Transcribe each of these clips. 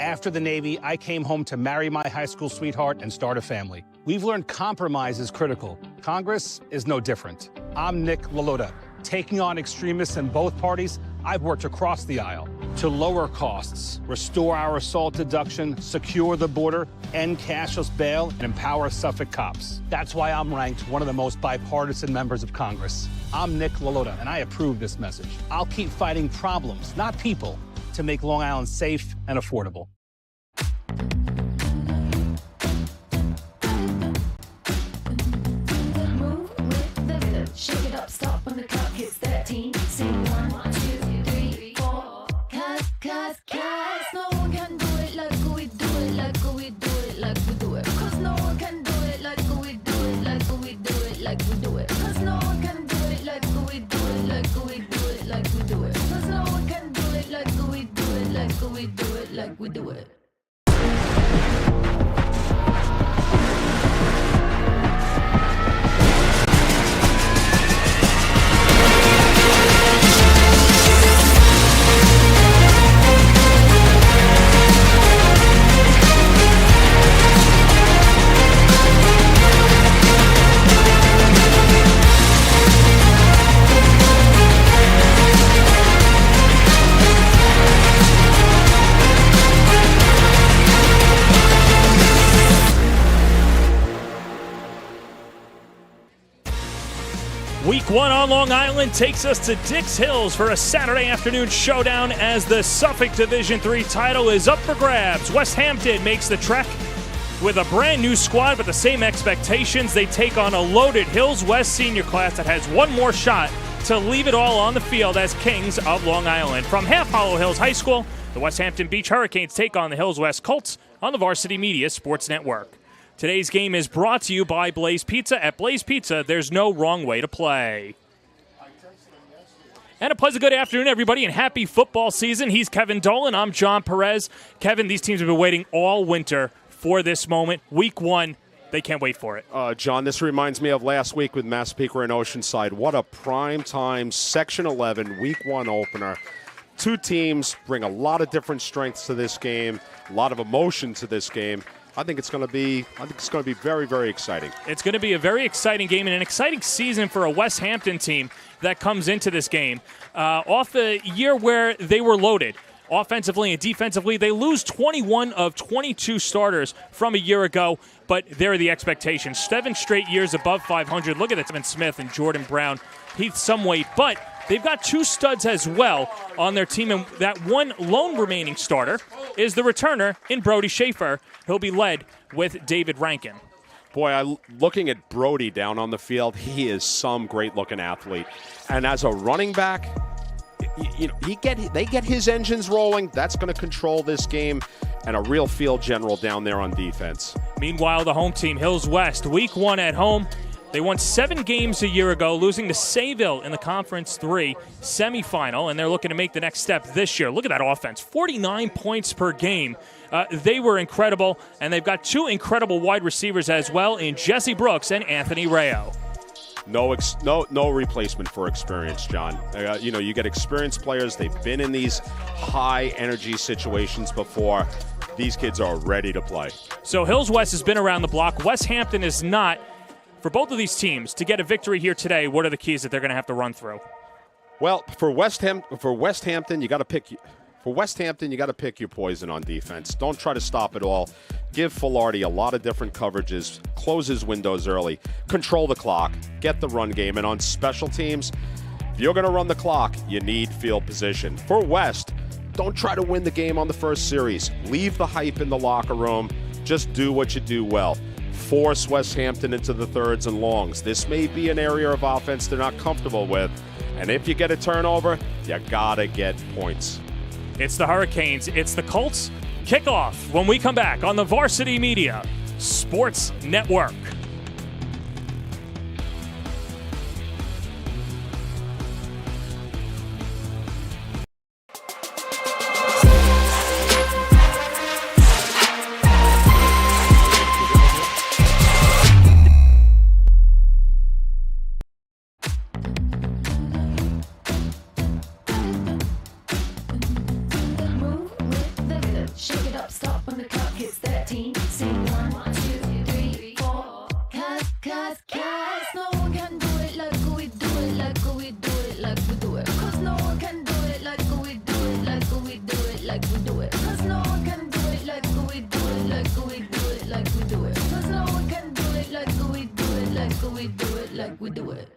After the Navy, I came home to marry my high school sweetheart and start a family. We've learned compromise is critical. Congress is no different. I'm Nick LaLota. Taking on extremists in both parties, I've worked across the aisle to lower costs, restore our assault deduction, secure the border, end cashless bail, and empower Suffolk cops. That's why I'm ranked one of the most bipartisan members of Congress. I'm Nick LaLota, and I approve this message. I'll keep fighting problems, not people, to make Long Island safe and affordable. Move with the rhythm. Shake it up, stop when the clock hits 13. Sing 1, 2, 3, 4. Cause no one can do it like we do it, like we do it, like we do it. Cause no one can do it like we do it, like we do it, like we do it. Cause no one can do it like we do it, like we do it, like we do it. Cause no one can do it like we do it, like we do it, like we do it. Week 1 on Long Island takes us to Dix Hills for a Saturday afternoon showdown as the Suffolk Division III title is up for grabs. Westhampton makes the trek with a brand new squad but the same expectations. They take on a loaded Hills West senior class that has one more shot to leave it all on the field as kings of Long Island. From Half Hollow Hills High School, the Westhampton Beach Hurricanes take on the Hills West Colts on the Varsity Media Sports Network. Today's game is brought to you by Blaze Pizza. At Blaze Pizza, there's no wrong way to play. And a pleasant good afternoon, everybody, and happy football season. He's Kevin Dolan. I'm John Perez. Kevin, these teams have been waiting all winter for this moment. Week 1, they can't wait for it. John, this reminds me of last week with Massapequa and Oceanside. What a prime time Section 11 Week 1 opener. Two teams bring a lot of different strengths to this game, a lot of emotion to this game. I think it's going to be very, very exciting. It's going to be a very exciting game and an exciting season for a Westhampton team that comes into this game. Off the year where they were loaded, offensively and defensively, they lose 21 of 22 starters from a year ago, but there are the expectations. 7 straight years above 500. Look at that, Evan Smith and Jordan Brown, Heath Someway, but they've got 2 studs as well on their team, and that one lone remaining starter is the returner in Brody Schaefer. He'll be led with David Rankin. Boy, looking at Brody down on the field, he is some great-looking athlete. And as a running back, they get his engines rolling. That's going to control this game, and a real field general down there on defense. Meanwhile, the home team, Hills West, Week 1 at home. They won 7 games a year ago, losing to Sayville in the Conference 3 semifinal, and they're looking to make the next step this year. Look at that offense, 49 points per game. They were incredible, and they've got 2 incredible wide receivers as well in Jesse Brooks and Anthony Rayo. No replacement for experience, John. You get experienced players. They've been in these high-energy situations before. These kids are ready to play. So Hills West has been around the block. Westhampton is not. For both of these teams, to get a victory here today, what are the keys that they're going to have to run through? Well, for Westhampton, you got to pick your poison on defense. Don't try to stop it all. Give Filardi a lot of different coverages. Close his windows early. Control the clock. Get the run game. And on special teams, if you're going to run the clock, you need field position. For West, don't try to win the game on the first series. Leave the hype in the locker room. Just do what you do well. Force Westhampton into the thirds and longs. This may be an area of offense they're not comfortable with. And if you get a turnover, you gotta get points. It's the Hurricanes. It's the Colts. Kickoff when we come back on the Varsity Media Sports Network. Shake it up, stop. the clock hits 13. Sing 1, 2, 3, 4. Cause no one can do it like we do it, like we do it, like we do it. Cause no one can do it like we do it, like we do it, like we do it. Cause no one can do it like we do it, like we do it, like we do it. Cause no one can do it like we do it, like we do it, like we do it.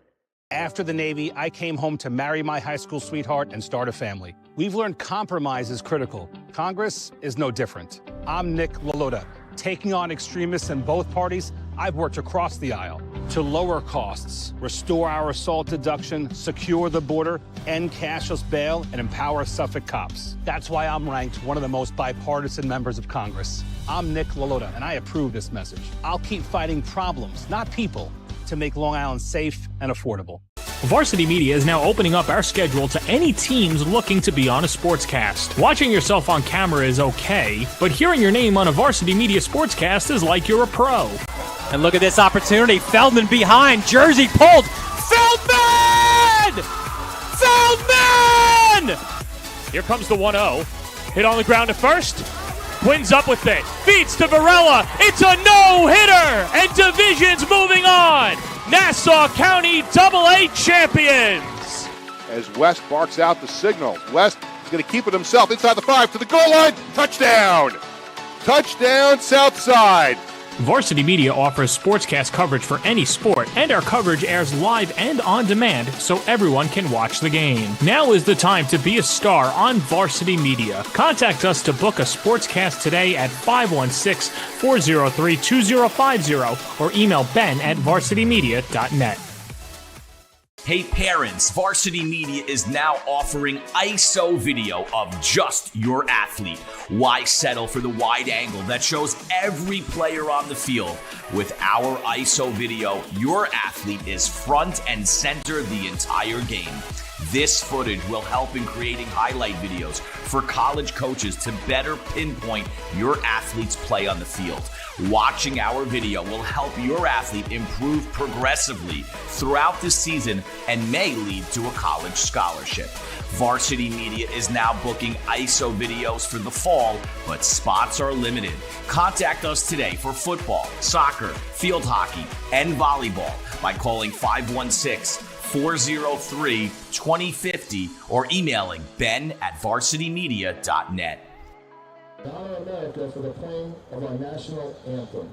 After the Navy, I came home to marry my high school sweetheart and start a family. We've learned compromise is critical. Congress is no different. I'm Nick Lalota. Taking on extremists in both parties, I've worked across the aisle to lower costs, restore our assault deduction, secure the border, end cashless bail, and empower Suffolk cops. That's why I'm ranked one of the most bipartisan members of Congress. I'm Nick Lalota, and I approve this message. I'll keep fighting problems, not people, to make Long Island safe and affordable. Varsity Media is now opening up our schedule to any teams looking to be on a sportscast. Watching yourself on camera is okay, but hearing your name on a Varsity Media sportscast is like you're a pro. And look at this opportunity. Feldman behind. Jersey pulled. Feldman! Feldman! Here comes the 1-0. Hit on the ground at first. Quinn's up with it. Feeds to Varela. It's a no-hitter! And Division's moving on. Nassau County AA champions. As West barks out the signal. West is going to keep it himself inside the 5 to the goal line. Touchdown! Touchdown, Southside. Varsity Media offers sportscast coverage for any sport, and our coverage airs live and on demand so everyone can watch the game. Now is the time to be a star on Varsity Media. Contact us to book a sportscast today at 516-403-2050 or email ben@varsitymedia.net. Hey parents, Varsity Media is now offering ISO video of just your athlete. Why settle for the wide angle that shows every player on the field? With our ISO video, your athlete is front and center the entire game. This footage will help in creating highlight videos for college coaches to better pinpoint your athlete's play on the field. Watching our video will help your athlete improve progressively throughout the season and may lead to a college scholarship. Varsity Media is now booking ISO videos for the fall, but spots are limited. Contact us today for football, soccer, field hockey, and volleyball by calling 516-403-2050 or emailing ben@varsitymedia.net. Honor America for the playing of our national anthem.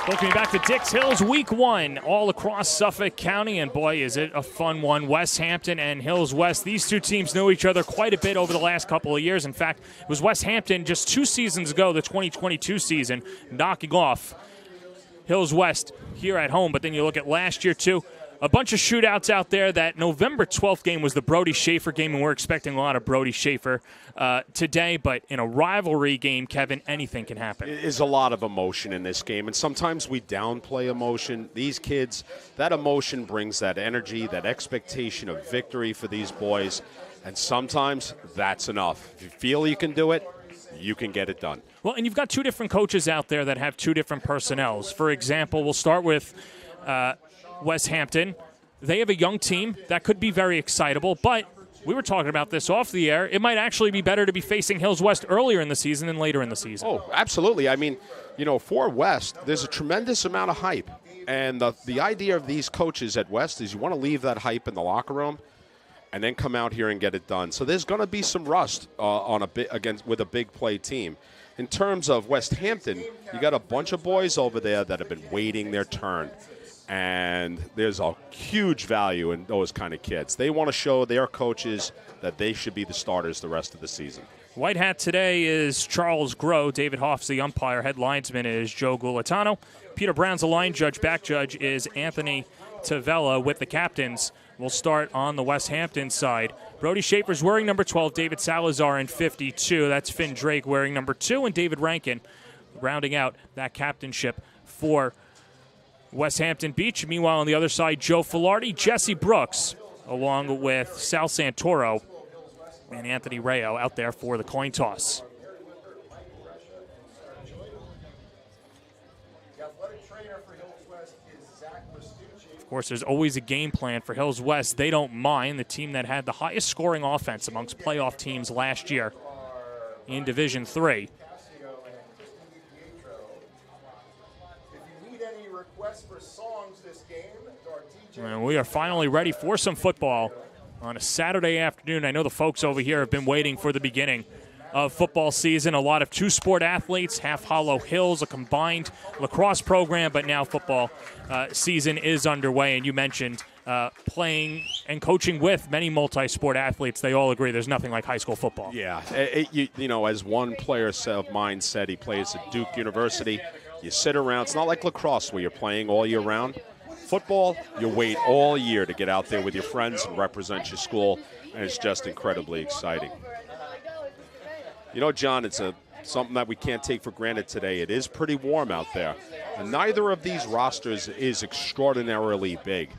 Welcome back to Dix Hills Week 1 all across Suffolk County, and boy, is it a fun one. Westhampton and Hills West, these two teams know each other quite a bit over the last couple of years. In fact, it was Westhampton just 2 seasons ago, the 2022 season, knocking off Hills West here at home. But then you look at last year, too. A bunch of shootouts out there. That November 12th game was the Brody Schaefer game, and we're expecting a lot of Brody Schaefer today. But in a rivalry game, Kevin, anything can happen. There is a lot of emotion in this game, and sometimes we downplay emotion. These kids, that emotion brings that energy, that expectation of victory for these boys, and sometimes that's enough. If you feel you can do it, you can get it done. Well, and you've got 2 different coaches out there that have 2 different personnels. For example, we'll start with Westhampton. They have a young team that could be very excitable, but we were talking about this off the air. It might actually be better to be facing Hills West earlier in the season than later in the season. Oh, absolutely. I mean, for West, there's a tremendous amount of hype. And the idea of these coaches at West is you want to leave that hype in the locker room and then come out here and get it done. So there's going to be some rust with a big play team. In terms of Westhampton, you got a bunch of boys over there that have been waiting their turn. And there's a huge value in those kind of kids. They want to show their coaches that they should be the starters the rest of the season. White hat today is Charles Groh. David Hoff's the umpire. Head linesman is Joe Gulatano. Peter Brown's the line judge. Back judge is Anthony Tavella with the captains. We'll start on the Westhampton side. Brody Schaefer's wearing number 12. David Salazar in 52. That's Finn Drake wearing number 2. And David Rankin rounding out that captainship for Westhampton Beach. Meanwhile, on the other side, Joe Filardi, Jesse Brooks, along with Sal Santoro and Anthony Rayo out there for the coin toss. Of course, there's always a game plan for Hills West. They don't mind. The team that had the highest scoring offense amongst playoff teams last year in Division III. And we are finally ready for some football on a Saturday afternoon. I know the folks over here have been waiting for the beginning of football season. A lot of 2-sport athletes, Half Hollow Hills, a combined lacrosse program, but now football season is underway. And you mentioned playing and coaching with many multi-sport athletes. They all agree there's nothing like high school football. Yeah, as one player of mine said, he plays at Duke University. You sit around. It's not like lacrosse where you're playing all year round. Football, you wait all year to get out there with your friends and represent your school, and it's just incredibly exciting. John, it's something that we can't take for granted today. It is pretty warm out there, and neither of these rosters is extraordinarily big.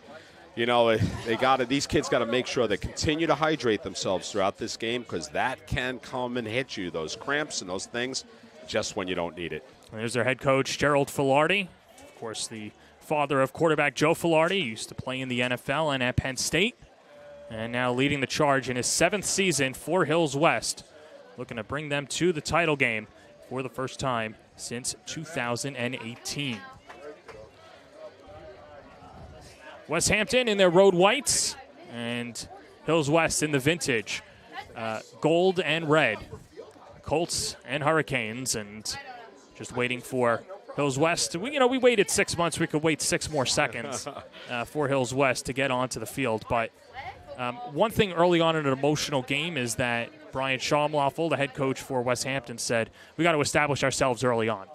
These kids got to make sure they continue to hydrate themselves throughout this game, because that can come and hit you, those cramps and those things, just when you don't need it. There's their head coach, Gerald Filardi. Of course, the father of quarterback Joe Filardi. Used to play in the NFL and at Penn State. And now leading the charge in his 7th season for Hills West. Looking to bring them to the title game for the first time since 2018. Westhampton in their road whites, and Hills West in the vintage gold and red. Colts and Hurricanes, and just waiting for Hills West. We waited 6 months. We could wait 6 more seconds for Hills West to get onto the field. But one thing early on in an emotional game is that Brian Schaumloffel, the head coach for Westhampton, said, we got to establish ourselves early on.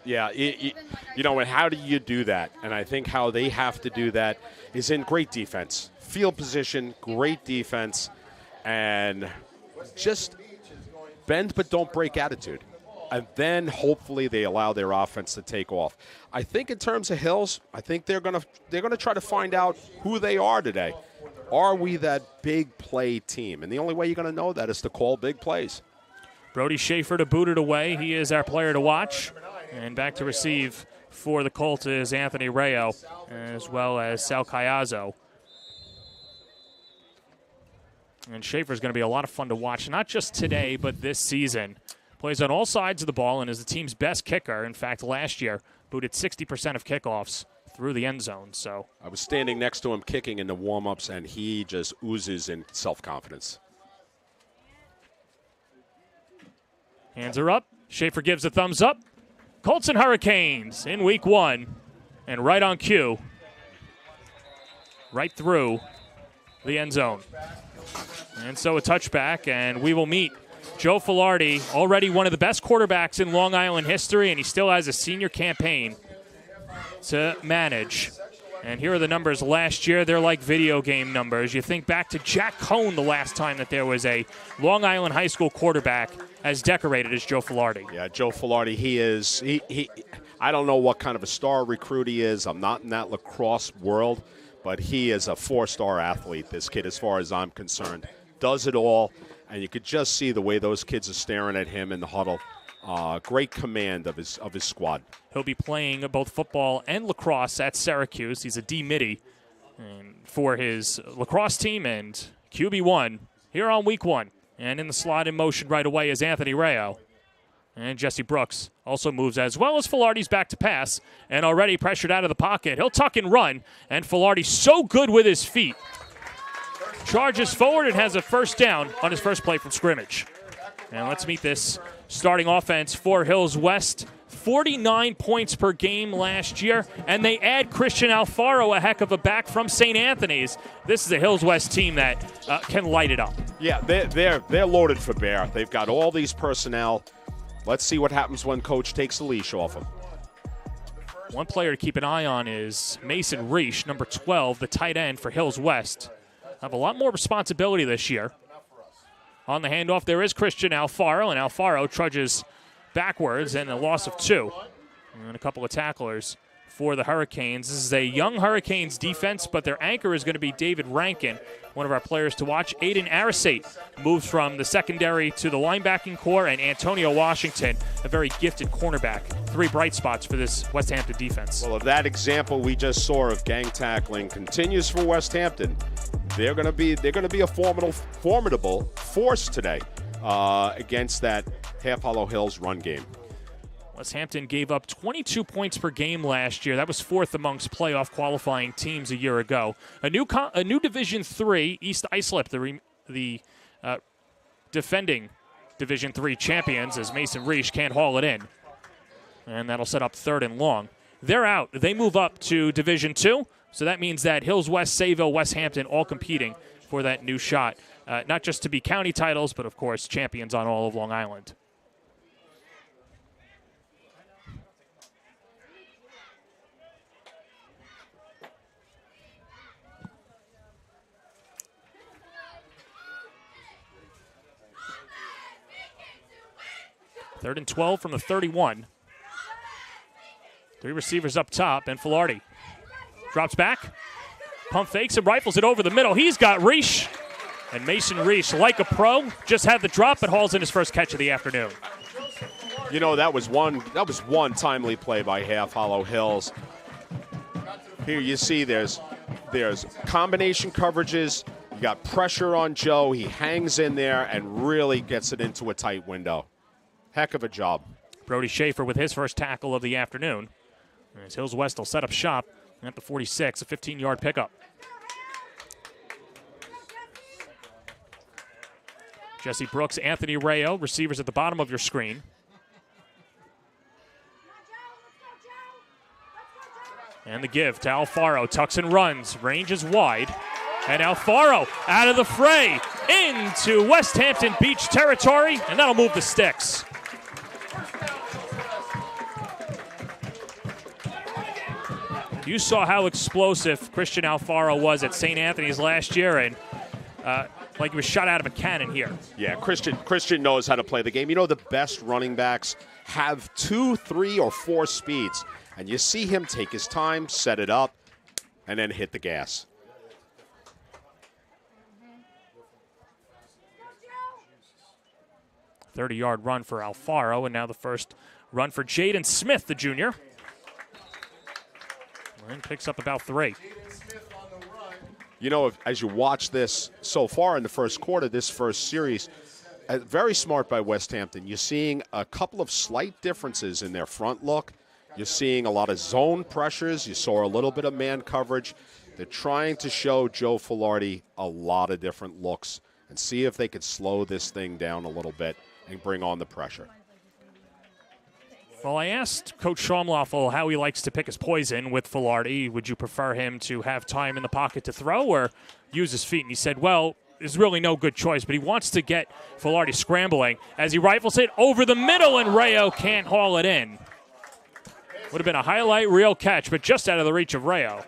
Yeah. And how do you do that? And I think how they have to do that is in great defense. Field position, great defense, and just bend but don't break attitude. And then hopefully they allow their offense to take off. I think in terms of Hills, I think they're gonna try to find out who they are today. Are we that big play team? And the only way you're going to know that is to call big plays. Brody Schaefer to boot it away. He is our player to watch. And back to receive for the Colts is Anthony Rayo, as well as Sal Caiazzo. And Schaefer's going to be a lot of fun to watch, not just today, but this season. Plays on all sides of the ball and is the team's best kicker. In fact, last year, booted 60% of kickoffs through the end zone. So I was standing next to him kicking in the warm-ups, and he just oozes in self-confidence. Hands are up. Schaefer gives a thumbs up. Colts and Hurricanes in week 1. And right on cue. Right through the end zone. And so a touchback, and we will meet Joe Filardi, already one of the best quarterbacks in Long Island history, and he still has a senior campaign to manage. And here are the numbers last year. They're like video game numbers. You think back to Jack Cohn the last time that there was a Long Island high school quarterback as decorated as Joe Filardi. Yeah, Joe Filardi, he I don't know what kind of a star recruit he is. I'm not in that lacrosse world, but he is a 4-star athlete, this kid, as far as I'm concerned. Does it all, and you could just see the way those kids are staring at him in the huddle. Great command of his squad. He'll be playing both football and lacrosse at Syracuse. He's a D-Midi for his lacrosse team and QB1 here on week 1. And in the slot in motion right away is Anthony Rayo. And Jesse Brooks also moves as well as Filardi's back to pass and already pressured out of the pocket. He'll tuck and run, and Filardi so good with his feet. Charges forward and has a first down on his first play from scrimmage. And let's meet this starting offense for Hills West. 49 points per game last year, and they add Christian Alfaro, a heck of a back from St. Anthony's. This is a Hills West team that can light it up. Yeah, they're loaded for bear. They've got all these personnel. Let's see what happens when Coach takes the leash off them. One player to keep an eye on is Mason Reish, number 12, the tight end for Hills West. Have a lot more responsibility this year. On the handoff, there is Christian Alfaro, and Alfaro trudges backwards and a loss of 2. And a couple of tacklers for the Hurricanes. This is a young Hurricanes defense, but their anchor is going to be David Rankin, one of our players to watch. Aiden Arasate moves from the secondary to the linebacking core, and Antonio Washington, a very gifted cornerback. 3 bright spots for this Westhampton defense. Well, if that example we just saw of gang tackling continues for Westhampton, they're going to be a formidable force today against that Half Hollow Hills run game. Westhampton gave up 22 points per game last year. That was 4th amongst playoff qualifying teams a year ago. A new Division III, East Islip, the defending Division III champions, as Mason Reish can't haul it in. And that'll set up 3rd and long. They're out. They move up to Division II, so that means that Hills West, Sayville, Westhampton all competing for that new shot. Not just to be county titles, but, of course, champions on all of Long Island. Third and 12 from the 31. 3 receivers up top, and Filardi drops back, pump fakes and rifles it over the middle. He's got Reish, and Mason Reish, like a pro, just had the drop but hauls in his first catch of the afternoon. You know, that was one timely play by Half Hollow Hills. Here you see there's combination coverages. You got pressure on Joe. He hangs in there and really gets it into a tight window. Heck of a job. Brody Schaefer with his first tackle of the afternoon. As Hills West will set up shop at the 46, a 15-yard pickup. Jesse Brooks, Anthony Rayo, receivers at the bottom of your screen. And the give to Alfaro, tucks and runs, range is wide. And Alfaro out of the fray into Westhampton Beach territory, and that'll move the sticks. You saw how explosive Christian Alfaro was at St. Anthony's last year, and like he was shot out of a cannon here. Yeah, Christian knows how to play the game. You know, the best running backs have 2, 3, or 4 speeds, and you see him take his time, set it up, and then hit the gas. A 30-yard run for Alfaro, and now the first run for Jaden Smith, the junior. And picks up about 3. You know, as you watch this so far in the first quarter, this first series, very smart by Westhampton. You're seeing a couple of slight differences in their front look. You're seeing a lot of zone pressures. You saw a little bit of man coverage. They're trying to show Joe Filardi a lot of different looks and see if they could slow this thing down a little bit and bring on the pressure. Well, I asked Coach Schaumloffel how he likes to pick his poison with Filardi. Would you prefer him to have time in the pocket to throw or use his feet? And he said, well, there's really no good choice, but he wants to get Filardi scrambling as he rifles it over the middle, and Rayo can't haul it in. Would have been a highlight reel catch, but just out of the reach of Rayo.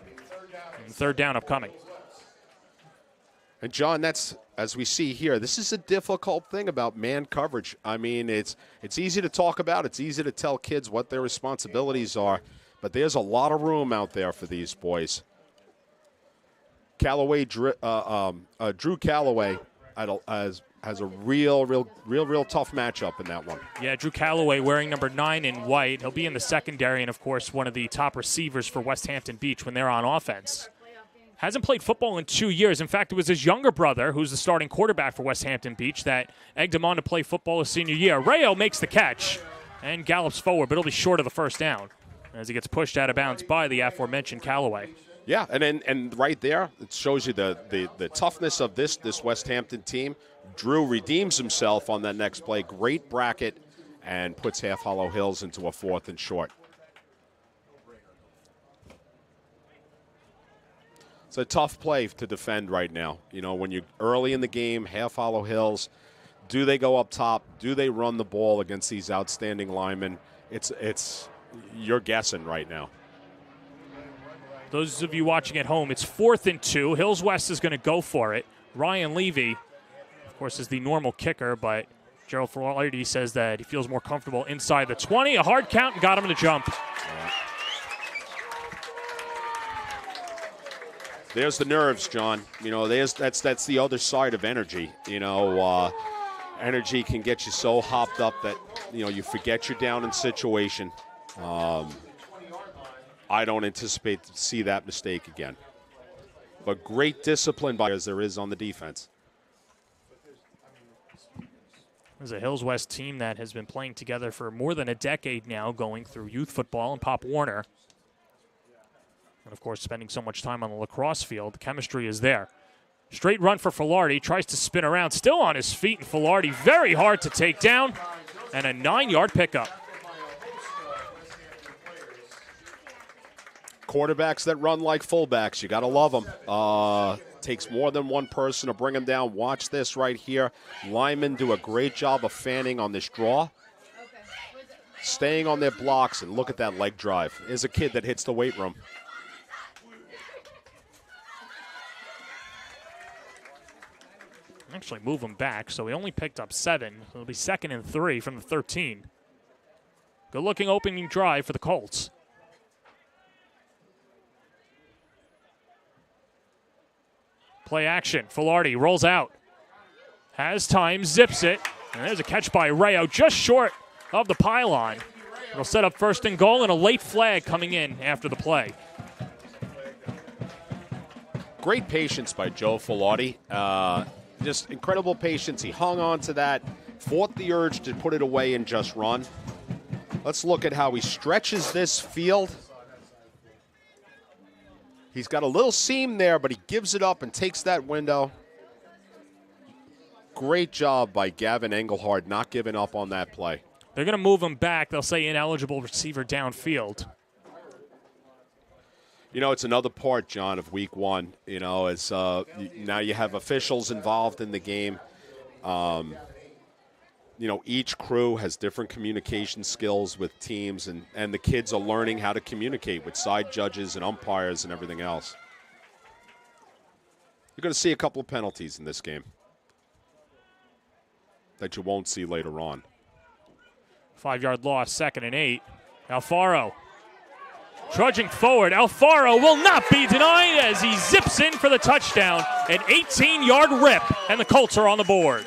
And third down upcoming. And, John, that's, as we see here, this is a difficult thing about man coverage. I mean, it's easy to talk about. It's easy to tell kids what their responsibilities are, but there's a lot of room out there for these boys. Drew Callaway has a real tough matchup in that one. Yeah, Drew Callaway wearing number 9 in white. He'll be in the secondary and, of course, one of the top receivers for Westhampton Beach when they're on offense. Hasn't played football in 2 years. In fact, it was his younger brother, who's the starting quarterback for Westhampton Beach, that egged him on to play football his senior year. Rayo makes the catch and gallops forward, but he'll be short of the first down as he gets pushed out of bounds by the aforementioned Callaway. Yeah, and right there, it shows you the toughness of this Westhampton team. Drew redeems himself on that next play. Great bracket and puts Half Hollow Hills into a 4th and short. It's a tough play to defend right now. You know, when you're early in the game, Half Hollow Hills, do they go up top? Do they run the ball against these outstanding linemen? It's you're guessing right now. Those of you watching at home, it's 4th and 2. Hills West is going to go for it. Ryan Levy, of course, is the normal kicker, but Gerald Filardi says that he feels more comfortable inside the 20. A hard count and got him to jump. There's the nerves, John. You know, that's the other side of energy. You know, energy can get you so hopped up that, you know, you forget you're down in situation. I don't anticipate to see that mistake again. But great discipline by as there is on the defense. There's a Hills West team that has been playing together for more than a decade now, going through youth football and Pop Warner. And, of course, spending so much time on the lacrosse field, the chemistry is there. Straight run for Filardi, tries to spin around, still on his feet, and Filardi very hard to take down, and a 9-yard pickup. Quarterbacks that run like fullbacks, you got to love them. Takes more than one person to bring them down. Watch this right here. Linemen do a great job of fanning on this draw. Staying on their blocks, and look at that leg drive. There's a kid that hits the weight room. Actually move him back, so he only picked up 7. It'll be 2nd and 3 from the 13. Good-looking opening drive for the Colts. Play action. Filardi rolls out. Has time, zips it. And there's a catch by Rayo just short of the pylon. It'll set up 1st and goal, and a late flag coming in after the play. Great patience by Joe Filardi. Just incredible patience. He hung on to that, fought the urge to put it away and just run. Let's look at how he stretches this field. He's got a little seam there, but he gives it up and takes that window. Great job by Gavin Engelhard not giving up on that play. They're going to move him back. They'll say ineligible receiver downfield. You know, it's another part, John, of week 1. You know, as now you have officials involved in the game. You know, each crew has different communication skills with teams, and the kids are learning how to communicate with side judges and umpires and everything else. You're going to see a couple of penalties in this game that you won't see later on. 5-yard loss, 2nd and 8. Alfaro trudging forward. Alfaro will not be denied as he zips in for the touchdown. An 18-yard rip, and the Colts are on the board.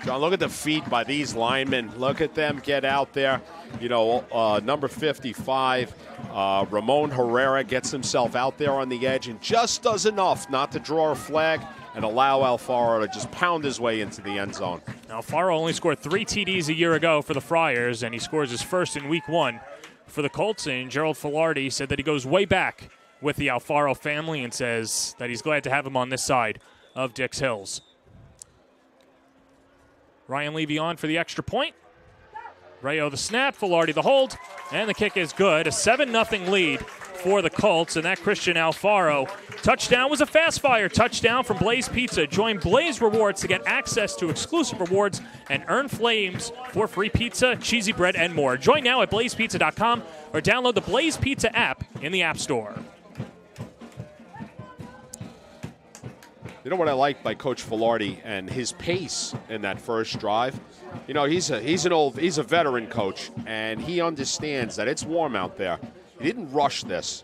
John, look at the feet by these linemen. Look at them get out there. You know, number 55, Ramon Herrera gets himself out there on the edge and just does enough not to draw a flag and allow Alfaro to just pound his way into the end zone. Alfaro only scored 3 TDs a year ago for the Friars, and he scores his first in week 1 for the Colts. And Gerald Filardi said that he goes way back with the Alfaro family and says that he's glad to have him on this side of Dix Hills. Ryan Levy on for the extra point. Rayo the snap, Filardi the hold, and the kick is good. A 7-0 lead for the Colts, and that Christian Alfaro touchdown was a fast-fire touchdown from Blaze Pizza. Join Blaze Rewards to get access to exclusive rewards and earn flames for free pizza, cheesy bread, and more. Join now at blazepizza.com or download the Blaze Pizza app in the App Store. You know what I like by Coach Filardi and his pace in that first drive? You know, he's a veteran coach, and he understands that it's warm out there. He didn't rush this.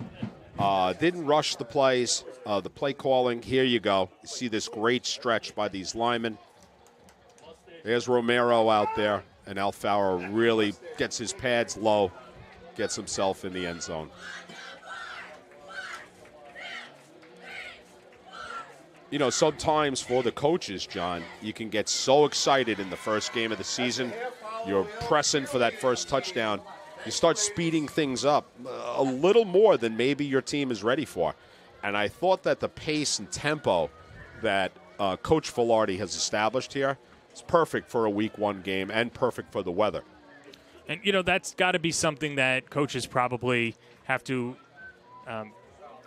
Didn't rush the plays, the play calling. Here you go. You see this great stretch by these linemen. There's Romero out there, and Alfaro really gets his pads low, gets himself in the end zone. You know, sometimes for the coaches, John, you can get so excited in the first game of the season. You're pressing for that first touchdown. You start speeding things up a little more than maybe your team is ready for. And I thought that the pace and tempo that Coach Filardi has established here is perfect for a Week 1 game and perfect for the weather. And, you know, that's got to be something that coaches probably have to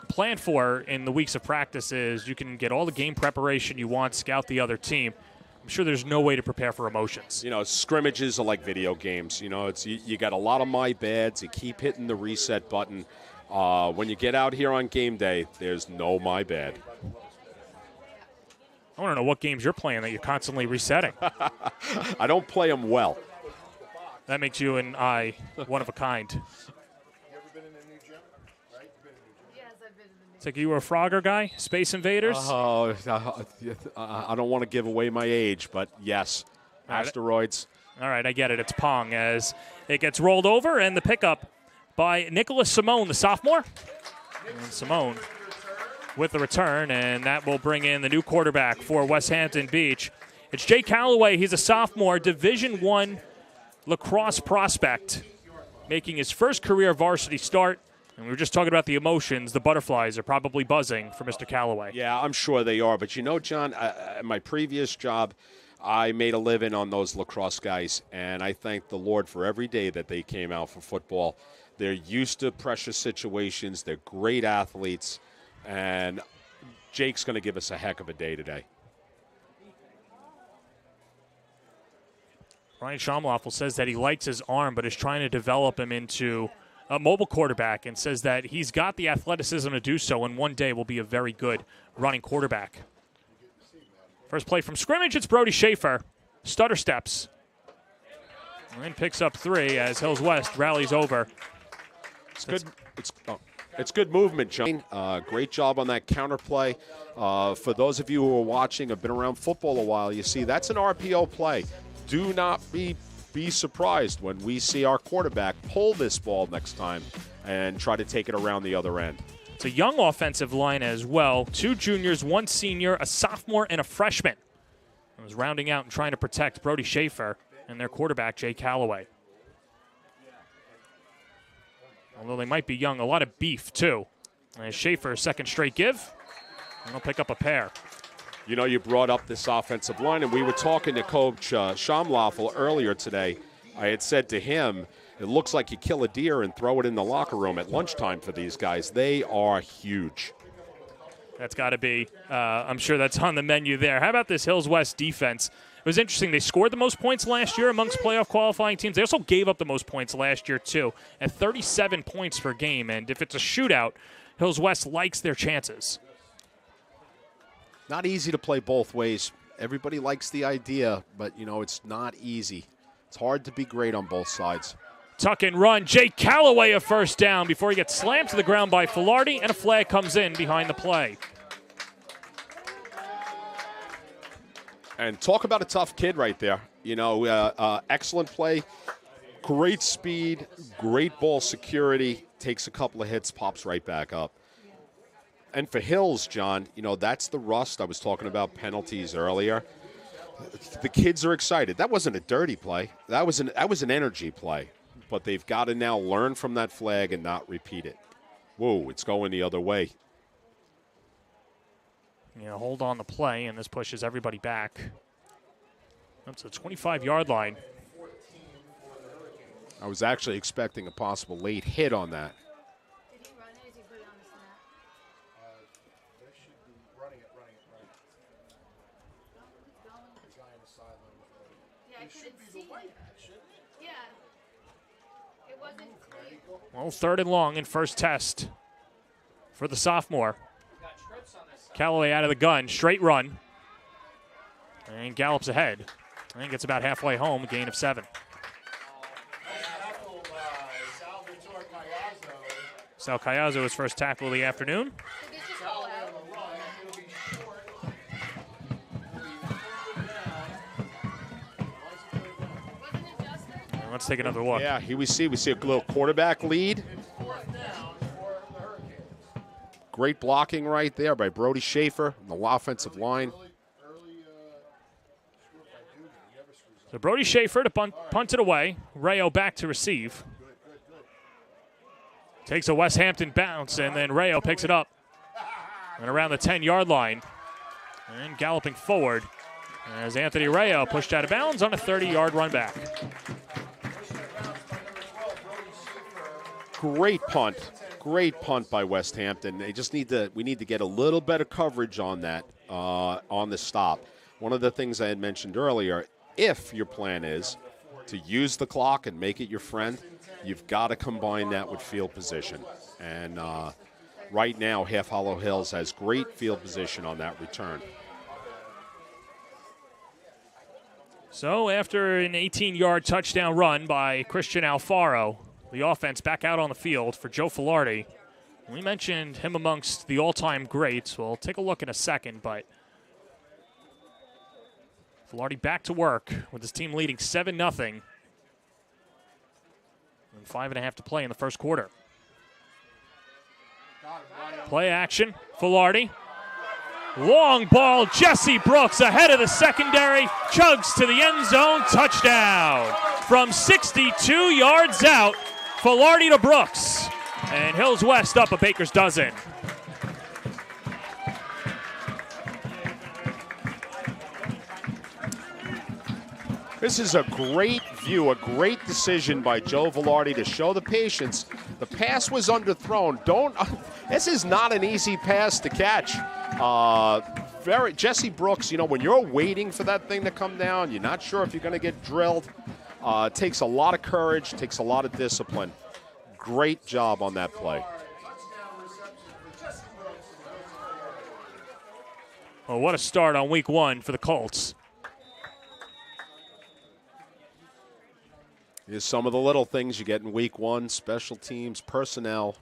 plan for in the weeks of practices. You can get all the game preparation you want, scout the other team. I'm sure there's no way to prepare for emotions. You know, scrimmages are like video games. You know, it's you got a lot of my bads. You keep hitting the reset button. When you get out here on game day, there's no my bad. I want to know what games you're playing that you're constantly resetting. I don't play them well. That makes you and I one of a kind. It's like you were a Frogger guy, Space Invaders? Oh, I don't want to give away my age, but yes, asteroids. All right, I get it. It's Pong as it gets rolled over, and the pickup by Nicholas Simone, the sophomore. And Simone with the return, and that will bring in the new quarterback for Westhampton Beach. It's Jay Calloway. He's a sophomore, Division I lacrosse prospect, making his first career varsity start. And we were just talking about the emotions. The butterflies are probably buzzing for Mr. Calloway. Yeah, I'm sure they are. But you know, John, at my previous job, I made a living on those lacrosse guys. And I thank the Lord for every day that they came out for football. They're used to pressure situations. They're great athletes. And Jake's going to give us a heck of a day today. Ryan Schaumloffel says that he likes his arm, but is trying to develop him into a mobile quarterback, and says that he's got the athleticism to do so and one day will be a very good running quarterback. First play from scrimmage, it's Brody Schaefer. Stutter steps. And picks up 3 as Hills West rallies over. It's good. It's good movement, John. Great job on that counter play. For those of you who are watching, have been around football a while, you see that's an RPO play. Do not be surprised when we see our quarterback pull this ball next time and try to take it around the other end. It's a young offensive line as well. 2 juniors, 1 senior, a sophomore, and a freshman. It was rounding out and trying to protect Brody Schaefer and their quarterback, Jay Calloway. Although they might be young, a lot of beef, too. And Schaefer, second straight give, and they'll pick up a pair. You know, you brought up this offensive line, and we were talking to Coach Schaumloffel earlier today. I had said to him, it looks like you kill a deer and throw it in the locker room at lunchtime for these guys. They are huge. That's got to be, I'm sure that's on the menu there. How about this Hills West defense? It was interesting. They scored the most points last year amongst playoff qualifying teams. They also gave up the most points last year, too, at 37 points per game. And if it's a shootout, Hills West likes their chances. Not easy to play both ways. Everybody likes the idea, but, you know, it's not easy. It's hard to be great on both sides. Tuck and run. Jake Calloway a first down before he gets slammed to the ground by Filardi, and a flag comes in behind the play. And talk about a tough kid right there. You know, excellent play, great speed, great ball security, takes a couple of hits, pops right back up. And for Hills, John, you know, that's the rust. I was talking about penalties earlier. The kids are excited. That wasn't a dirty play. That was an energy play. But they've got to now learn from that flag and not repeat it. Whoa, it's going the other way. hold on the play, and this pushes everybody back up to the 25-yard line. I was actually expecting a possible late hit on that. Did he run it? Did he put it on the snap? They should be running it. The guy on the sideline was ready. Yeah, I couldn't see it. Yeah. It wasn't clear. Well, 3rd and long in first test for the sophomore. Callaway out of the gun, straight run, and gallops ahead. And gets about halfway home, a gain of 7. Sal Cayazo, his first tackle of the afternoon. Did this just fall out? Wasn't it just there? And let's take another look. Yeah, here we see a little quarterback lead. Great blocking right there by Brody Schaefer on the offensive line. So Brody Schaefer to punt it away. Rayo back to receive. Takes a Westhampton bounce, and then Rayo picks it up. And around the 10-yard line. And galloping forward as Anthony Rayo pushed out of bounds on a 30-yard run back. Great punt. Great punt by Westhampton. We need to get a little better coverage on that, on the stop. One of the things I had mentioned earlier, if your plan is to use the clock and make it your friend, you've got to combine that with field position. And right now, Half Hollow Hills has great field position on that return. So after an 18-yard touchdown run by Christian Alfaro, the offense back out on the field for Joe Filardi. We mentioned him amongst the all-time greats. We'll take a look in a second, but Filardi back to work with his team leading 7-0. And 5.5 to play in the first quarter. Play action, Filardi. Long ball, Jesse Brooks ahead of the secondary, chugs to the end zone, touchdown. From 62 yards out, Filardi to Brooks. And Hills West up a baker's dozen. This is a great view, a great decision by Joe Filardi to show the patience. The pass was underthrown. This is not an easy pass to catch. Jesse Brooks, when you're waiting for that thing to come down, you're not sure if you're going to get drilled. It takes a lot of courage, takes a lot of discipline. Great job on that play. Well, what a start on week 1 for the Colts. Here's some of the little things you get in week 1, special teams, personnel.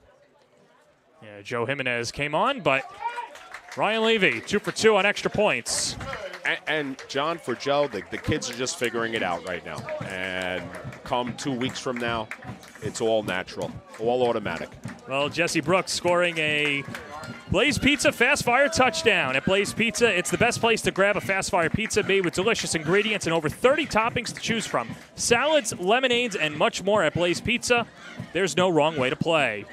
Yeah, Joe Jimenez came on, but Ryan Levy, 2 for 2 on extra points. And John, for Joe, the kids are just figuring it out right now. And come 2 weeks from now, it's all natural, all automatic. Well, Jesse Brooks scoring a Blaze Pizza Fast Fire touchdown. At Blaze Pizza, it's the best place to grab a Fast Fire pizza made with delicious ingredients and over 30 toppings to choose from. Salads, lemonades, and much more at Blaze Pizza. There's no wrong way to play.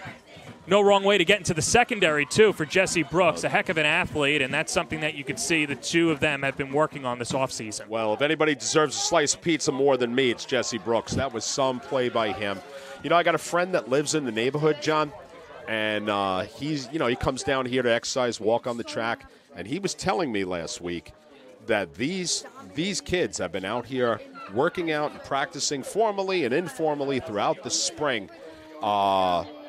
No wrong way to get into the secondary, too, for Jesse Brooks. A heck of an athlete, and that's something that you can see the two of them have been working on this offseason. Well, if anybody deserves a slice of pizza more than me, it's Jesse Brooks. That was some play by him. I got a friend that lives in the neighborhood, John, and he comes down here to exercise, walk on the track, and he was telling me last week that these kids have been out here working out and practicing formally and informally throughout the spring.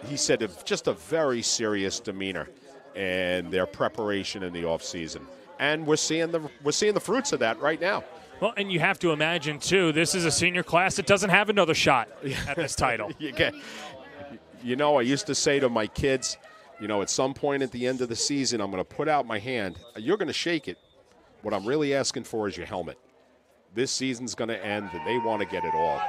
He said just a very serious demeanor in their preparation in the offseason. And we're seeing the fruits of that right now. Well, and you have to imagine, too, this is a senior class that doesn't have another shot at this title. I used to say to my kids, at some point at the end of the season, I'm going to put out my hand. You're going to shake it. What I'm really asking for is your helmet. This season's going to end, and they want to get it all.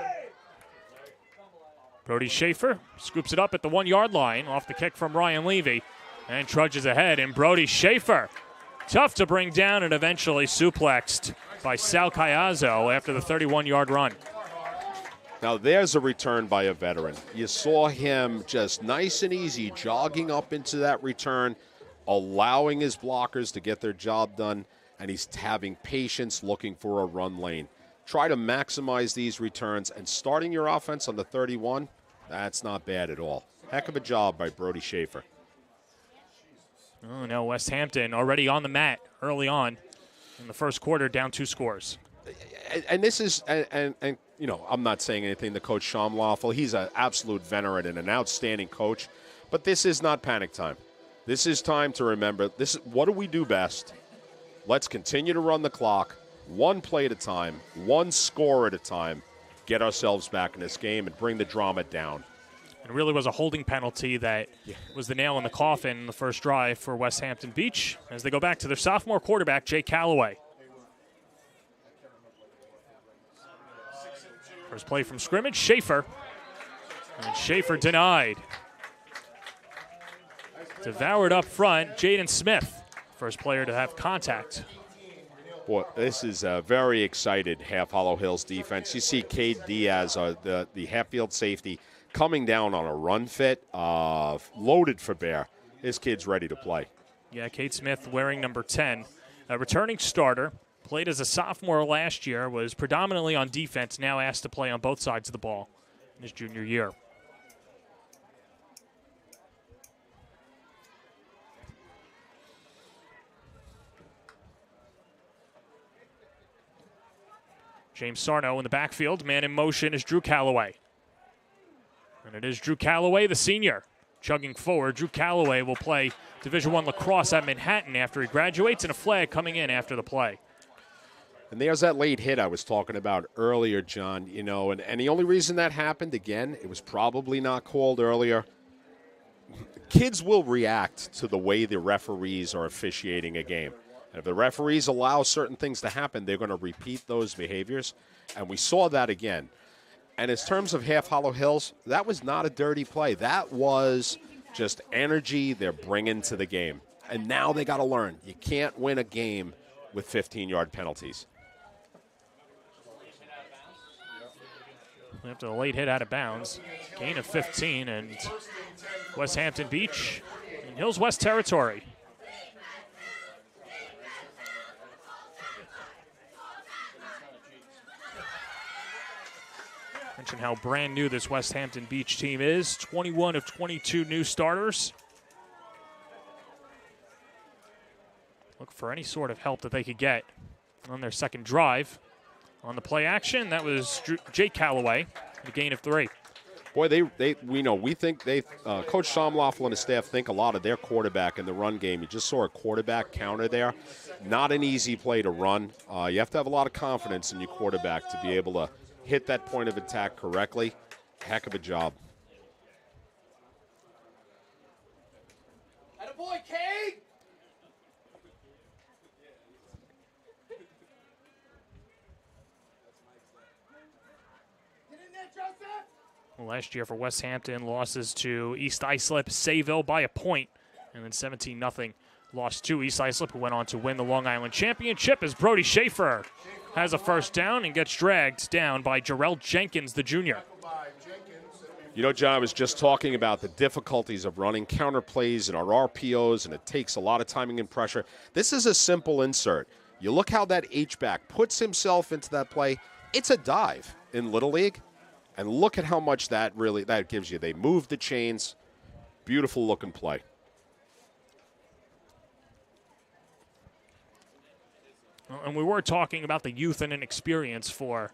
Brody Schaefer scoops it up at the 1-yard line off the kick from Ryan Levy and trudges ahead. And Brody Schaefer, tough to bring down and eventually suplexed by Sal Cayazo after the 31-yard run. Now there's a return by a veteran. You saw him just nice and easy jogging up into that return. allowing his blockers to get their job done, and he's having patience looking for a run lane. Try to maximize these returns, and starting your offense on the 31, that's not bad at all. Heck of a job by Brody Schaefer. Oh, no, Westhampton already on the mat early on in the first quarter, down 2 scores. And this is, and you know, I'm not saying anything to Coach Schaumloffel. He's an absolute veteran and an outstanding coach. But this is not panic time. This is time to remember, what do we do best? Let's continue to run the clock, one play at a time, one score at a time, get ourselves back in this game and bring the drama down. It really was a holding penalty that was the nail in the coffin in the first drive for Westhampton Beach as they go back to their sophomore quarterback, Jay Calloway. First play from scrimmage, Schaefer. And Schaefer denied. Devoured up front, Jaden Smith, first player to have contact. Boy, this is a very excited Half Hollow Hills defense. You see Cade Diaz, the half-field safety, coming down on a run fit, loaded for bear. This kid's ready to play. Yeah, Cade Smith wearing number 10. A returning starter, played as a sophomore last year, was predominantly on defense, now asked to play on both sides of the ball in his junior year. James Sarno in the backfield. Man in motion is Drew Calloway. And it is Drew Calloway, the senior, chugging forward. Drew Calloway will play Division I lacrosse at Manhattan after he graduates, and a flag coming in after the play. And there's that late hit I was talking about earlier, John. You know, and the only reason that happened, again, it was probably not called earlier. Kids will react to the way the referees are officiating a game. And if the referees allow certain things to happen, they're going to repeat those behaviors. And we saw that again. And in terms of Half Hollow Hills, that was not a dirty play. That was just energy they're bringing to the game. And now they got to learn. You can't win a game with 15-yard penalties. After the late hit out of bounds, gain of 15, and Westhampton Beach in Hills West territory. Mention how brand new this Westhampton Beach team is. 21 of 22 new starters. Look for any sort of help that they could get on their second drive. On the play action, that was Jake Calloway, a gain of 3. Boy, we think Coach Schaumloffel and his staff think a lot of their quarterback in the run game. You just saw a quarterback counter there. Not an easy play to run. You have to have a lot of confidence in your quarterback to be able to hit that point of attack correctly. Heck of a job. Attaboy, Cade! Get in there, Joseph! Well, last year for Westhampton, losses to East Islip, Sayville by a point, and then 17-0 loss to East Islip, who went on to win the Long Island Championship as Brody Schaefer has a first down and gets dragged down by Jarrell Jenkins, the junior. You know, John, I was just talking about the difficulties of running counter plays in our RPOs, and it takes a lot of timing and pressure. This is a simple insert. You look how that H-back puts himself into that play. It's a dive in Little League, and look at how much that gives you. They move the chains. Beautiful looking play. And we were talking about the youth and inexperience for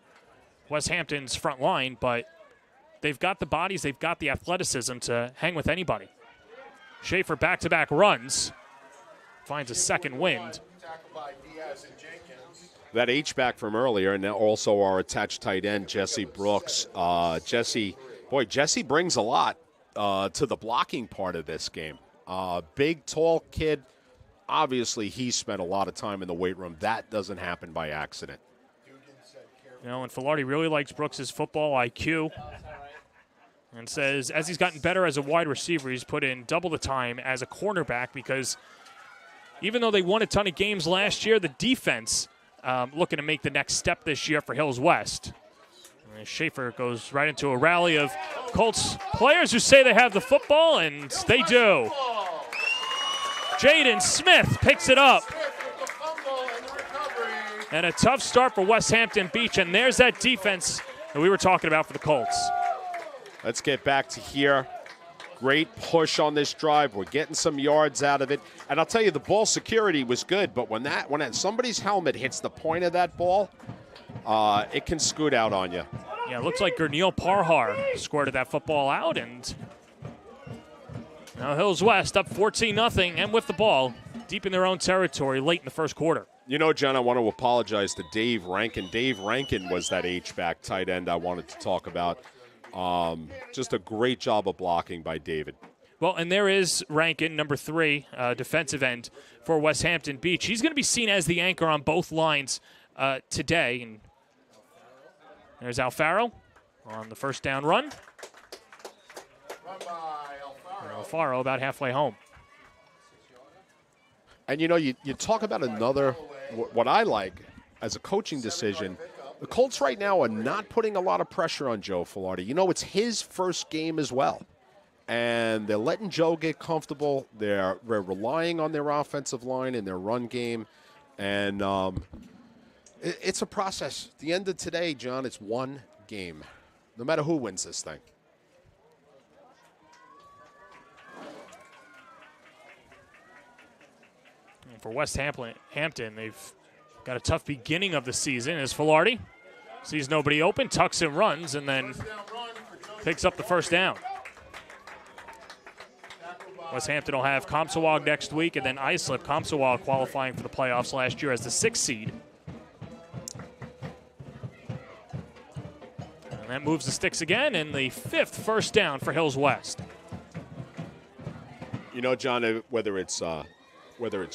Westhampton's front line, but they've got the bodies, they've got the athleticism to hang with anybody. Schaefer back-to-back runs, finds a second wind. That H-back from earlier, and also our attached tight end, Jesse Brooks. Jesse brings a lot to the blocking part of this game. Big, tall kid. Obviously, he spent a lot of time in the weight room. That doesn't happen by accident. You know, and Filardi really likes Brooks' football IQ and says as he's gotten better as a wide receiver, he's put in double the time as a cornerback because even though they won a ton of games last year, the defense looking to make the next step this year for Hills West. And Schaefer goes right into a rally of Colts players who say they have the football, and they do. Jaden Smith picks it up. And a tough start for Westhampton Beach, and there's that defense that we were talking about for the Colts. Let's get back to here. Great push on this drive. We're getting some yards out of it. And I'll tell you, the ball security was good, but when somebody's helmet hits the point of that ball, it can scoot out on you. Yeah, it looks like Gurneil Parhar squirted that football out, and now Hills West up 14-0 and with the ball deep in their own territory late in the first quarter. You know, John, I want to apologize to Dave Rankin. Dave Rankin was that H-back tight end I wanted to talk about. Just a great job of blocking by David. Well, and there is Rankin, number 3, defensive end for Westhampton Beach. He's going to be seen as the anchor on both lines today. And there's Alfaro on the first down run. Alfaro about halfway home. And, you know, you talk about another, what I like as a coaching decision, the Colts right now are not putting a lot of pressure on Joe Filardi. You know, it's his first game as well. And they're letting Joe get comfortable. They're relying on their offensive line and their run game. And it's a process. At the end of today, John, it's one game, no matter who wins this thing. For Westhampton, they've got a tough beginning of the season as Filardi sees nobody open, tucks and runs, and then picks up the first down. Westhampton will have Comsawag next week, and then Islip. Comsawag qualifying for the playoffs last year as the 6th seed. And that moves the sticks again, and the 5th first down for Hills West. You know, John, whether it's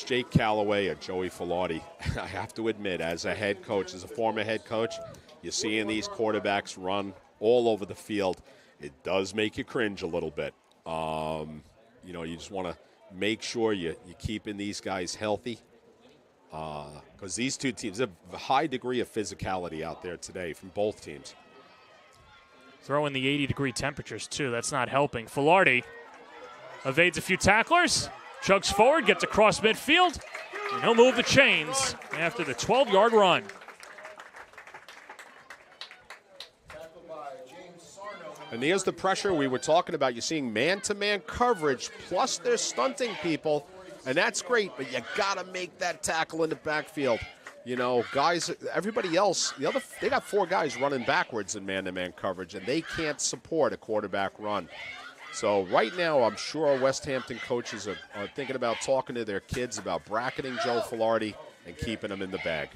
Jake Calloway or Joey Filardi, I have to admit, as a head coach, as a former head coach, you're seeing these quarterbacks run all over the field. It does make you cringe a little bit. You know, you just want to make sure you're keeping these guys healthy because these two teams have a high degree of physicality out there today from both teams. Throw in the 80-degree temperatures, too. That's not helping. Filardi evades a few tacklers. Chugs forward, gets across midfield, and he'll move the chains after the 12-yard run. And here's the pressure we were talking about. You're seeing man-to-man coverage, plus they're stunting people, and that's great, but you got to make that tackle in the backfield. You know, guys, everybody else, they got 4 guys running backwards in man-to-man coverage, and they can't support a quarterback run. So right now, I'm sure Westhampton coaches are thinking about talking to their kids about bracketing Joe Filardi and keeping him in the bag.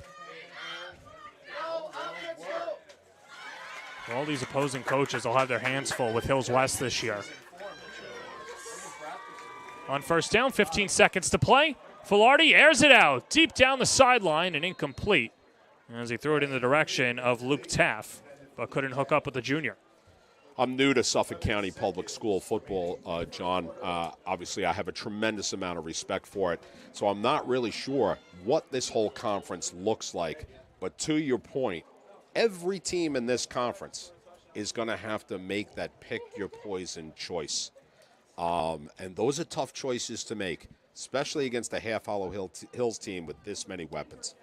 All these opposing coaches will have their hands full with Hills West this year. On first down, 15 seconds to play. Filardi airs it out deep down the sideline and incomplete as he threw it in the direction of Luke Taff, but couldn't hook up with the junior. I'm new to Suffolk County Public School football, John. Obviously, I have a tremendous amount of respect for it, so I'm not really sure what this whole conference looks like. But to your point, every team in this conference is going to have to make that pick-your-poison choice. And those are tough choices to make, especially against a half-hollow Hills team with this many weapons.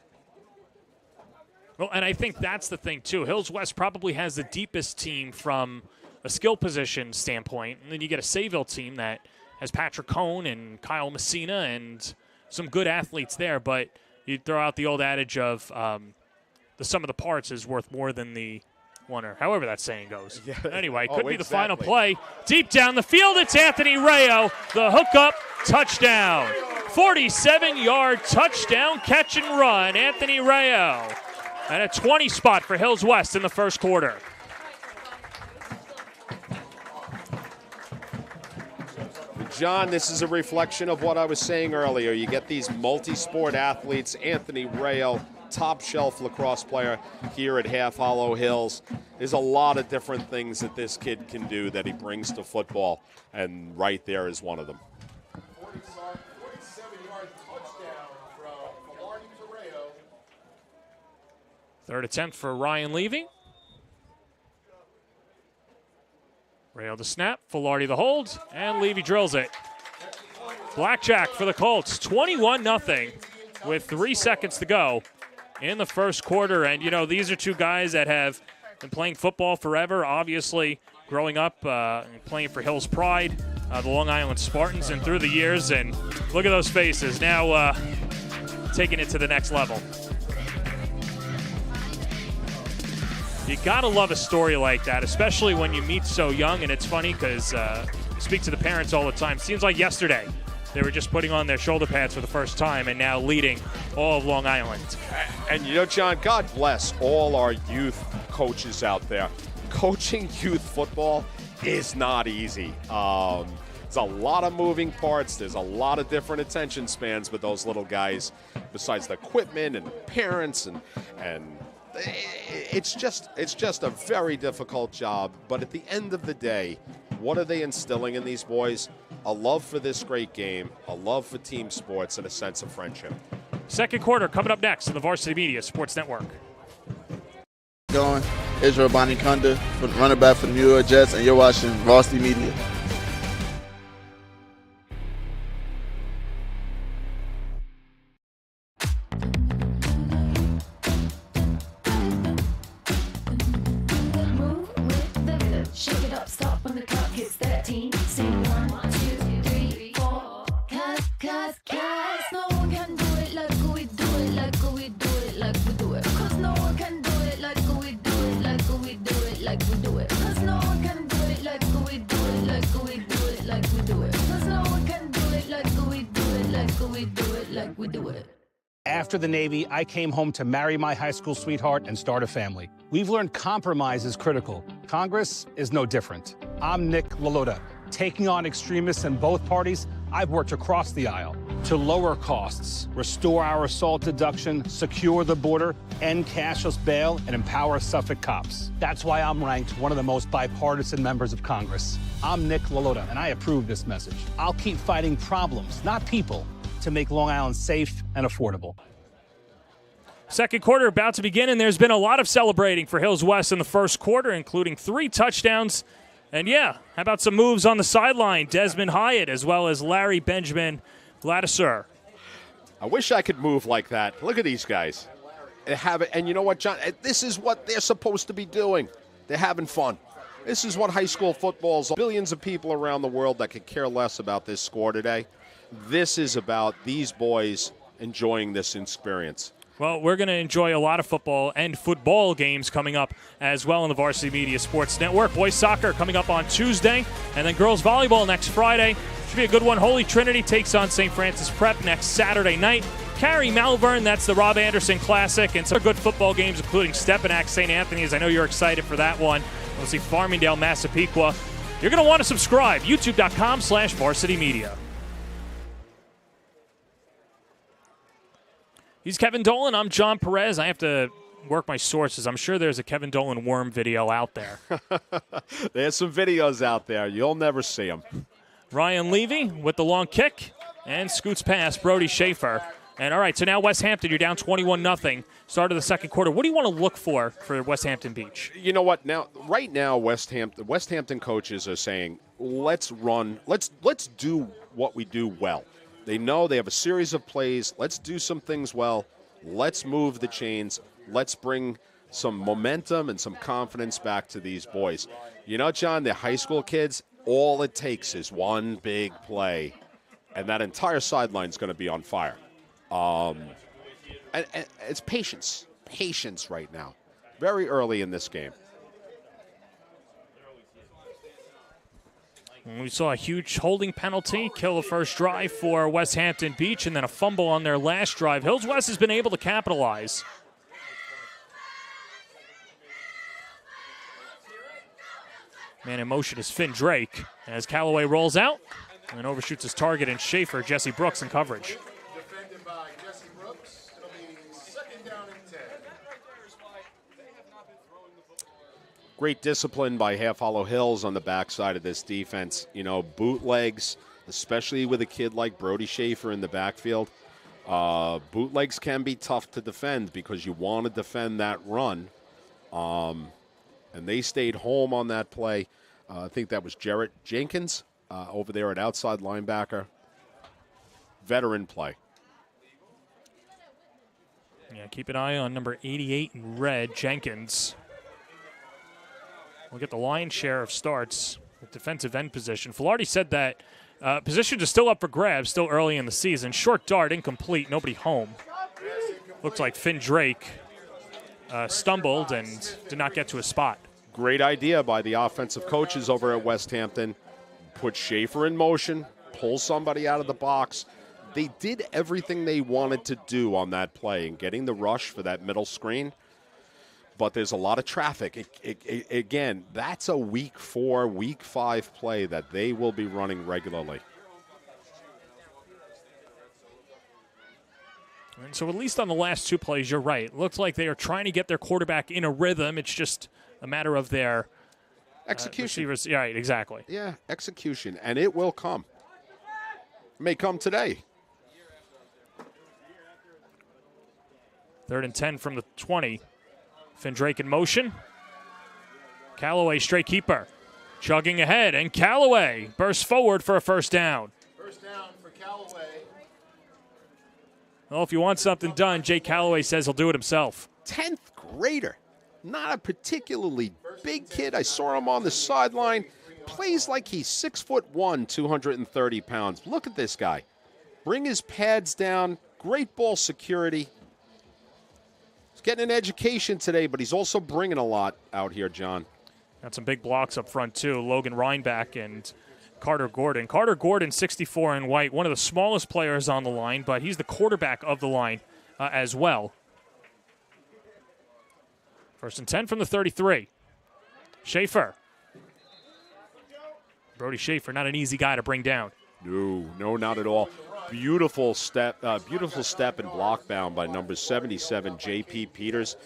Well, and I think that's the thing, too. Hills West probably has the deepest team from a skill position standpoint. And then you get a Sayville team that has Patrick Cohn and Kyle Messina and some good athletes there. But you throw out the old adage of the sum of the parts is worth more than the one, or however that saying goes. Yeah. Anyway, could be the final play. Deep down the field, it's Anthony Rayo. The hookup touchdown. 47-yard touchdown catch and run, Anthony Rayo. And a 20 spot for Hills West in the first quarter. John, this is a reflection of what I was saying earlier. You get these multi-sport athletes, Anthony Rayo, top shelf lacrosse player here at Half Hollow Hills. There's a lot of different things that this kid can do that he brings to football, and right there is one of them. 47-yard touchdown from Filardi to Rayo. Third attempt for Ryan Levy. Rayo the snap, Filardi the hold, and Levy drills it. Blackjack for the Colts, 21-0 with 3 seconds to go in the first quarter. And, you know, these are two guys that have been playing football forever, obviously growing up playing for Hills Pride, the Long Island Spartans, and through the years. And look at those faces now taking it to the next level. You gotta love a story like that, especially when you meet so young. And it's funny because I speak to the parents all the time. Seems like yesterday they were just putting on their shoulder pads for the first time and now leading all of Long Island. And you know, John, God bless all our youth coaches out there. Coaching youth football is not easy. There's a lot of moving parts. There's a lot of different attention spans with those little guys, besides the equipment and parents and it's just a very difficult job. But at the end of the day, what are they instilling in these boys? A love for this great game, a love for team sports, and a sense of friendship. Second quarter coming up next on the Varsity Media Sports Network. Going, Israel Bonnie Kunda, running back for the New York Jets, and you're watching Varsity Media. Shake it up, stop when the clock hits 13. Sing 1, 2, 3, 4. Cause no one can do it like we do it, like we do it, like we do it. Cause no one can do it like we do it, like we do it, like we do it. Cause no one can do it like we do it, like we do it, like we do it. Cause no one can do it like we do it, like we do it, like we do it. After the Navy, I came home to marry my high school sweetheart and start a family. We've learned compromise is critical. Congress is no different. I'm Nick Lalota. Taking on extremists in both parties, I've worked across the aisle to lower costs, restore our assault deduction, secure the border, end cashless bail, and empower Suffolk cops. That's why I'm ranked one of the most bipartisan members of Congress. I'm Nick Lalota, and I approve this message. I'll keep fighting problems, not people, to make Long Island safe and affordable. Second quarter about to begin, and there's been a lot of celebrating for Hills West in the first quarter, including 3 touchdowns. And yeah, how about some moves on the sideline? Desmond Hyatt as well as Larry Benjamin Gladysur. I wish I could move like that. Look at these guys. And you know what, John? This is what they're supposed to be doing. They're having fun. This is what high school football is. Billions of people around the world that could care less about this score today. This is about these boys enjoying this experience. Well, we're going to enjoy a lot of football and football games coming up as well on the Varsity Media Sports Network. Boys soccer coming up on Tuesday, and then girls volleyball next Friday. Should be a good one. Holy Trinity takes on St. Francis Prep next Saturday night. Cary Malvern, that's the Rob Anderson Classic, and some good football games, including Stepinac St. Anthony's. I know you're excited for that one. We'll see Farmingdale, Massapequa. You're going to want to subscribe. YouTube.com/Varsity Media. He's Kevin Dolan. I'm John Perez. I have to work my sources. I'm sure there's a Kevin Dolan worm video out there. There's some videos out there. You'll never see them. Ryan Levy with the long kick and scoots past Brody Schaefer. And all right, so now Westhampton, you're down 21-0. Start of the second quarter. What do you want to look for Westhampton Beach? You know what? Right now, Westhampton coaches are saying, let's do what we do well. They know they have a series of plays. Let's do some things well. Let's move the chains. Let's bring some momentum and some confidence back to these boys. You know, John, they're high school kids. All it takes is one big play, and that entire sideline is going to be on fire. And it's patience right now. Very early in this game. We saw a huge holding penalty kill the first drive for Westhampton Beach, and then a fumble on their last drive. Hills West has been able to capitalize. Man in motion is Finn Drake as Callaway rolls out and then overshoots his target, and Schaefer, Jesse Brooks in coverage. Defended by Jesse Brooks. It'll be second down and 10. Great discipline by Half Hollow Hills on the backside of this defense. You know, bootlegs, especially with a kid like Brody Schaefer in the backfield. Bootlegs can be tough to defend because you want to defend that run. And they stayed home on that play. I think that was Jarrett Jenkins over there at outside linebacker. veteran play. Yeah, keep an eye on number 88 in red, Jenkins. We'll get the lion's share of starts at defensive end position. Filardi said that positions are still up for grabs, still early in the season. Short dart, incomplete, nobody home. Looks like Finn Drake stumbled and did not get to a spot. Great idea by the offensive coaches over at Westhampton. Put Schaefer in motion, pull somebody out of the box. They did everything they wanted to do on that play and getting the rush for that middle screen. But there's a lot of traffic. Again, that's a week 4, week 5 play that they will be running regularly. And so at least on the last 2 plays, you're right. It looks like they are trying to get their quarterback in a rhythm. It's just a matter of their execution. Receivers. Yeah, right, exactly. Yeah, execution. And it will come. It may come today. 3rd and 10 from the 20. Finn Drake in motion. Callaway straight keeper. Chugging ahead, and Callaway bursts forward for a first down. First down for Callaway. Well, if you want something done, Jake Callaway says he'll do it himself. 10th grader. Not a particularly big kid. I saw him on the sideline. Plays like he's 6'1", 230 pounds. Look at this guy. Bring his pads down. Great ball security. He's getting an education today, but he's also bringing a lot out here, John. Got some big blocks up front, too. Logan Reinbach and Carter Gordon. Carter Gordon, 64 in white, one of the smallest players on the line, but he's the quarterback of the line as well. 1st and 10 from the 33. Schaefer. Brody Schaefer, not an easy guy to bring down. No, not at all. Beautiful step and block bound by number 77, J.P. Peters.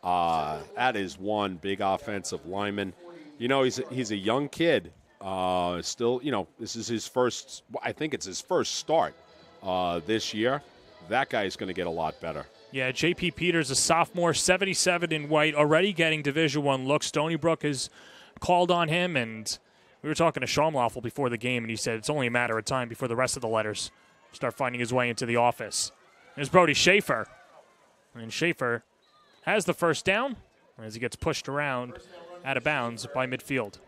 That is one big offensive lineman. You know, he's a young kid. Still, you know, this is his first. I think it's his first start this year. That guy is going to get a lot better. Yeah, J.P. Peters, a sophomore, 77 in white, already getting Division I looks. Stony Brook has called on him, and we were talking to Schaumloffel before the game, and he said it's only a matter of time before the rest of the letters start finding his way into the office. There's Brody Schaefer. And Schaefer has the first down as he gets pushed around out of bounds by midfield.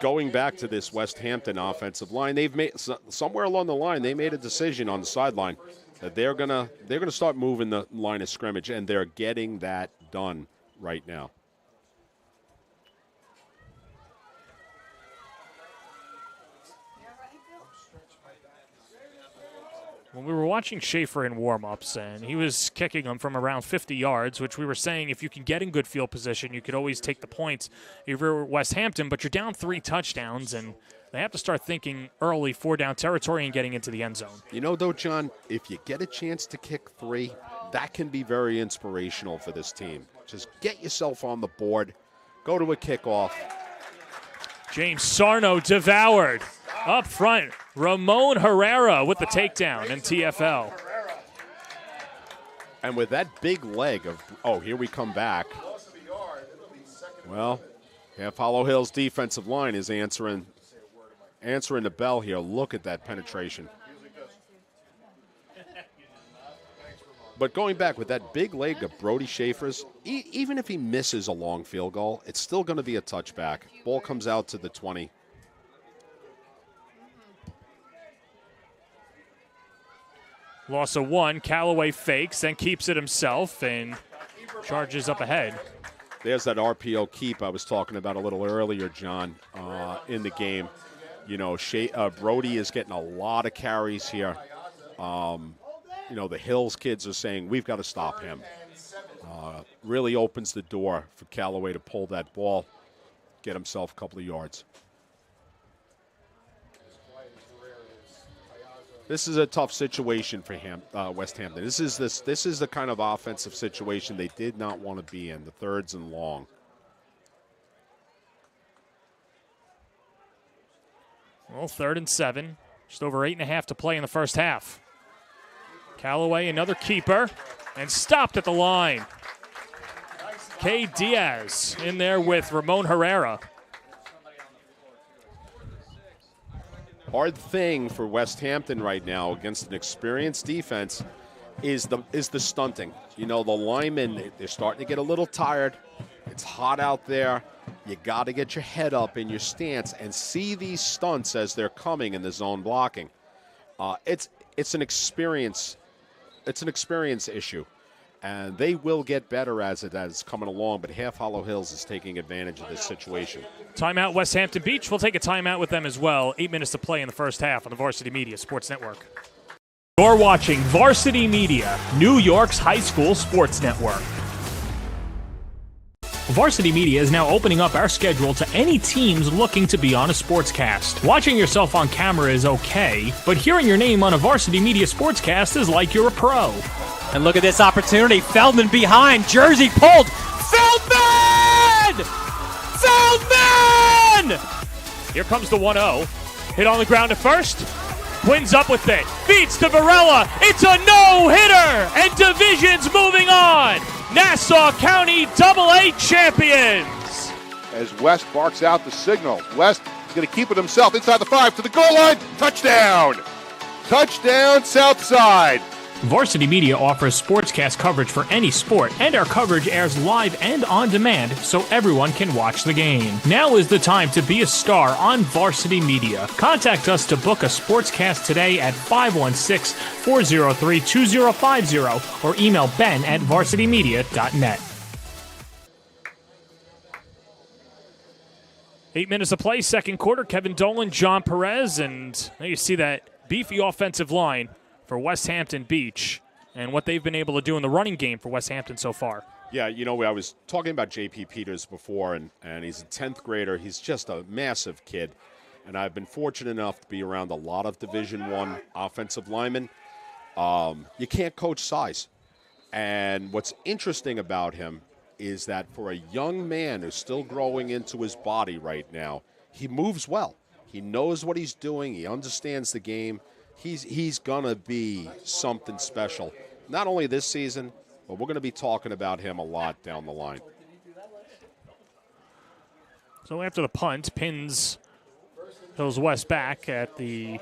Going back to this Westhampton offensive line, they've made somewhere along the line they made a decision on the sideline that they're gonna start moving the line of scrimmage, and they're getting that done right now. When we were watching Schaefer in warm-ups, and he was kicking them from around 50 yards, which we were saying if you can get in good field position, you could always take the points if you're Westhampton, but you're down 3 touchdowns, and they have to start thinking early 4-down territory and getting into the end zone. You know, though, John, if you get a chance to kick 3, that can be very inspirational for this team. Just get yourself on the board, go to a kickoff. James Sarno devoured. Up front, Ramon Herrera with the takedown in TFL. And with that big leg of, here we come back. Well, Half Hollow Hills defensive line is answering the bell here. Look at that penetration. But going back with that big leg of Brody Schaefer's, even if he misses a long field goal, it's still going to be a touchback. Ball comes out to the 20. Loss of 1. Callaway fakes and keeps it himself and charges up ahead. There's that RPO keep I was talking about a little earlier, John, in the game. You know, Brody is getting a lot of carries here. You know, the Hills kids are saying, we've got to stop him. Really opens the door for Callaway to pull that ball, get himself a couple of yards. This is a tough situation for Westhampton. This is the kind of offensive situation they did not want to be in, the 3rds and long. Well, 3rd and 7. Just over 8.5 to play in the first half. Callaway, another keeper, and stopped at the line. Kay Diaz in there with Ramon Herrera. hard thing for Westhampton right now against an experienced defense is the stunting. You know, the linemen, they're starting to get a little tired. It's hot out there. You got to get your head up in your stance and see these stunts as they're coming in the zone blocking. It's an experience. It's an experience issue, and they will get better as it's coming along. But Half Hollow Hills is taking advantage of this situation. Timeout, Westhampton Beach. We'll take a timeout with them as well. 8 minutes to play in the first half on the Varsity Media Sports Network. You're watching Varsity Media, New York's high school sports network. Varsity Media is now opening up our schedule to any teams looking to be on a sportscast. Watching yourself on camera is okay, but hearing your name on a Varsity Media sportscast is like you're a pro. And look at this opportunity. Feldman behind. Jersey pulled. Feldman! Feldman! Here comes the 1-0. Hit on the ground at first. Quinn's up with it. Feeds to Varela. It's a no-hitter. And Division's moving on. Nassau County AA champions. As West barks out the signal. West is going to keep it himself inside the 5 to the goal line. Touchdown! Touchdown, Southside. Varsity Media offers sportscast coverage for any sport, and our coverage airs live and on demand so everyone can watch the game. Now is the time to be a star on Varsity Media. Contact us to book a sportscast today at 516-403-2050 or email ben@varsitymedia.net. 8 minutes of play, second quarter. Kevin Dolan, John Perez, and now you see that beefy offensive line for Westhampton Beach and what they've been able to do in the running game for Westhampton so far. Yeah, you know, I was talking about J.P. Peters before, and he's a 10th grader. He's just a massive kid, and I've been fortunate enough to be around a lot of Division I offensive linemen. You can't coach size, and what's interesting about him is that for a young man who's still growing into his body right now, he moves well. He knows what he's doing. He understands the game. He's going to be something special, not only this season, but we're going to be talking about him a lot down the line. So after the punt, pins Hills West back at the,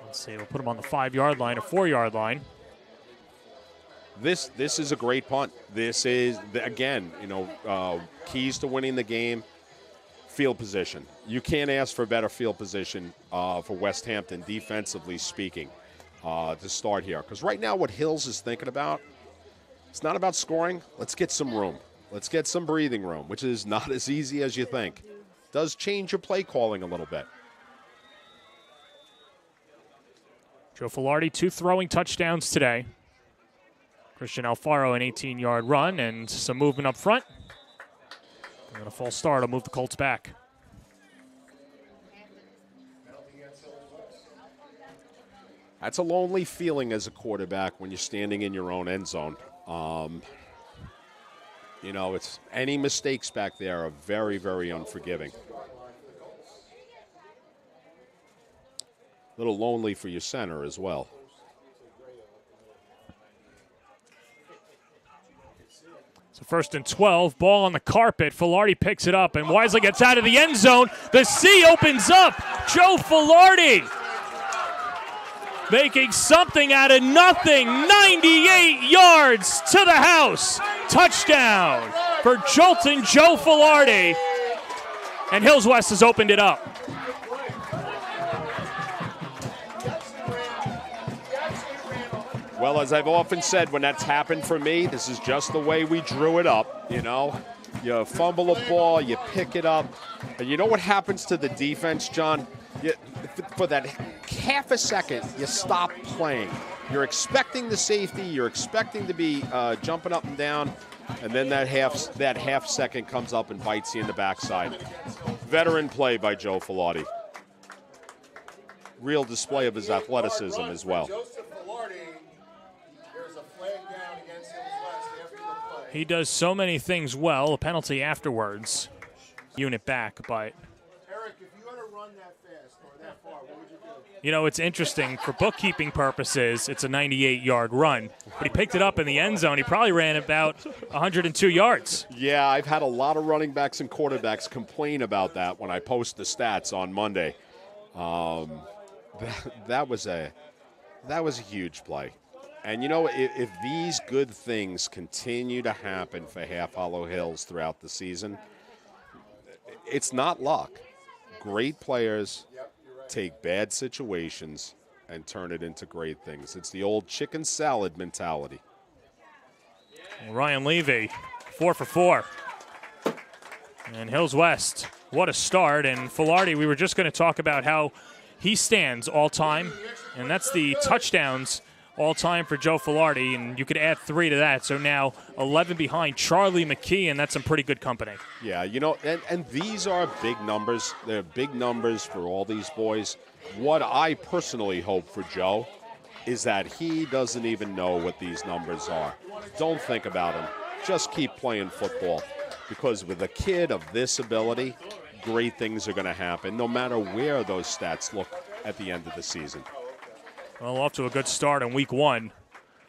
let's see, we'll put him on the 5-yard line or 4-yard line. This is a great punt. This is, again, you know, keys to winning the game. Field position. You can't ask for better field position for Westhampton, defensively speaking, to start here. Because right now what Hills is thinking about, it's not about scoring. Let's get some room. Let's get some breathing room, which is not as easy as you think. Does change your play calling a little bit. Joe Filardi, 2 throwing touchdowns today. Christian Alfaro, an 18-yard run and some movement up front. And a false start will move the Colts back. That's a lonely feeling as a quarterback when you're standing in your own end zone. You know, it's any mistakes back there are very, very unforgiving. A little lonely for your center as well. So 1st and 12, ball on the carpet. Filardi picks it up and wisely gets out of the end zone. The C opens up. Joe Filardi making something out of nothing. 98 yards to the house. Touchdown for Jolton Joe Filardi. And Hills West has opened it up. Well, as I've often said, when that's happened for me, this is just the way we drew it up, you know. You fumble a ball, you pick it up, and you know what happens to the defense, John? For that half a second, you stop playing. You're expecting the safety, you're expecting to be jumping up and down, and then that half second comes up and bites you in the backside. Veteran play by Joe Filardi. Real display of his athleticism as well. He does so many things well. A penalty afterwards. Unit back, but Eric, if you had to run that fast or that far, what would you do? You know, it's interesting. For bookkeeping purposes, it's a 98-yard run. But he picked it up in the end zone. He probably ran about 102 yards. Yeah, I've had a lot of running backs and quarterbacks complain about that when I post the stats on Monday. That was a huge play. And, you know, if these good things continue to happen for Half Hollow Hills throughout the season, it's not luck. Great players take bad situations and turn it into great things. It's the old chicken salad mentality. Ryan Levy, 4 for 4. And Hills West, what a start. And Filardi, we were just going to talk about how he stands all time, and that's the touchdowns all time for Joe Filardi, and you could add 3 to that. So now 11 behind Charlie McKee, and that's some pretty good company. Yeah, you know, and these are big numbers. They're big numbers for all these boys. What I personally hope for Joe is that he doesn't even know what these numbers are. Don't think about them. Just keep playing football, because with a kid of this ability, great things are going to happen, no matter where those stats look at the end of the season. Well, off to a good start in week 1.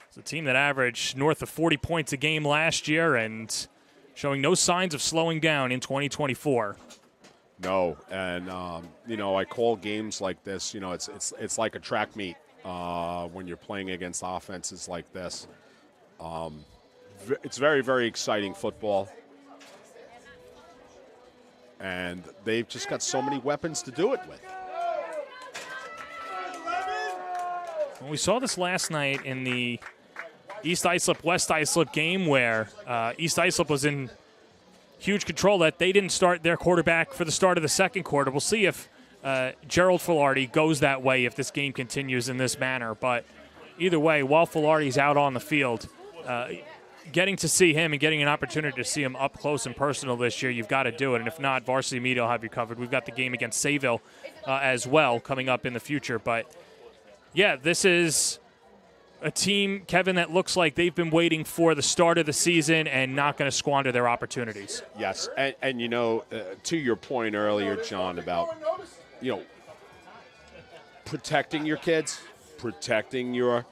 It's a team that averaged north of 40 points a game last year and showing no signs of slowing down in 2024. No, and, you know, I call games like this, you know, it's like a track meet when you're playing against offenses like this. It's very, very exciting football. And they've just got so many weapons to do it with. Well, we saw this last night in the East Islip, West Islip game where East Islip was in huge control that they didn't start their quarterback for the start of the second quarter. We'll see if Gerald Filardi goes that way if this game continues in this manner. But either way, while Filardi's out on the field, getting to see him and getting an opportunity to see him up close and personal this year, you've got to do it. And if not, Varsity Media will have you covered. We've got the game against Sayville as well coming up in the future. But, yeah, this is a team, Kevin, that looks like they've been waiting for the start of the season and not going to squander their opportunities. Yes, and you know, to your point earlier, John, about, you know, protecting your kids, protecting your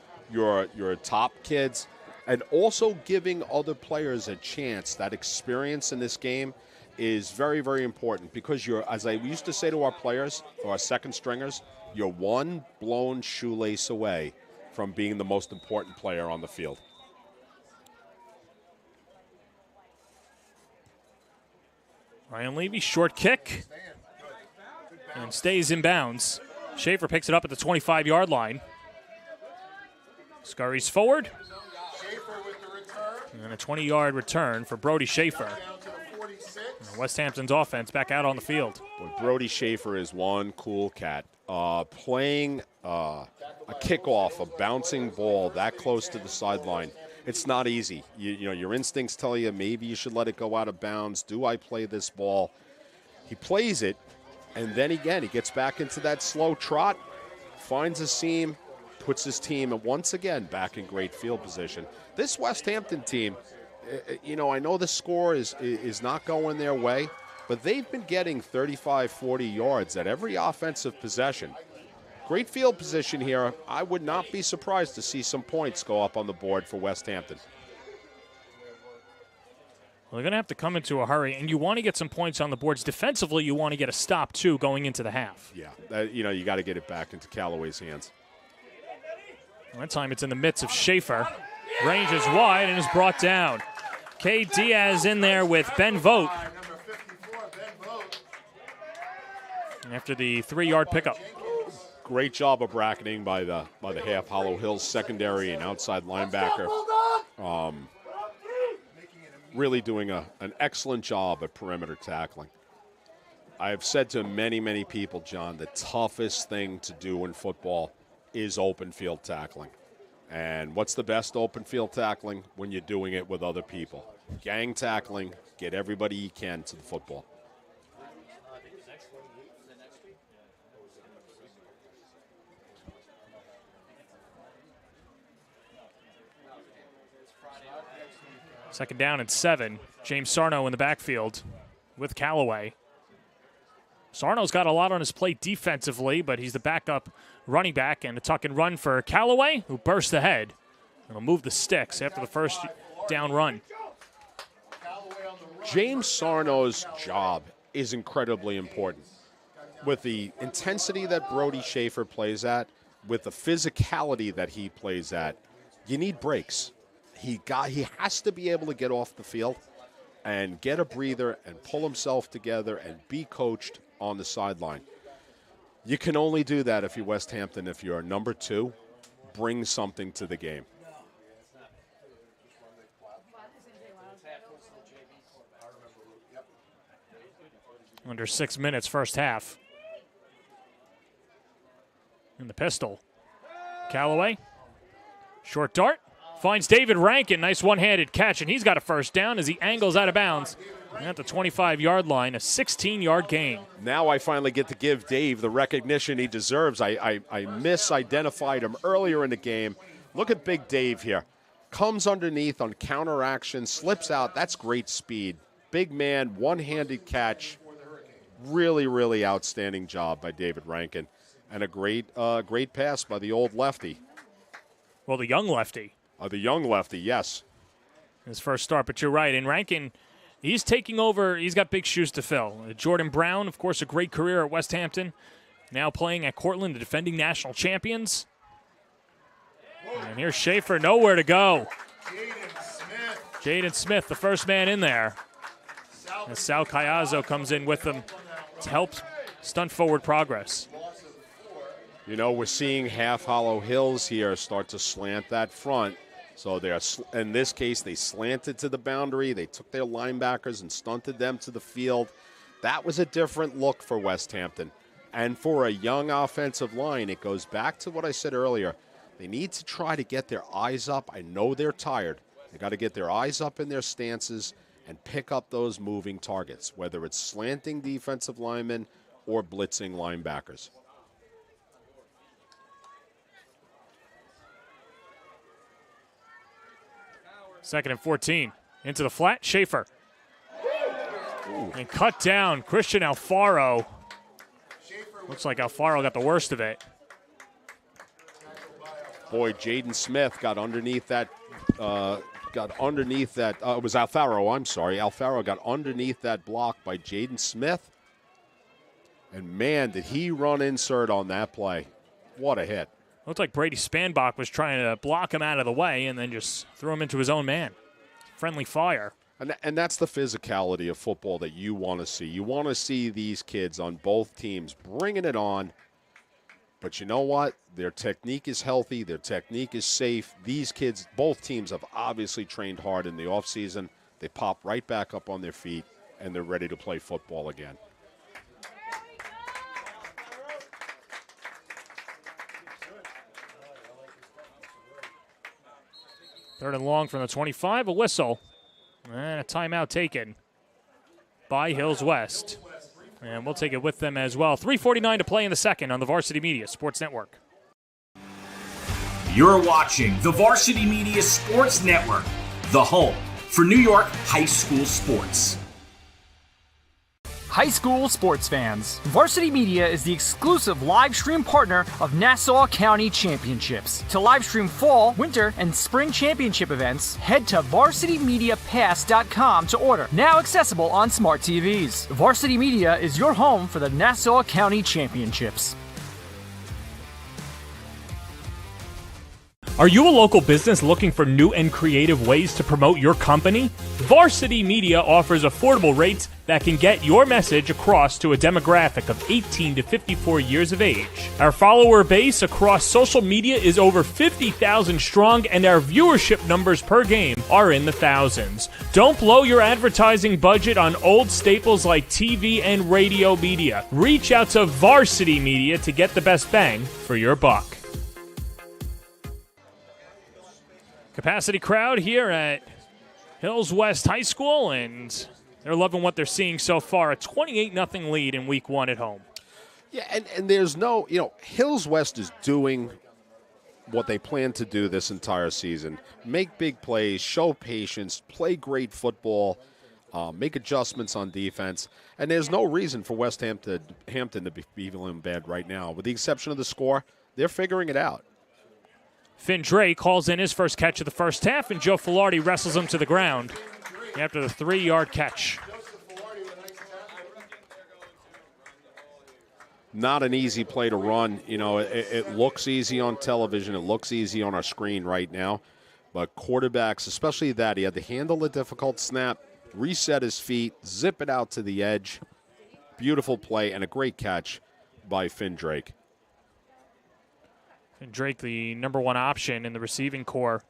top kids, and also giving other players a chance. That experience in this game is very, very important, because you're, as I used to say to our players, or our second stringers, you're one blown shoelace away from being the most important player on the field. Ryan Levy, short kick, and stays in bounds. Schaefer picks it up at the 25-yard line. Scurries forward. And a 20-yard return for Brody Schaefer. Westhampton's offense back out on the field. Well, Brody Schaefer is one cool cat. Playing a kickoff, a bouncing ball that close to the sideline, it's not easy. You know, your instincts tell you maybe you should let it go out of bounds. Do I play this ball? He plays it, and then again, he gets back into that slow trot, finds a seam, puts his team once again back in great field position. This Westhampton team, you know, I know the score is not going their way, but they've been getting 35, 40 yards at every offensive possession. Great field position here. I would not be surprised to see some points go up on the board for Westhampton. Well, they're going to have to come into a hurry, and you want to get some points on the boards. Defensively, you want to get a stop, too, going into the half. Yeah, you know, you got to get it back into Callaway's hands. That time it's in the midst of Schaefer. Range is wide and is brought down. K. Diaz in there with Ben Vogt. After the 3-yard pickup. Great job of bracketing by the Half Hollow Hills secondary and outside linebacker. Really doing an excellent job at perimeter tackling. I have said to many, many people, John, the toughest thing to do in football is open field tackling. And what's the best open field tackling? When you're doing it with other people. Gang tackling, get everybody you can to the football. Second down and 7. James Sarno in the backfield with Callaway. Sarno's got a lot on his plate defensively, but he's the backup running back, and a tuck and run for Callaway, who burst ahead. And will move the sticks after the first down run. James Sarno's job is incredibly important. with the intensity that Brody Schaefer plays at, with the physicality that he plays at, you need breaks. He has to be able to get off the field and get a breather and pull himself together and be coached on the sideline. You can only do that if you're Westhampton. If you're number 2, bring something to the game. Under 6 minutes, first half. In the pistol. Callaway. Short dart. Finds David Rankin. Nice one-handed catch, and he's got a first down as he angles out of bounds at the 25-yard line, a 16-yard gain. Now I finally get to give Dave the recognition he deserves. I misidentified him earlier in the game. Look at Big Dave here. Comes underneath on counteraction, slips out. That's great speed. Big man, one-handed catch. Really, really outstanding job by David Rankin. And a great pass by the old lefty. Well, the young lefty. The young lefty, yes. His first start, but you're right. And Rankin, he's taking over. He's got big shoes to fill. Jordan Brown, of course, a great career at Westhampton. Now playing at Cortland, the defending national champions. And here's Schaefer, nowhere to go. Jaden Smith, the first man in there. As Sal Caiazzo comes in with them to help stunt forward progress. You know, we're seeing Half Hollow Hills here start to slant that front. So they're, in this case, they slanted to the boundary. They took their linebackers and stunted them to the field. That was a different look for Westhampton. And for a young offensive line, it goes back to what I said earlier. They need to try to get their eyes up. I know they're tired. They got to get their eyes up in their stances and pick up those moving targets, whether it's slanting defensive linemen or blitzing linebackers. Second and 14. Into the flat, Schaefer. Ooh. And cut down, Christian Alfaro. Looks like Alfaro got the worst of it. Boy, Jaden Smith got underneath that. It was Alfaro, I'm sorry. Alfaro got underneath that block by Jaden Smith. And, man, did he run insert on that play. What a hit. Looked like Brady Spanbach was trying to block him out of the way and then just threw him into his own man. Friendly fire. And that's the physicality of football that you want to see. You want to see these kids on both teams bringing it on. But you know what? Their technique is healthy. Their technique is safe. These kids, both teams have obviously trained hard in the offseason. They pop right back up on their feet, and they're ready to play football again. Third and long from the 25, a whistle, and a timeout taken by Hills West. And we'll take it with them as well. 3:49 to play in the second on the Varsity Media Sports Network. You're watching the Varsity Media Sports Network, the home for New York high school sports. High school sports fans, Varsity Media is the exclusive live stream partner of Nassau County Championships. To live stream fall, winter, and spring championship events, head to varsitymediapass.com to order. Now accessible on smart TVs. Varsity Media is your home for the Nassau County Championships. Are you a local business looking for new and creative ways to promote your company? Varsity Media offers affordable rates that can get your message across to a demographic of 18 to 54 years of age. Our follower base across social media is over 50,000 strong, and our viewership numbers per game are in the thousands. Don't blow your advertising budget on old staples like TV and radio media. Reach out to Varsity Media to get the best bang for your buck. Capacity crowd here at Hills West High School, and they're loving what they're seeing so far. A 28-0 lead in week one at home. Yeah, and there's no, Hills West is doing what they plan to do this entire season. Make big plays, show patience, play great football, make adjustments on defense. And there's no reason for Westhampton to be feeling bad right now. With the exception of the score, they're figuring it out. Finn Dre calls in his first catch of the first half, and Joe Filardi wrestles him to the ground after the 3-yard catch. not an easy play to run. You know, it looks easy on television. It looks easy on our screen right now. But quarterbacks, especially that, he had to handle a difficult snap, reset his feet, zip it out to the edge. Beautiful play and a great catch by Finn Drake. And Drake, the number one option in the receiving core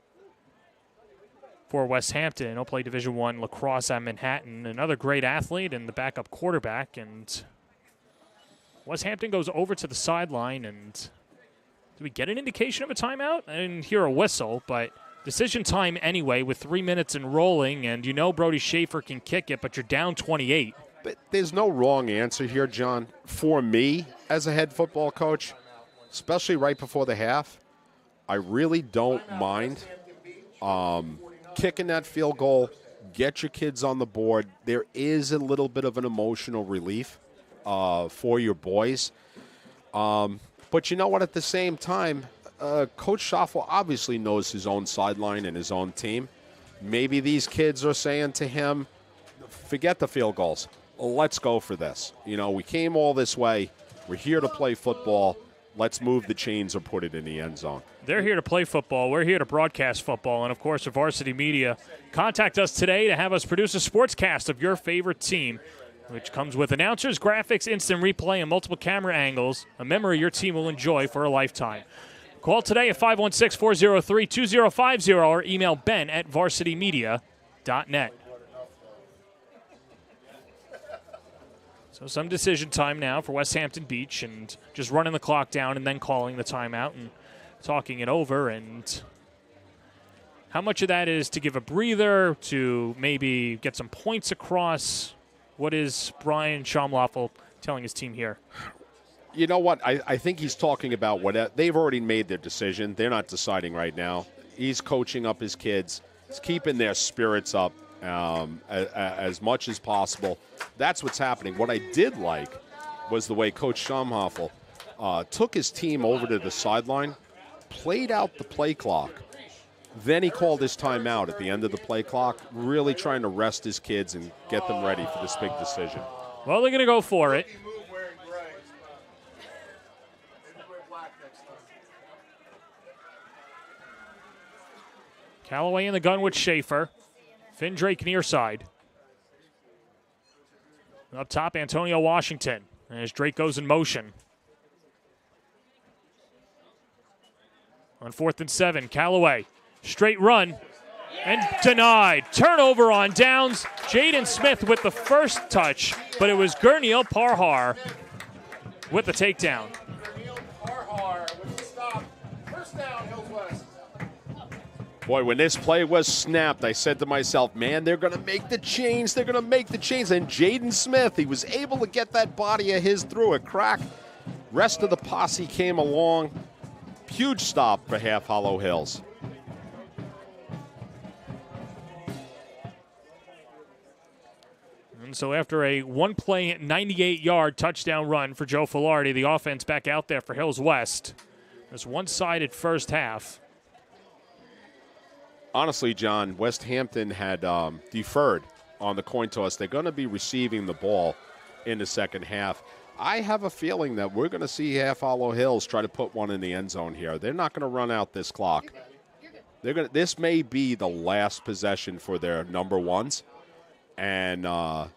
for Westhampton. He'll play Division I lacrosse at Manhattan. Another great athlete and the backup quarterback. And Westhampton goes over to the sideline. And do we get an indication of a timeout? I didn't hear a whistle, but decision time anyway with 3 minutes and rolling. And you know Brody Schaefer can kick it, but you're down 28. But there's no wrong answer here, John. For me, as a head football coach, especially right before the half, I really don't mind kicking that field goal, get your kids on the board. There is a little bit of an emotional relief for your boys. But you know what? At the same time, Coach Schaffel obviously knows his own sideline and his own team. Maybe these kids are saying to him, forget the field goals. Let's go for this. You know, we came all this way. We're here to play football. Let's move the chains or put it in the end zone. They're here to play football. We're here to broadcast football. And, of course, Varsity Media. Contact us today to have us produce a sportscast of your favorite team, which comes with announcers, graphics, instant replay, and multiple camera angles, a memory your team will enjoy for a lifetime. Call today at 516-403-2050 or email ben@varsitymedia.net. So some decision time now for Westhampton Beach and just running the clock down and then calling the timeout and talking it over. And how much of that is to give a breather, to maybe get some points across? What is Brian Schaumloffel telling his team here? You know what? I think he's talking about what they've already made their decision. They're not deciding right now. He's coaching up his kids. He's keeping their spirits up as much as possible. That's what's happening. What I did like was the way Coach Schaumhoffel took his team over to the sideline, played out the play clock. Then he called his timeout at the end of the play clock, really trying to rest his kids and get them ready for this big decision. Well, they're going to go for it. Callaway in the gun with Schaefer. Finn Drake near side. Up top, Antonio Washington. As Drake goes in motion. On 4th and 7, Callaway. Straight run. And denied. Turnover on downs. Jaden Smith with the first touch, but it was Gurneil Parhar with the takedown. Boy, when this play was snapped, I said to myself, man, they're going to make the change. They're going to make the change. And Jaden Smith, he was able to get that body of his through a crack. Rest of the posse came along. Huge stop for Half Hollow Hills. And so after a one-play, 98-yard touchdown run for Joe Filardi, the offense back out there for Hills West. This one-sided first half. Honestly, John, Westhampton had deferred on the coin toss. They're going to be receiving the ball in the second half. I have a feeling that we're going to see Half Hollow Hills try to put one in the end zone here. They're not going to run out this clock. This may be the last possession for their number ones, and I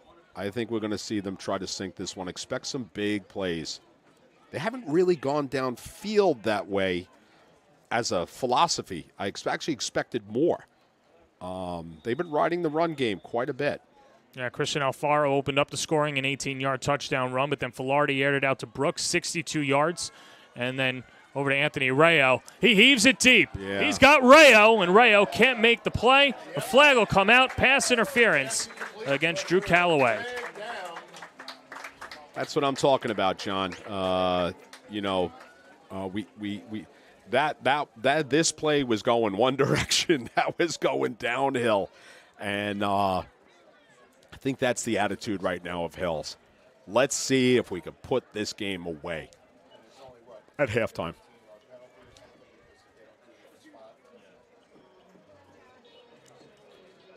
think we're going to see them try to sink this one. Expect some big plays. They haven't really gone downfield that way. As a philosophy, I actually expected more. They've been riding the run game quite a bit. Yeah, Christian Alfaro opened up the scoring, an 18-yard touchdown run, but then Filardi aired it out to Brooks, 62 yards, and then over to Anthony Rayo. He heaves it deep. Yeah. He's got Rayo, and Rayo can't make the play. The flag will come out, pass interference against Drew Callaway. That's what I'm talking about, John. This play was going one direction. That was going downhill. And I think that's the attitude right now of Hills. Let's see if we can put this game away at halftime.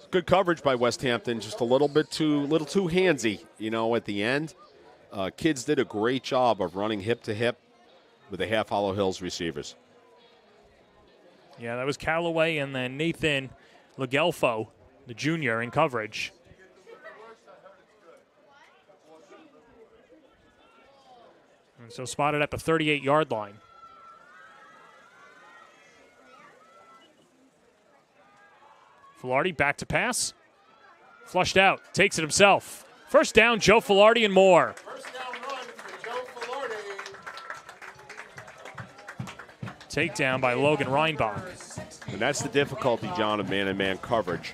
Good coverage by Westhampton, just a little too handsy, at the end. Kids did a great job of running hip to hip with the Half Hollow Hills receivers. Yeah, that was Callaway and then Nathan Legelfo, the junior, in coverage. And so spotted at the 38-yard line. Filardi back to pass. Flushed out. Takes it himself. First down, Joe Filardi and more. First down run for Joe Filardi. Takedown by Logan Reinbach. And that's the difficulty, John, of man-and-man coverage.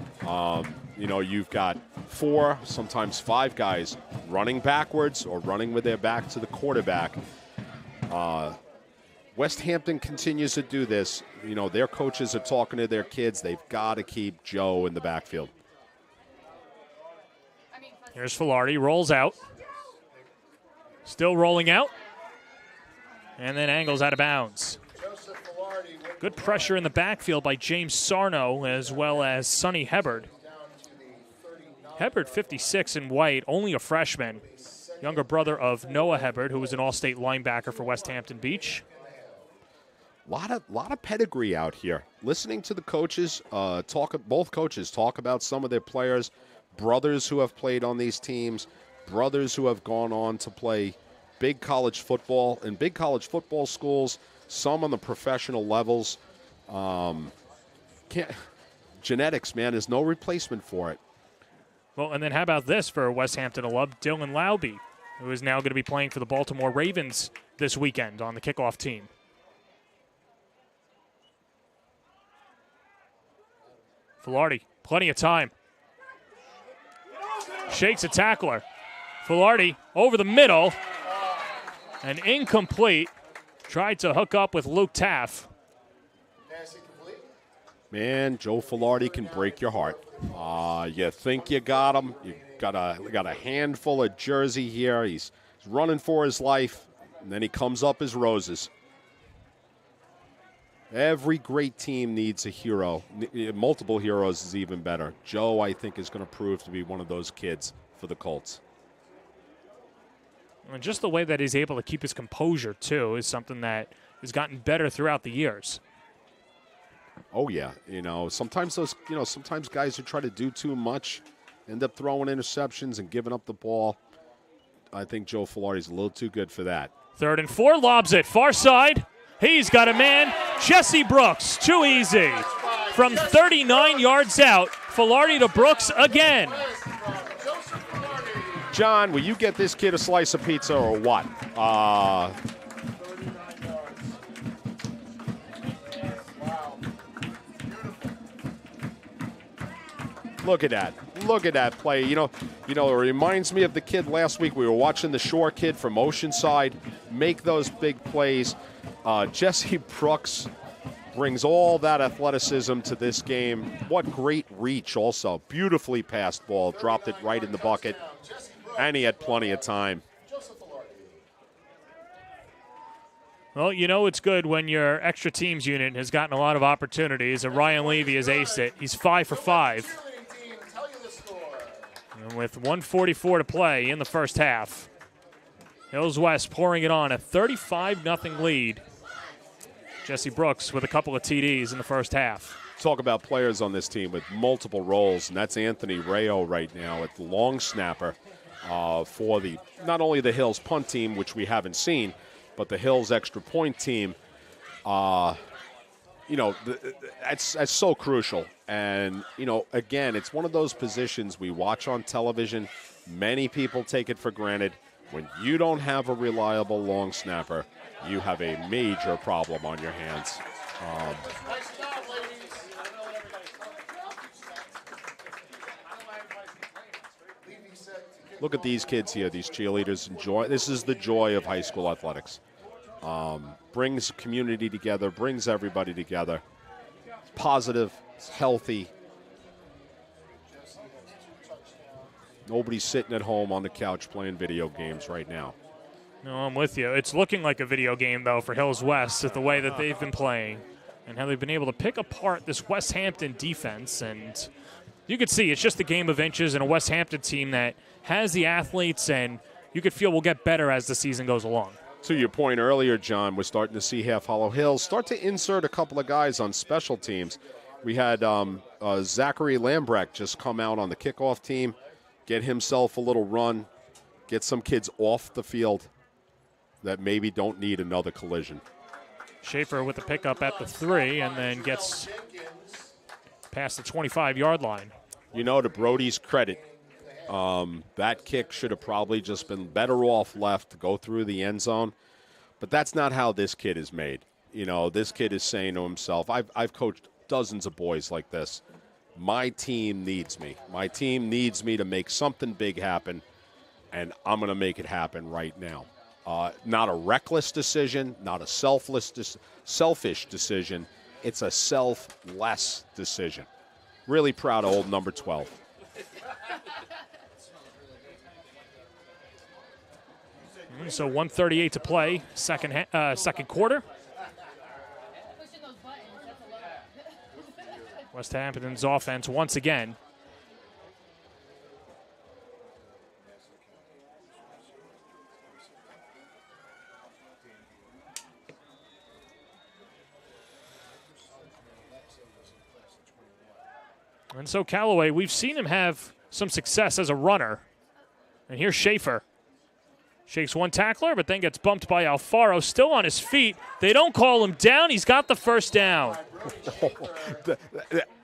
You've got 4, sometimes 5 guys running backwards or running with their back to the quarterback. Westhampton continues to do this. Their coaches are talking to their kids. They've got to keep Joe in the backfield. Here's Filardi, rolls out. Still rolling out. And then angles out of bounds. Good pressure in the backfield by James Sarno as well as Sonny Hebard. Hebard, 56 in white, only a freshman. Younger brother of Noah Hebard, who was an all-state linebacker for Westhampton Beach. Lot of pedigree out here. Listening to the coaches both coaches talk about some of their players, brothers who have played on these teams, brothers who have gone on to play big college football in big college football schools, some on the professional levels. Genetics, man, is no replacement for it. Well, and then how about this for Westhampton alum, Dylan Lauby, who is now going to be playing for the Baltimore Ravens this weekend on the kickoff team. Filardi, plenty of time. Shakes a tackler. Filardi over the middle. And incomplete. Tried to hook up with Luke Taff. Man, Joe Filardi can break your heart. You think you got him. You got a handful of jersey here. He's running for his life, and then he comes up as roses. Every great team needs a hero. Multiple heroes is even better. Joe, I think, is going to prove to be one of those kids for the Colts. And just the way that he's able to keep his composure, too, is something that has gotten better throughout the years. Oh, yeah. Sometimes guys who try to do too much end up throwing interceptions and giving up the ball. I think Joe Filardi's a little too good for that. 3rd and 4, lobs it, far side. He's got a man, Jesse Brooks, too easy. From 39 yards out, Filardi to Brooks again. John, will you get this kid a slice of pizza or what? Look at that. Look at that play. It reminds me of the kid last week. We were watching the Shore kid from Oceanside make those big plays. Jesse Brooks brings all that athleticism to this game. What great reach also. Beautifully passed ball. Dropped it right in the bucket. And he had plenty of time. Well, it's good when your extra teams unit has gotten a lot of opportunities, and Ryan Levy has aced it. He's 5 for 5. And with 1:44 to play in the first half, Hills West pouring it on, a 35-0 lead. Jesse Brooks with a couple of TDs in the first half. Talk about players on this team with multiple roles, and that's Anthony Rayo right now at the long snapper for not only the Hills punt team, which we haven't seen, but the Hills extra point team. That's so crucial. And, again, it's one of those positions we watch on television. Many people take it for granted. When you don't have a reliable long snapper, you have a major problem on your hands. Look at these kids here, these cheerleaders. This is the joy of high school athletics. Brings community together, brings everybody together. It's positive, it's healthy. Nobody's sitting at home on the couch playing video games right now. No, I'm with you. It's looking like a video game, though, for Hills West with the way that they've been playing and how they've been able to pick apart this Westhampton defense. And you could see it's just a game of inches and a Westhampton team that has the athletes and, you could feel will get better as the season goes along. To your point earlier, John, we're starting to see Half Hollow Hills start to insert a couple of guys on special teams. We had Zachary Lambrecht just come out on the kickoff team, get himself a little run, get some kids off the field that maybe don't need another collision. Schaefer with the pickup at the 3 and then gets past the 25-yard line. You know, to Brody's credit, that kick should have probably just been better off left to go through the end zone. But that's not how this kid is made. You know, this kid is saying to himself, I've coached dozens of boys like this. My team needs me. My team needs me to make something big happen, and I'm going to make it happen right now. Not a reckless decision, not a selfish decision. It's a selfless decision. Really proud of old number 12. So 1:38 to play, second quarter. Westhampton's offense once again. And so Callaway, we've seen him have some success as a runner. And here's Schaefer. Shakes one tackler, but then gets bumped by Alfaro, still on his feet. They don't call him down. He's got the first down.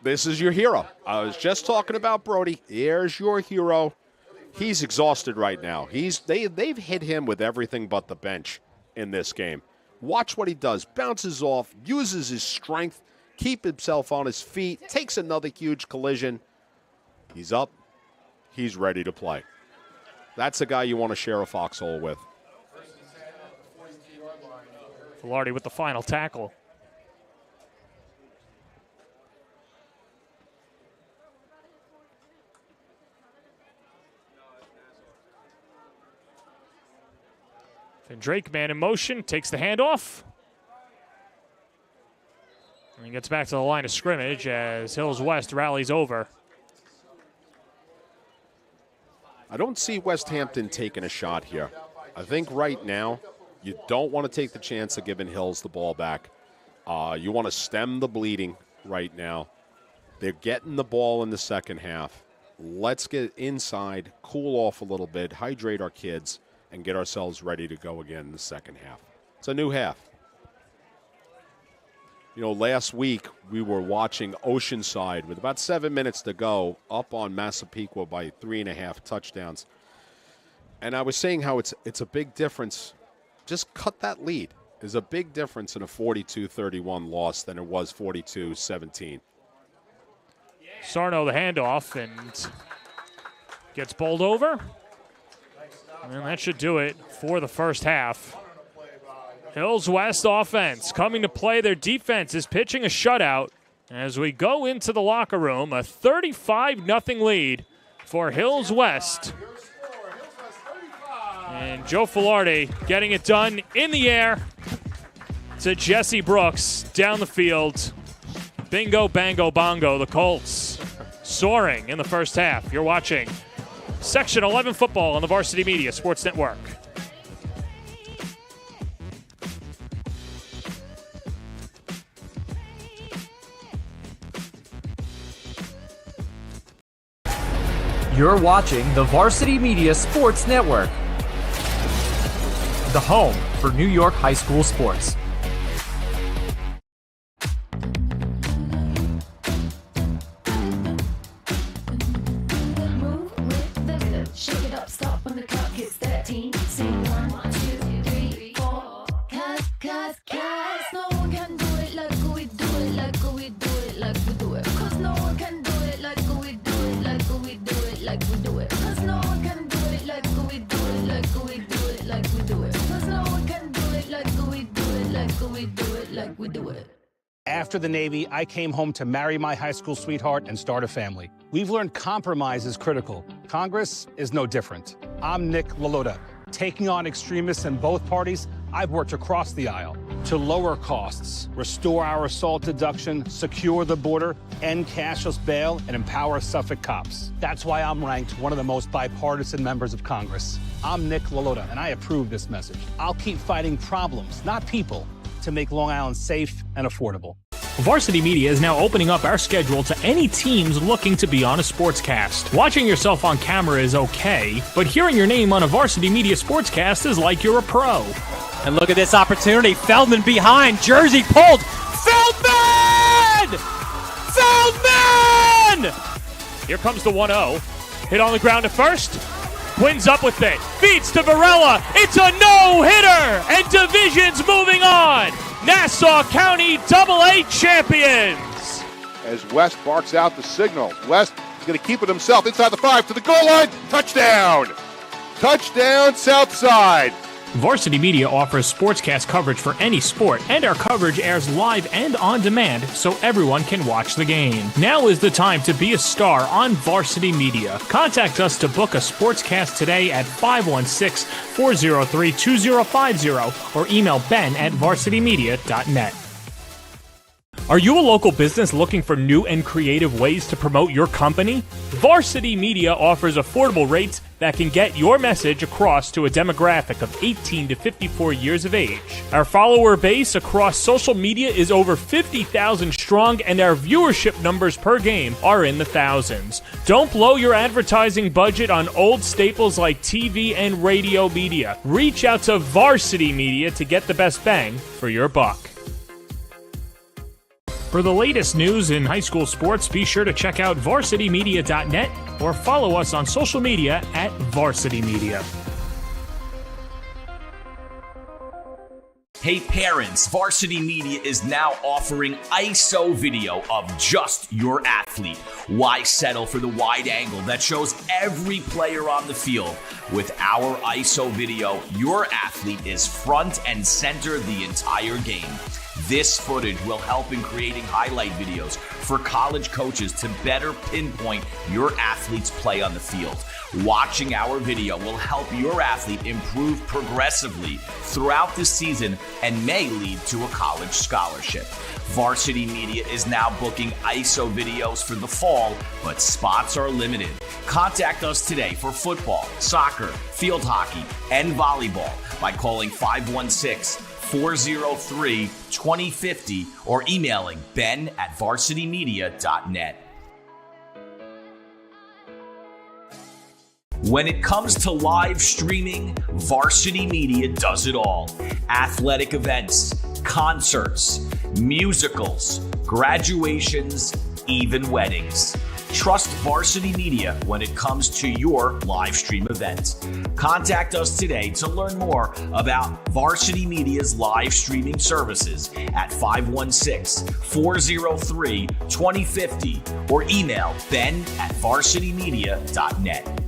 This is your hero. I was just talking about Brody. Here's your hero. He's exhausted right now. They've hit him with everything but the bench in this game. Watch what he does. Bounces off, uses his strength, keep himself on his feet, takes another huge collision. He's up. He's ready to play. That's a guy you want to share a foxhole with. Filardi with the final tackle. Then Drake, man in motion, takes the handoff. And he gets back to the line of scrimmage as Hills West rallies over. I don't see Westhampton taking a shot here. I think right now you don't want to take the chance of giving Hills the ball back. You want to stem the bleeding right now. They're getting the ball in the second half. Let's get inside, cool off a little bit, hydrate our kids, and get ourselves ready to go again in the second half. It's a new half. You know, last week we were watching Oceanside with about 7 minutes to go, up on Massapequa by 3.5 touchdowns. And I was saying how it's a big difference. Just cut that lead. There's a big difference in a 42-31 loss than it was 42-17. Sarno the handoff and gets bowled over. And that should do it for the first half. Hills West offense coming to play. Their defense is pitching a shutout as we go into the locker room. A 35-0 lead for Hills West. And Joe Filardi getting it done in the air to Jesse Brooks down the field. Bingo, bango, bongo. The Colts soaring in the first half. You're watching Section 11 football on the Varsity Media Sports Network. You're watching the Varsity Media Sports Network, the home for New York high school sports. Move with the rhythm. Shake it up, stop when the clock hits 13. Sing 1, 2, 3, 4. Cause no one can do it like we do it, like we do it, like we do it. Cause no one can do it like we do it, like we do it, like we do it. Cause no one can do it like we do it, like we do it, like we do it. Cause no one can do it like we do it, like we do it, like we do it. After the Navy, I came home to marry my high school sweetheart and start a family. We've learned compromise is critical. Congress is no different. I'm Nick LaLota. Taking on extremists in both parties, I've worked across the aisle. to lower costs, restore our assault deduction, secure the border, end cashless bail, and empower Suffolk cops. That's why I'm ranked one of the most bipartisan members of Congress. I'm Nick LaLota, and I approve this message. I'll keep fighting problems, not people, to make Long Island safe and affordable. Varsity Media is now opening up our schedule to any teams looking to be on a sportscast. Watching yourself on camera is okay, but hearing your name on a Varsity Media sportscast is like you're a pro. And look at this opportunity. Feldman behind. Jersey pulled. Feldman! Feldman! Here comes the 1-0. Hit on the ground at first. Quinn's up with it. Feeds to Varela. It's a no-hitter! And Division's moving on. Nassau County AA champions. As West barks out the signal. West is going to keep it himself inside the 5 to the goal line. Touchdown! Touchdown, Southside. Varsity Media offers sportscast coverage for any sport, and our coverage airs live and on demand so everyone can watch the game. Now is the time to be a star on Varsity Media. Contact us to book a sportscast today at 516-403-2050 or email ben@varsitymedia.net. Are you a local business looking for new and creative ways to promote your company? Varsity Media offers affordable rates that can get your message across to a demographic of 18 to 54 years of age. Our follower base across social media is over 50,000 strong, and our viewership numbers per game are in the thousands. Don't blow your advertising budget on old staples like TV and radio media. Reach out to Varsity Media to get the best bang for your buck. For the latest news in high school sports, be sure to check out varsitymedia.net or follow us on social media at Varsity Media. Hey parents, Varsity Media is now offering ISO video of just your athlete. Why settle for the wide angle that shows every player on the field? With our ISO video, your athlete is front and center the entire game. This footage will help in creating highlight videos for college coaches to better pinpoint your athlete's play on the field. Watching our video will help your athlete improve progressively throughout the season and may lead to a college scholarship. Varsity Media is now booking ISO videos for the fall, but spots are limited. Contact us today for football, soccer, field hockey, and volleyball by calling 516-403-2050 or emailing ben@varsitymedia.net. When it comes to live streaming, Varsity Media does it all. Athletic events, concerts, musicals, graduations, even weddings. Trust Varsity Media when it comes to your live stream event. Contact us today to learn more about Varsity Media's live streaming services at 516-403-2050 or email ben@varsitymedia.net.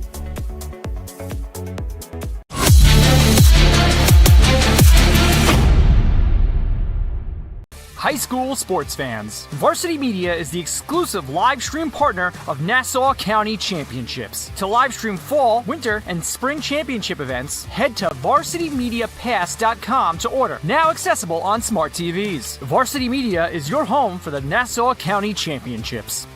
High school sports fans, Varsity Media is the exclusive live stream partner of Nassau County Championships. To live stream fall, winter, and spring championship events, head to varsitymediapass.com to order. Now accessible on smart TVs. Varsity Media is your home for the Nassau County Championships.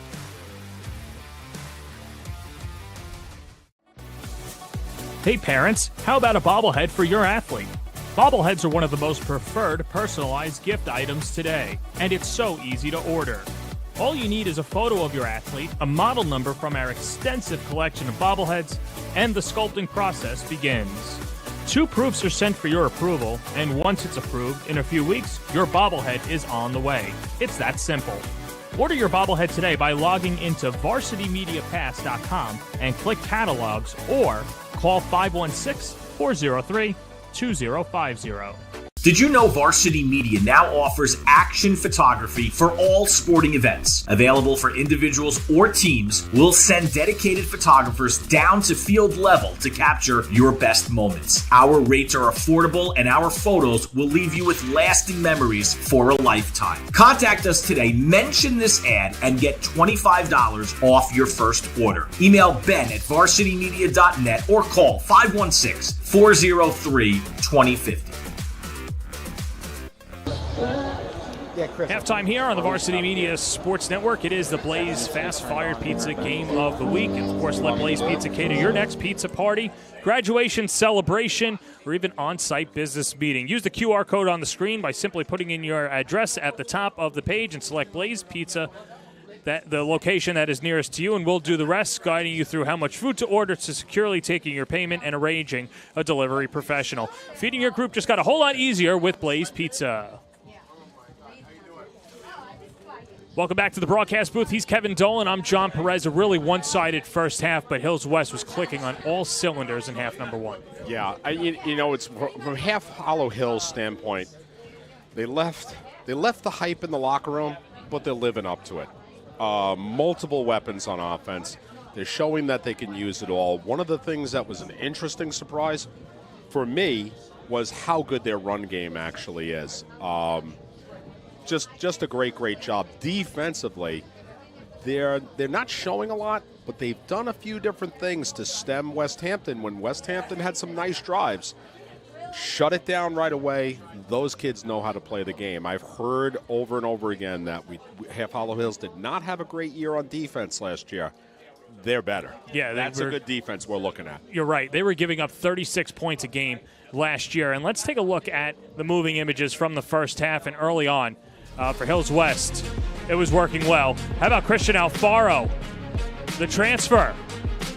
Hey parents, how about a bobblehead for your athlete? Bobbleheads are one of the most preferred personalized gift items today, and it's so easy to order. All you need is a photo of your athlete, a model number from our extensive collection of bobbleheads, and the sculpting process begins. 2 proofs are sent for your approval, and once it's approved, in a few weeks, your bobblehead is on the way. It's that simple. Order your bobblehead today by logging into varsitymediapass.com and click catalogs or call 516-403-2050. Did you know Varsity Media now offers action photography for all sporting events? Available for individuals or teams, we'll send dedicated photographers down to field level to capture your best moments. Our rates are affordable and our photos will leave you with lasting memories for a lifetime. Contact us today, mention this ad, and get $25 off your first order. Email ben@varsitymedia.net or call 516-403-2050. Halftime here on the Varsity Media Sports Network. It is the Blaze Fast Fired Pizza Game of the Week. And, of course, let Blaze Pizza cater your next pizza party, graduation celebration, or even on-site business meeting. Use the QR code on the screen by simply putting in your address at the top of the page and select Blaze Pizza, the location that is nearest to you, and we'll do the rest, guiding you through how much food to order to securely taking your payment and arranging a delivery professional. Feeding your group just got a whole lot easier with Blaze Pizza. Welcome back to the broadcast booth. He's Kevin Dolan. I'm John Perez. A really one-sided first half, but Hills West was clicking on all cylinders in half number one. Yeah, it's from half Hollow Hills standpoint, they left the hype in the locker room, but they're living up to it. Multiple weapons on offense. They're showing that they can use it all. One of the things that was an interesting surprise for me was how good their run game actually is. Just a great job defensively. They're not showing a lot, but they've done a few different things to stem Westhampton. When Westhampton had some nice drives, shut it down right away. Those kids know how to play the game. I've heard over and over again that Half Hollow Hills did not have a great year on defense last year. They're better. Yeah, that's a good defense we're looking at. You're right. They were giving up 36 points a game last year. And let's take a look at the moving images from the first half and early on for Hills West. It was working well. How about Christian Alfaro? The transfer.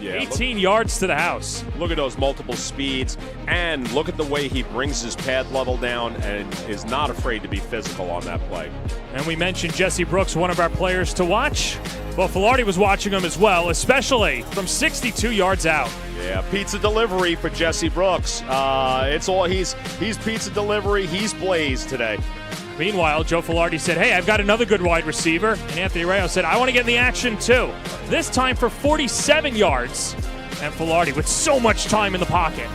Yeah, 18 yards to the house. Look at those multiple speeds, and look at the way he brings his pad level down and is not afraid to be physical on that play. And we mentioned Jesse Brooks, one of our players to watch. Well, Filardi was watching him as well, especially from 62 yards out. Yeah, pizza delivery for Jesse Brooks. It's all he's pizza delivery. He's blazed today. Meanwhile, Joe Filardi said, hey, I've got another good wide receiver. And Anthony Rayo said, I want to get in the action too. This time for 47 yards. And Filardi with so much time in the pocket.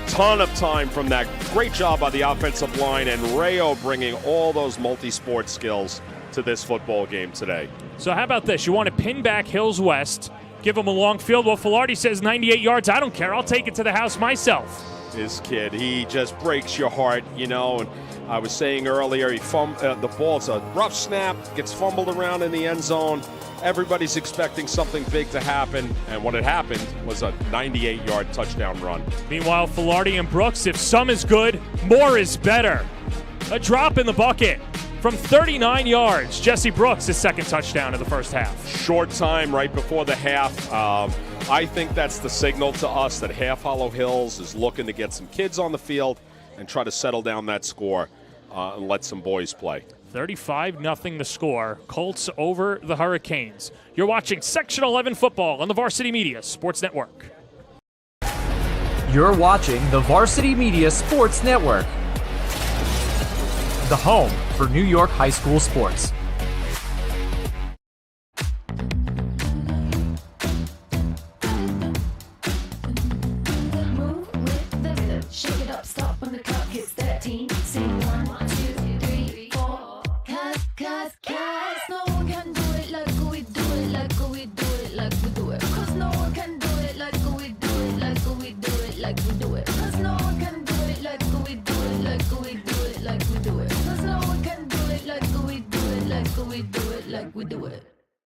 Ton of time from that. Great job by the offensive line, and Rayo bringing all those multi-sport skills to this football game today. So how about this? You want to pin back Hills West, give them a long field. Well, Filardi says 98 yards. I don't care. I'll take it to the house myself. This kid, he just breaks your heart, and I was saying earlier, the ball's a rough snap, gets fumbled around in the end zone. Everybody's expecting something big to happen, and what had happened was a 98-yard touchdown run. Meanwhile, Filardi and Brooks, if some is good, more is better. A drop in the bucket from 39 yards. Jesse Brooks, his second touchdown of the first half. Short time right before the half. I think that's the signal to us that Half Hollow Hills is looking to get some kids on the field and try to settle down that score and let some boys play. 35-0 the score. Colts over the Hurricanes. You're watching Section 11 football on the Varsity Media Sports Network. You're watching the Varsity Media Sports Network, the home for New York high school sports. Move with the rhythm. Shake it up, stop when the clock hits 13. Sing 1, 2, 3, 4. Cause no one can do it like we do it, like we do it, like we do it. Cause no one can do it like we do it, like we do it, like we do it. Cause no one can do it like we do it, like we do it, like we do it. Cause no one can do it like we do it, like we do it, like we do it.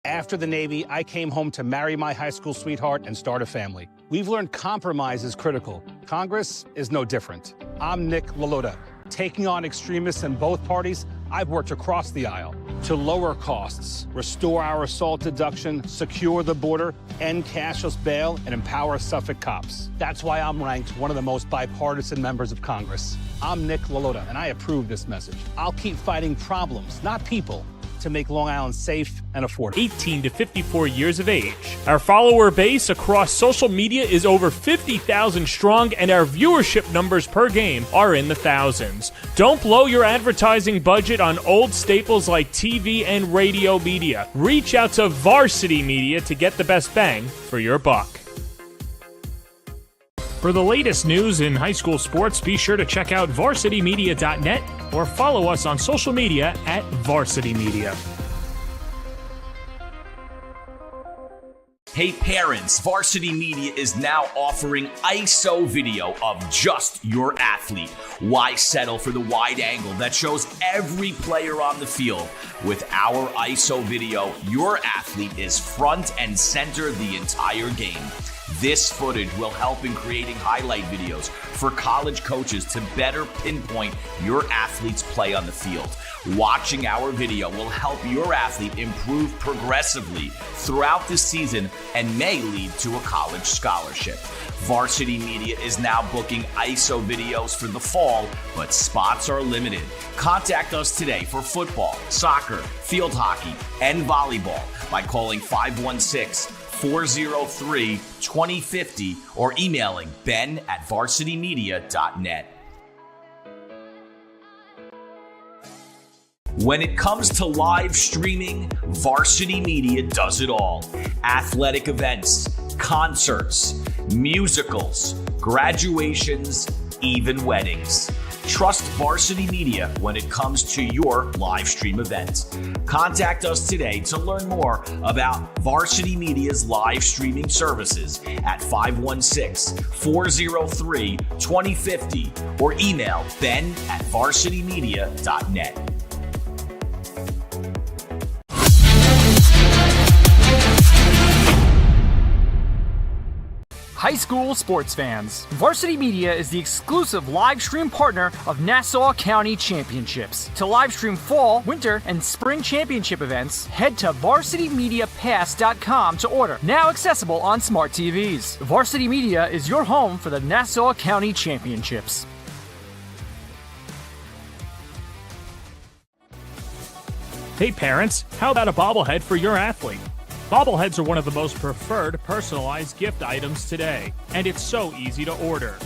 After the Navy, I came home to marry my high school sweetheart and start a family. We've learned compromise is critical. Congress is no different. I'm Nick Lalota. Taking on extremists in both parties, I've worked across the aisle to lower costs, restore our assault deduction, secure the border, end cashless bail, and empower Suffolk cops. That's why I'm ranked one of the most bipartisan members of Congress. I'm Nick Lalota, and I approve this message. I'll keep fighting problems, not people, to make Long Island safe and affordable. 18 to 54 years of age. Our follower base across social media is over 50,000 strong, and our viewership numbers per game are in the thousands. Don't blow your advertising budget on old staples like TV and radio media. Reach out to Varsity Media to get the best bang for your buck. For the latest news in high school sports, be sure to check out varsitymedia.net or follow us on social media at Varsity Media. Hey parents, Varsity Media is now offering ISO video of just your athlete. Why settle for the wide angle that shows every player on the field? With our ISO video, your athlete is front and center the entire game. This footage will help in creating highlight videos for college coaches to better pinpoint your athlete's play on the field. Watching our video will help your athlete improve progressively throughout the season and may lead to a college scholarship. Varsity Media is now booking ISO videos for the fall, but spots are limited. Contact us today for football, soccer, field hockey, and volleyball by calling 516-403-2050 or emailing ben@varsitymedia.net. When it comes to live streaming, Varsity Media does it all. Athletic events, concerts, musicals, graduations, even weddings. Trust Varsity Media when it comes to your live stream events. Contact us today to learn more about Varsity Media's live streaming services at 516-403-2050 or email ben@varsitymedia.net. High school sports fans, Varsity Media is the exclusive live stream partner of Nassau County Championships. To live stream fall, winter, and spring championship events, head to varsitymediapass.com to order. Now accessible on smart TVs. Varsity Media is your home for the Nassau County Championships. Hey parents, how about a bobblehead for your athlete? Bobbleheads are one of the most preferred personalized gift items today, and it's so easy to order.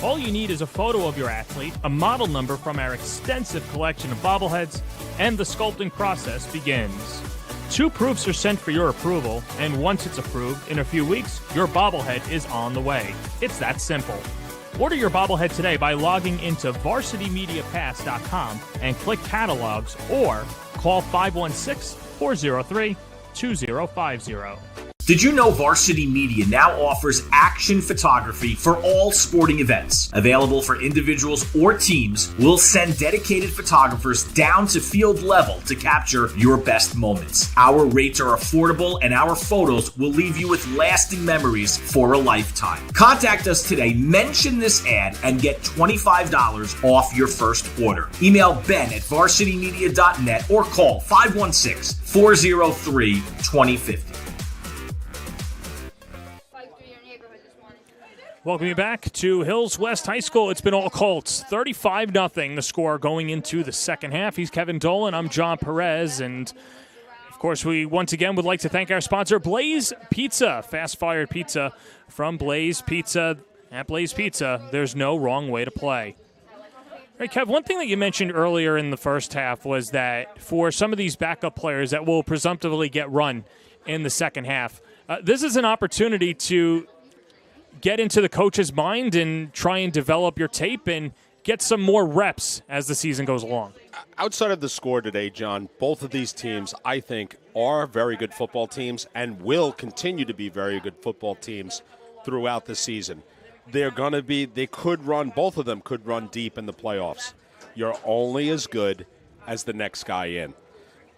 All you need is a photo of your athlete, a model number from our extensive collection of bobbleheads, and the sculpting process begins. 2 proofs are sent for your approval, and once it's approved, in a few weeks, your bobblehead is on the way. It's that simple. Order your bobblehead today by logging into varsitymediapass.com and click catalogs or call 516-403-2050. Did you know Varsity Media now offers action photography for all sporting events? Available for individuals or teams, we'll send dedicated photographers down to field level to capture your best moments. Our rates are affordable and our photos will leave you with lasting memories for a lifetime. Contact us today, mention this ad, and get $25 off your first order. Email ben@varsitymedia.net or call 516-403-2050. Welcome you back to Hills West High School. It's been all Colts. 35-0 the score going into the second half. He's Kevin Dolan. I'm John Perez. And, of course, we once again would like to thank our sponsor, Blaze Pizza. Fast-fired pizza from Blaze Pizza. At Blaze Pizza, there's no wrong way to play. All right, Kev, one thing that you mentioned earlier in the first half was that for some of these backup players that will presumptively get run in the second half, this is an opportunity to get into the coach's mind and try and develop your tape and get some more reps as the season goes along. Outside of the score today, John, both of these teams, I think, are very good football teams and will continue to be very good football teams throughout the season. Both of them could run deep in the playoffs. You're only as good as the next guy in.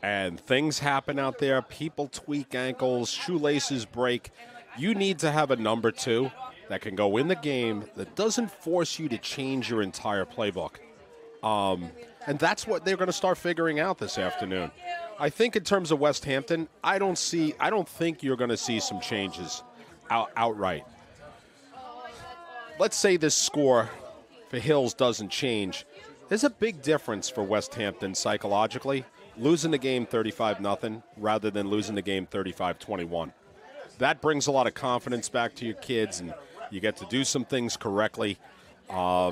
And things happen out there. People tweak ankles, shoelaces break. You need to have a number 2 that can go in the game that doesn't force you to change your entire playbook. And that's what they're going to start figuring out this afternoon. I think in terms of Westhampton, I don't think you're going to see some changes outright. Let's say this score for Hills doesn't change. There's a big difference for Westhampton psychologically, losing the game 35-0 rather than losing the game 35-21. That brings a lot of confidence back to your kids, and you get to do some things correctly. They're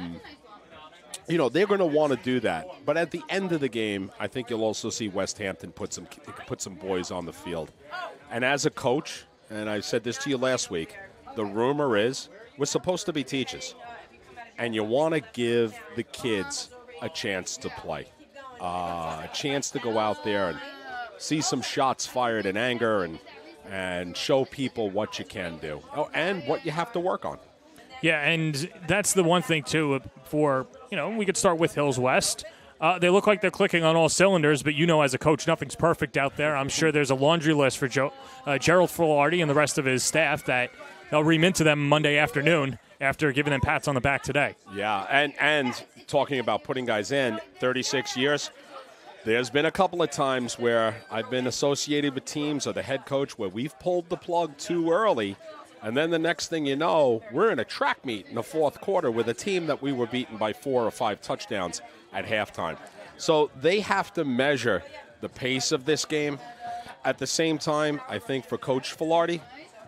going to want to do that. But at the end of the game, I think you'll also see Westhampton put some boys on the field. And as a coach, and I said this to you last week, the rumor is we're supposed to be teachers. And you want to give the kids a chance to play, a chance to go out there and see some shots fired in anger and and show people what you can do and what you have to work on. Yeah, and that's the one thing, too, for, we could start with Hills West. They look like they're clicking on all cylinders, but as a coach, nothing's perfect out there. I'm sure there's a laundry list for Gerald Filardi and the rest of his staff that they'll ream into them Monday afternoon after giving them pats on the back today. Yeah, and talking about putting guys in, 36 years, there's been a couple of times where I've been associated with teams or the head coach where we've pulled the plug too early, and then the next thing you know, we're in a track meet in the fourth quarter with a team that we were beaten by 4 or 5 touchdowns at halftime. So they have to measure the pace of this game. At the same time, I think for Coach Filardi,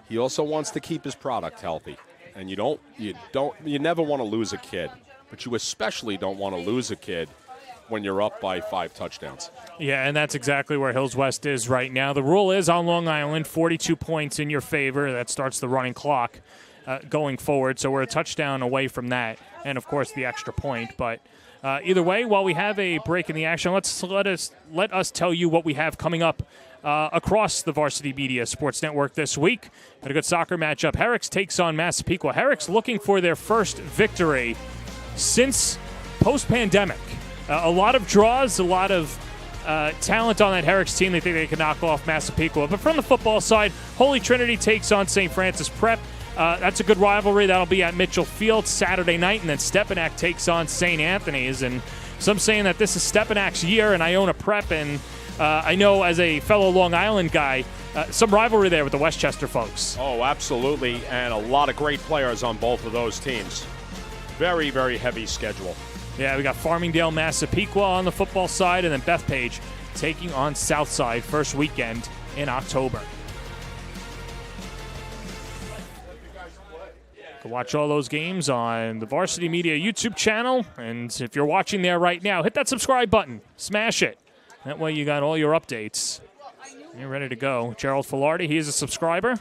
he also wants to keep his product healthy. And you never want to lose a kid, but you especially don't want to lose a kid when you're up by 5 touchdowns. Yeah, and that's exactly where Hills West is right now. The rule is on Long Island, 42 points in your favor. That starts the running clock going forward. So we're a touchdown away from that, and of course the extra point. But either way, while we have a break in the action, let us tell you what we have coming up across the Varsity Media Sports Network this week. Got a good soccer matchup. Herrick's takes on Massapequa. Herrick's looking for their first victory since post-pandemic. A lot of draws, a lot of talent on that Herrick's team. They think they can knock off Massapequa. But from the football side, Holy Trinity takes on St. Francis Prep. That's a good rivalry. That'll be at Mitchell Field Saturday night. And then Stepanak takes on St. Anthony's. And some saying that this is Stepanak's year, and I own a Prep. And I know as a fellow Long Island guy, some rivalry there with the Westchester folks. Oh, absolutely. And a lot of great players on both of those teams. Very, very heavy schedule. Yeah, we got Farmingdale, Massapequa on the football side, and then Bethpage taking on Southside first weekend in October. You can watch all those games on the Varsity Media YouTube channel, and if you're watching there right now, hit that subscribe button. Smash it. That way you got all your updates. You're ready to go. Gerald Filardi, he is a subscriber.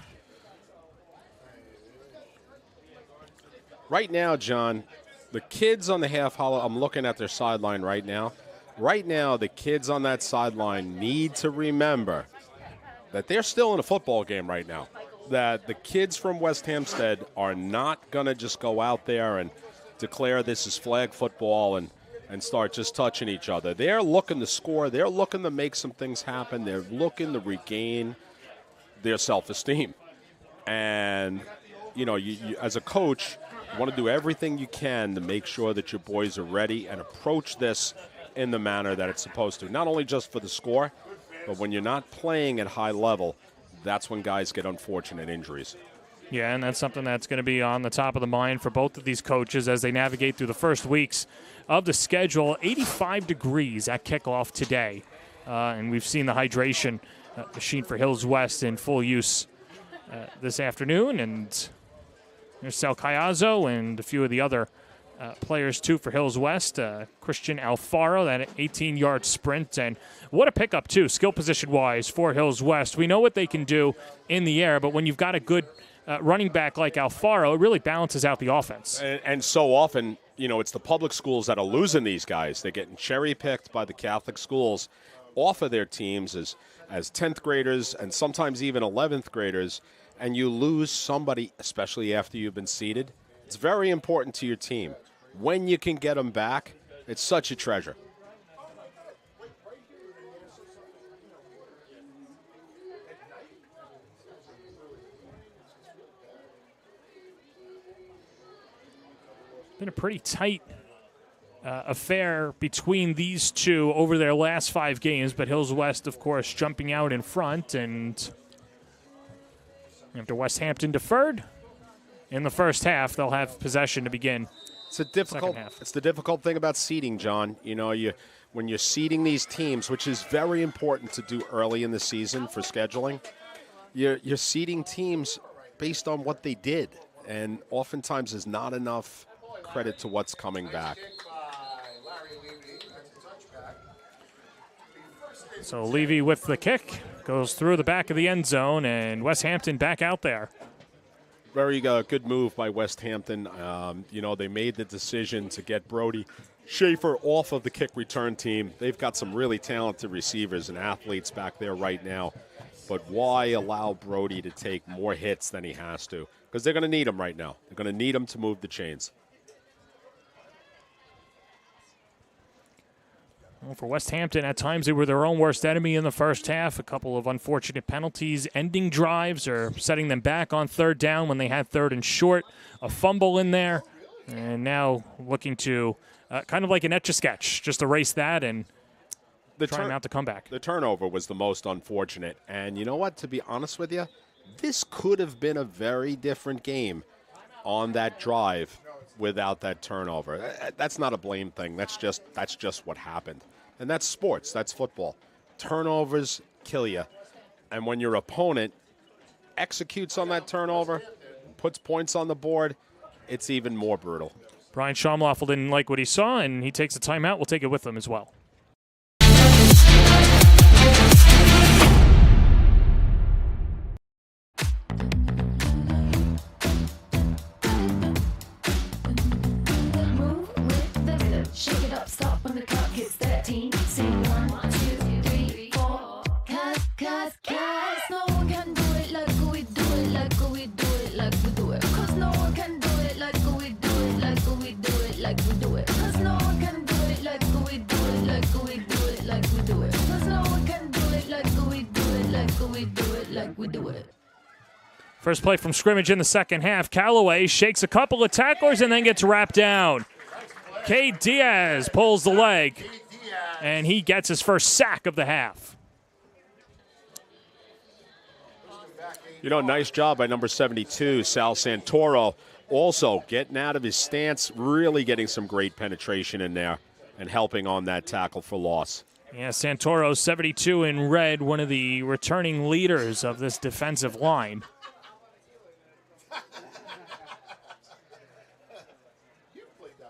Right now, John, the kids on the half hollow, I'm looking at their sideline right now. Right now, the kids on that sideline need to remember that they're still in a football game right now. That the kids from West Hampstead are not going to just go out there and declare this is flag football and start just touching each other. They're looking to score. They're looking to make some things happen. They're looking to regain their self-esteem. And, you as a coach, you want to do everything you can to make sure that your boys are ready and approach this in the manner that it's supposed to. Not only just for the score, but when you're not playing at high level, that's when guys get unfortunate injuries. Yeah, and that's something that's going to be on the top of the mind for both of these coaches as they navigate through the first weeks of the schedule. 85 degrees at kickoff today, and we've seen the hydration machine for Hills West in full use this afternoon, and there's Sal Caiazzo and a few of the other players, too, for Hills West. Christian Alfaro, that 18-yard sprint. And what a pickup, too, skill position-wise for Hills West. We know what they can do in the air, but when you've got a good running back like Alfaro, it really balances out the offense. And so often, it's the public schools that are losing these guys. They're getting cherry-picked by the Catholic schools off of their teams as 10th graders and sometimes even 11th graders, and you lose somebody, especially after you've been seeded. It's very important to your team. When you can get them back, it's such a treasure. Been a pretty tight affair between these two over their last 5 games, but Hills West, of course, jumping out in front, and after Westhampton deferred in the first half, they'll have possession to begin. It's the difficult thing about seeding, John. When you're seeding these teams, which is very important to do early in the season for scheduling, you're seeding teams based on what they did, and oftentimes there's not enough credit to what's coming back. So Levy with the kick goes through the back of the end zone, and Westhampton back out there. Very good move by Westhampton. They made the decision to get Brody Schaefer off of the kick return team. They've got some really talented receivers and athletes back there right now. but why allow Brody to take more hits than he has to? Because they're going to need him right now. They're going to need him to move the chains. Well, for Westhampton, at times they were their own worst enemy in the first half. A couple of unfortunate penalties, ending drives or setting them back on third down when they had third and short. A fumble in there, and now looking to kind of like an Etch-a-Sketch, just erase that and try not to come back. The turnover was the most unfortunate. And you know what? To be honest with you, this could have been a very different game on that drive without that turnover. That's not a blame thing. That's just what happened. And that's sports. That's football. Turnovers kill you. And when your opponent executes on that turnover, puts points on the board, it's even more brutal. Brian Schaumloffel didn't like what he saw, and he takes a timeout. We'll take it with him as well. Shake it up, stop when the clock hits 13. Sing 1, 2, 3, 4. Cause no one can do it like we do it, like we do it, like we do it. Cause no one can do it like we do it, like we do it, like we do it. Cause no one can do it like we do it, like we do it, like we do it. Cause no one can do it like we do it, like we do it, like we do it. First play from scrimmage in the second half. Callaway shakes a couple of tacklers and then gets wrapped down. Cade Diaz pulls the leg, and he gets his first sack of the half. You know, nice job by number 72, Sal Santoro. Also getting out of his stance, really getting some great penetration in there and helping on that tackle for loss. Yeah, Santoro, 72 in red, one of the returning leaders of this defensive line.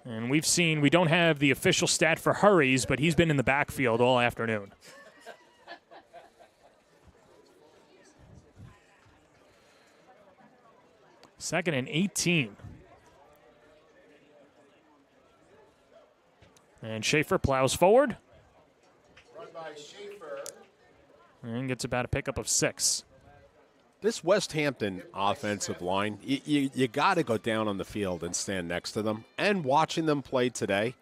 And we don't have the official stat for hurries, but he's been in the backfield all afternoon. Second and 18. And Schaefer plows forward. Run by Schaefer. And gets about a pickup of 6. This Westhampton offensive line, you got to go down on the field and stand next to them. And watching them play today,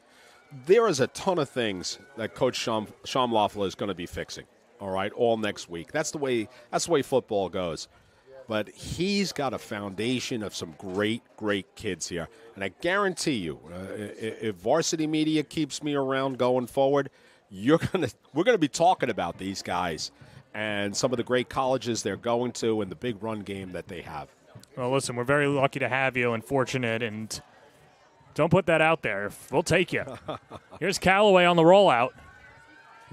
there is a ton of things that Coach Schaumloffel is going to be fixing, all right, all next week. That's the way football goes. But he's got a foundation of some great kids here. And I guarantee you, if Varsity Media keeps me around going forward, we're going to be talking about these guys and some of the great colleges they're going to and the big run game that they have. Well, listen, we're very lucky to have you and fortunate, and don't put that out there. We'll take you. Here's Callaway on the rollout.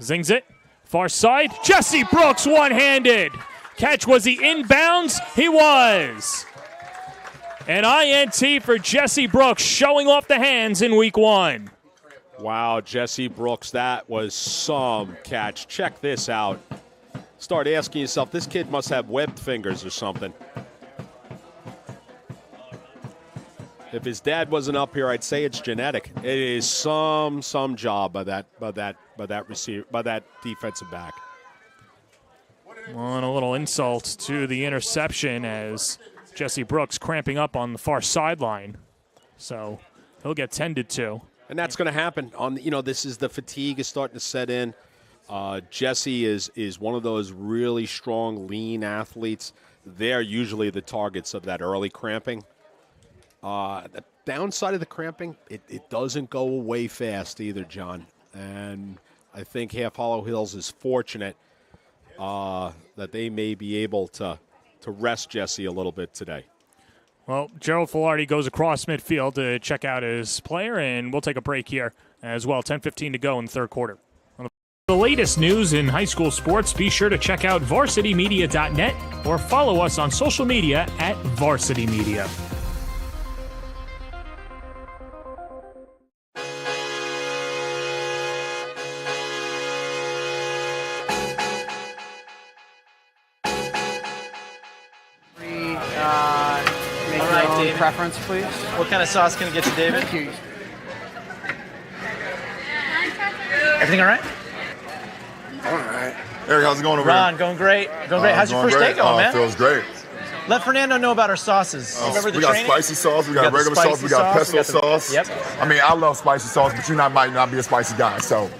Zings it. Far side. Jesse Brooks one-handed. Catch, was he inbounds? He was. An INT for Jesse Brooks, showing off the hands in week 1. Wow, Jesse Brooks, that was some catch. Check this out. Start asking yourself, this kid must have webbed fingers or something. If his dad wasn't up here, I'd say it's genetic. It is some job by that receiver, by that defensive back. Well, and a little insult to the interception as Jesse Brooks cramping up on the far sideline. So he'll get tended to. And that's going to happen. This is the fatigue is starting to set in. Jesse is one of those really strong, lean athletes. They're usually the targets of that early cramping. The downside of the cramping, it doesn't go away fast either, John. And I think Half Hollow Hills is fortunate that they may be able to rest Jesse a little bit today. Well, Gerald Filardi goes across midfield to check out his player, and we'll take a break here as well. 10:15 to go in the third quarter. The latest news in high school sports, be sure to check out varsitymedia.net or follow us on social media at Varsity Media. Preference, please. What kind of sauce can I get you, David? Thank you. Everything all right? All right. Eric, how's it going over Ron, there? going great. Going great. How's your first day going, man? Feels great. Let Fernando know about our sauces. Remember the we got training? spicy sauce, we got regular sauce, we got pesto sauce. Yep. I mean, I love spicy sauce, but you might not be a spicy guy, so.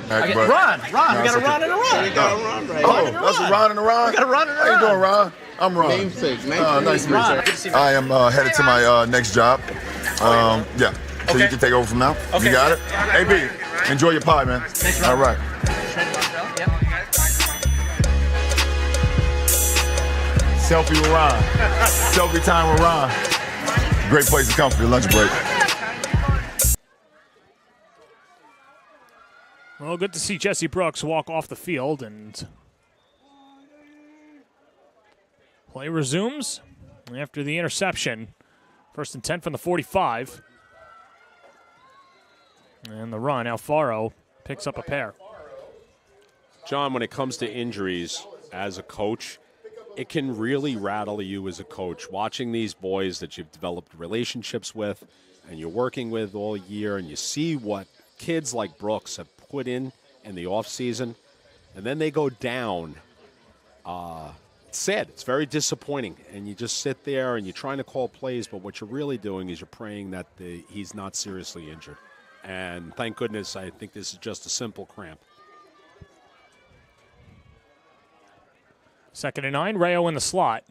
Ron, we got a Ron and a Ron. That's a Ron and a Ron? We got a Ron and a Ron. How you doing, Ron? I'm Ron. Namesake. Nice to meet you. I am headed to my next job. Yeah. So you can take over from now. Okay. You got it? Hey, B, enjoy your pie, man. Thanks, All right. Selfie with Ron. Selfie time with Ron. Great place to come for your lunch break. Well, good to see Jesse Brooks walk off the field, and play resumes after the interception. 1st and 10 from the 45. And the run, Alfaro picks up a pair. John, when it comes to injuries as a coach, it can really rattle you as a coach. Watching these boys that you've developed relationships with and you're working with all year, and you see what kids like Brooks have put in the offseason, and then they go down. It's sad. It's very disappointing. And you just sit there and you're trying to call plays, but what you're really doing is you're praying that he's not seriously injured. And thank goodness, I think this is just a simple cramp. 2nd and 9, Rayo in the slot.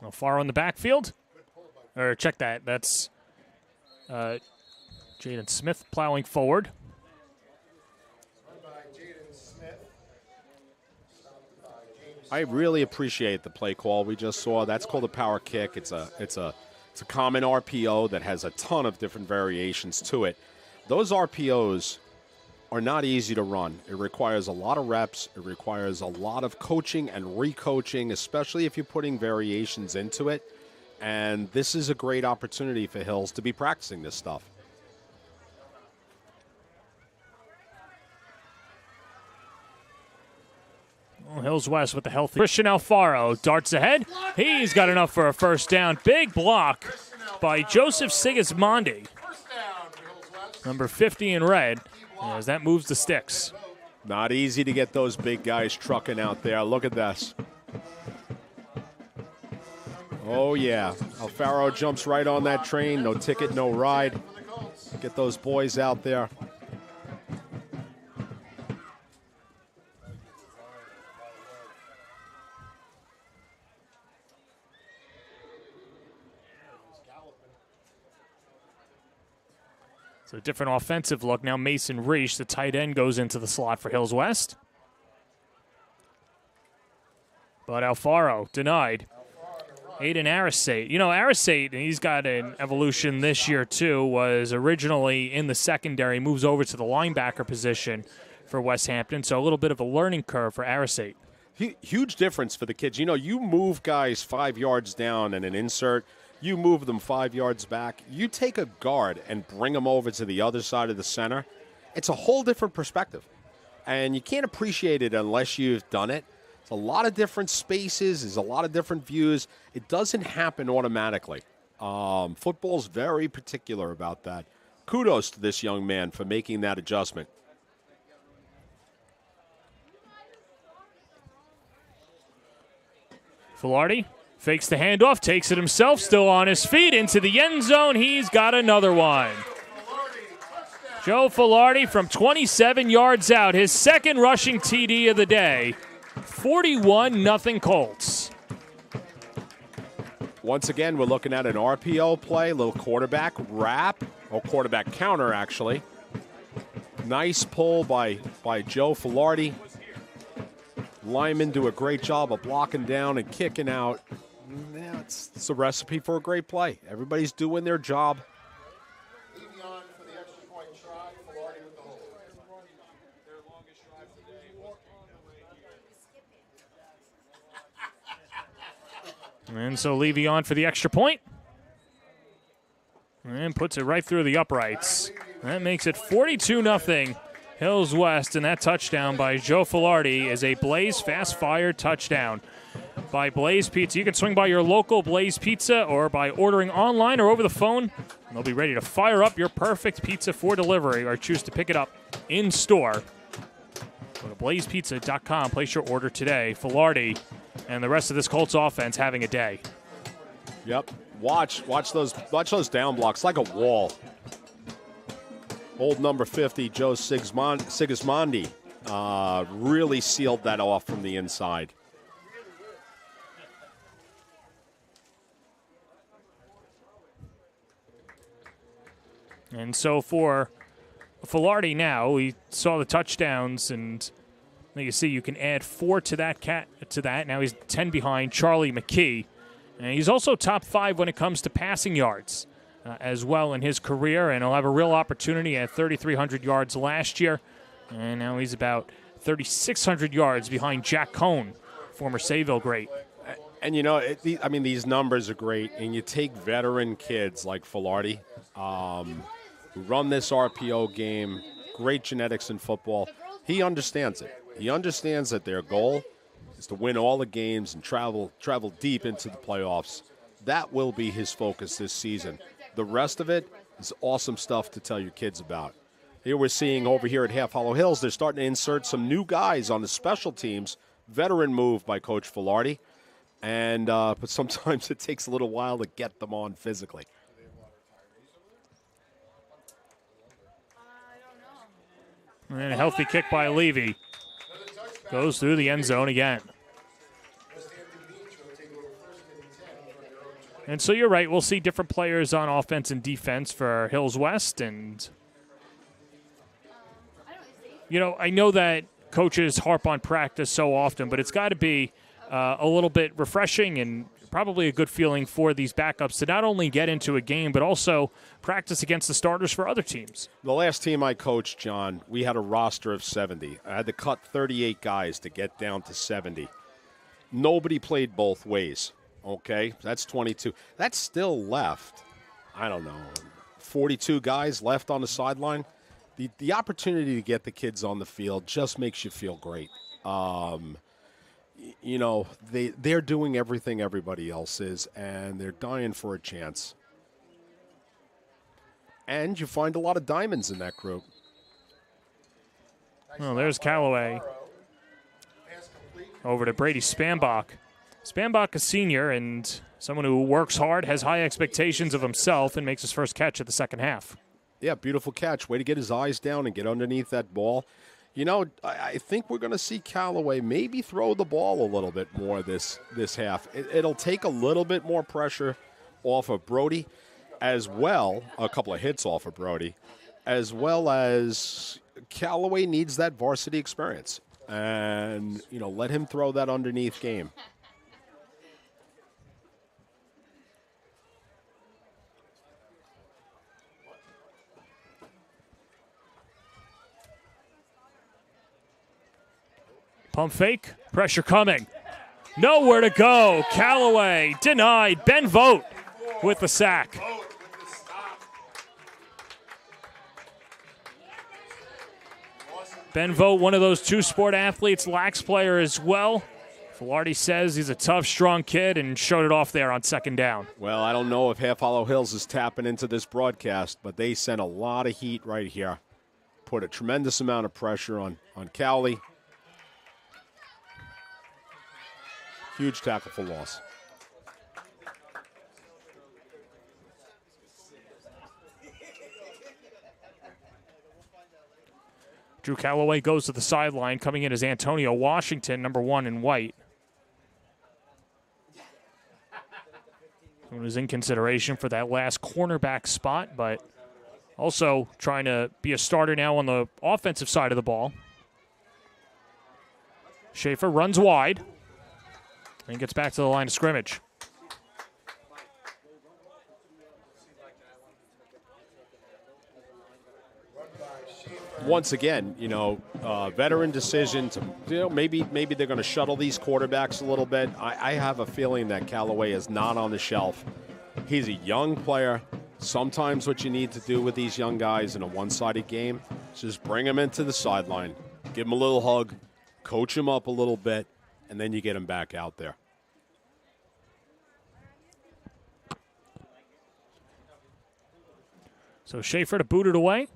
Alfaro in the backfield. Or check that. That's Jaden Smith plowing forward. I really appreciate the play call we just saw. That's called a power kick. It's a common RPO that has a ton of different variations to it. Those RPOs are not easy to run. It requires a lot of reps. It requires a lot of coaching and recoaching, especially if you're putting variations into it. And this is a great opportunity for Hills to be practicing this stuff. Well, Hills West with the healthy Christian Alfaro darts ahead. He's got enough for a first down. Big block by Joseph Sigismondi. Number 50 in red, as that moves the sticks. Not easy to get those big guys trucking out there. Look at this. Oh, yeah. Alfaro jumps right on that train. No ticket, no ride. Get those boys out there. So a different offensive look. Now Mason Reich, the tight end, goes into the slot for Hills West. But Alfaro denied. Aiden Arasate. You know, Arasate, he's got an evolution this year too, was originally in the secondary, moves over to the linebacker position for Westhampton. So a little bit of a learning curve for Arasate. Huge difference for the kids. You know, you move guys 5 yards down in an insert. You move them 5 yards back. You take a guard and bring them over to the other side of the center. It's a whole different perspective. And you can't appreciate it unless you've done it. It's a lot of different spaces. There's a lot of different views. It doesn't happen automatically. Football's very particular about that. Kudos to this young man for making that adjustment. Filardi fakes the handoff, takes it himself, still on his feet, into the end zone. He's got another one. Joe Filardi from 27 yards out, his second rushing TD of the day. 41-0 Colts. Once again, we're looking at an RPO play, little quarterback wrap, or quarterback counter, actually. Nice pull by Joe Filardi. Linemen do a great job of blocking down and kicking out. Yeah, it's a recipe for a great play. Everybody's doing their job. And so Levy on for the extra point. And puts it right through the uprights. That makes it 42-0 Hills West. And that touchdown by Joe Filardi is a Blaze Fast Fire touchdown by Blaze Pizza. You can swing by your local Blaze Pizza or by ordering online or over the phone. They'll be ready to fire up your perfect pizza for delivery or choose to pick it up in store. Go to blazepizza.com. Place your order today. Filardi and the rest of this Colts offense having a day. Yep. Watch those down blocks like a wall. Old number 50, Joe Sigismondi, really sealed that off from the inside. And so for Filardi now, we saw the touchdowns, and you see you can add 4 to that. Now he's 10 behind Charlie McKee. And he's also top 5 when it comes to passing yards as well in his career, and he'll have a real opportunity at 3,300 yards last year. And now he's about 3,600 yards behind Jack Cohn, former Sayville great. And, these numbers are great. And you take veteran kids like Filardi, who run this RPO game, great genetics in football. He understands it. He understands that their goal is to win all the games and travel deep into the playoffs. That will be his focus this season. The rest of it is awesome stuff to tell your kids about. Here we're seeing over here at Half Hollow Hills, they're starting to insert some new guys on the special teams. Veteran move by Coach Filardi. And but sometimes it takes a little while to get them on physically. And a healthy kick by Levy. Goes through the end zone again. And so you're right, we'll see different players on offense and defense for Hills West. And, I know that coaches harp on practice so often, but it's got to be a little bit refreshing and probably a good feeling for these backups to not only get into a game, but also practice against the starters for other teams. The last team I coached, John, we had a roster of 70. I had to cut 38 guys to get down to 70. Nobody played both ways, okay? That's 22. That's still left, 42 guys left on the sideline. The opportunity to get the kids on the field just makes you feel great. They're doing everything everybody else is, and they're dying for a chance. And you find a lot of diamonds in that group. Well, there's Callaway. Over to Brady Spanbach. Spanbach, a senior and someone who works hard, has high expectations of himself, and makes his first catch at the second half. Yeah, beautiful catch. Way to get his eyes down and get underneath that ball. I think we're going to see Callaway maybe throw the ball a little bit more this half. It'll take a little bit more pressure off of Brody, as well, a couple of hits off of Brody, as well as Callaway needs that varsity experience. And, let him throw that underneath game. Pump fake, pressure coming. Nowhere to go. Callaway denied. Ben Vogt with the sack. Ben Vogt, one of those two-sport athletes, lax player as well. Filardi says he's a tough, strong kid and showed it off there on second down. Well, I don't know if Half Hollow Hills is tapping into this broadcast, but they sent a lot of heat right here. Put a tremendous amount of pressure on Cowley. Huge tackle for loss. Drew Callaway goes to the sideline. Coming in is Antonio Washington, number 1 in white. He was in consideration for that last cornerback spot, but also trying to be a starter now on the offensive side of the ball. Schaefer runs wide and gets back to the line of scrimmage. Once again, veteran decision to, maybe they're going to shuttle these quarterbacks a little bit. I have a feeling that Callaway is not on the shelf. He's a young player. Sometimes what you need to do with these young guys in a one-sided game is just bring them into the sideline, give them a little hug, coach them up a little bit, and then you get them back out there. So Schaefer to boot it away.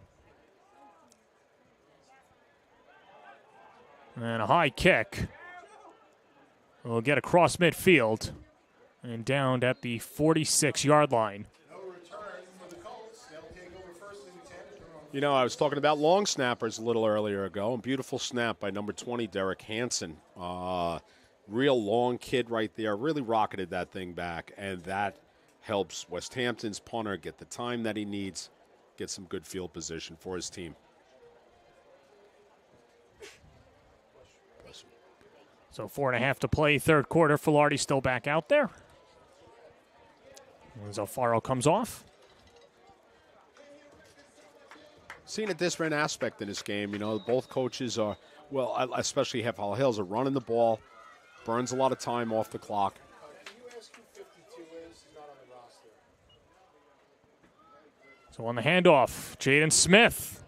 And a high kick. Will get across midfield and down at the 46-yard line. You know, I was talking about long snappers a little earlier ago, and beautiful snap by number 20, Derek Hansen. Real long kid right there, really rocketed that thing back, and that helps Westhampton's punter get the time that he needs, get some good field position for his team. So 4.5 to play, third quarter. Filardi still back out there. As Alfaro comes off. Seen a different aspect in this game. You know, both coaches are, well, especially Hall Hills, are running the ball, burns a lot of time off the clock. So on the handoff, Jaden Smith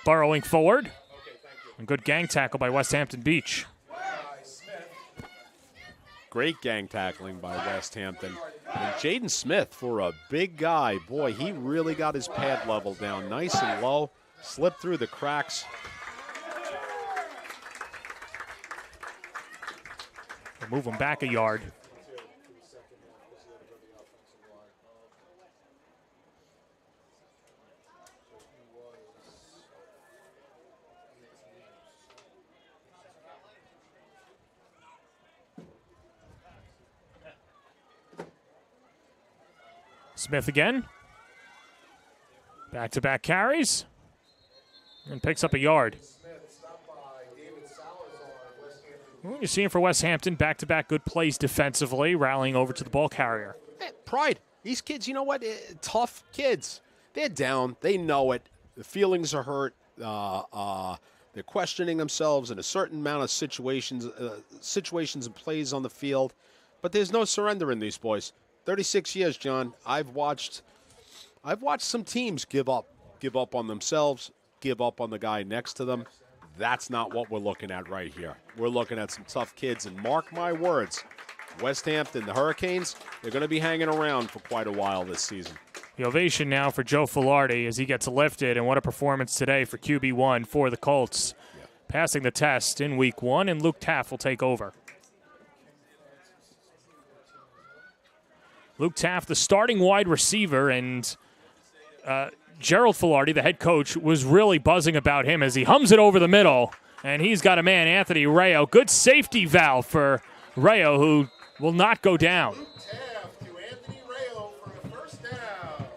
burrowing forward. A good gang tackle by Westhampton Beach. Great gang tackling by Westhampton. And Jaden Smith, for a big guy, boy, he really got his pad level down nice and low, slipped through the cracks. We'll move him back a yard. Smith again. Back-to-back carries. And picks up a yard. Well, you're seeing for Westhampton, back-to-back good plays defensively, rallying over to the ball carrier. Pride. These kids, you know what? Tough kids. They're down. They know it. The feelings are hurt. They're questioning themselves in a certain amount of situations and plays on the field. But there's no surrender in these boys. 36 years, John. I've watched some teams give up on themselves, give up on the guy next to them. That's not what we're looking at right here. We're looking at some tough kids, and mark my words, Westhampton, the Hurricanes, they're going to be hanging around for quite a while this season. The ovation now for Joe Filardi as he gets lifted, and what a performance today for QB1 for the Colts. Yeah. Passing the test in week 1, and Luke Taff will take over. Luke Taff, the starting wide receiver, and Gerald Filardi, the head coach, was really buzzing about him as he hums it over the middle. And he's got a man, Anthony Rayo. Good safety valve for Rayo, who will not go down. Luke Taff to Anthony Rayo for a first down.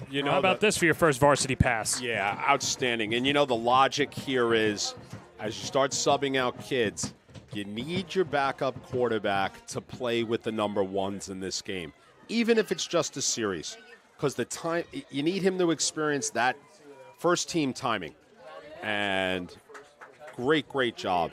You know, how about this for your first varsity pass? Yeah, outstanding. And you know, the logic here is, as you start subbing out kids, you need your backup quarterback to play with the number ones in this game, even if it's just a series, because the time you need him to experience that first team timing. And great job.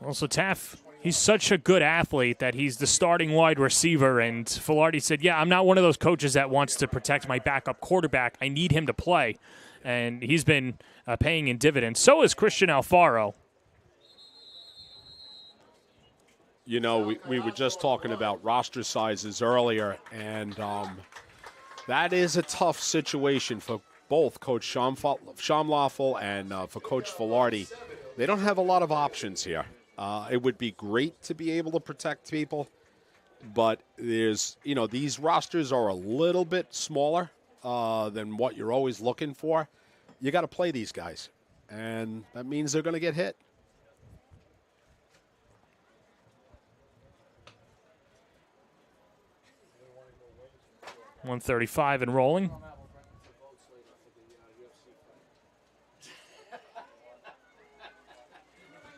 Also, Taff, he's such a good athlete that he's the starting wide receiver, and Filardi said, yeah, I'm not one of those coaches that wants to protect my backup quarterback. I need him to play. And he's been paying in dividends. So is Christian Alfaro. You know, we were just talking about roster sizes earlier, and that is a tough situation for both Coach Shamloffel and for Coach Filardi. They don't have a lot of options here. It would be great to be able to protect people, but there's, you know, these rosters are a little bit smaller than what you're always looking for. You got to play these guys, and that means they're going to get hit. .135 and rolling.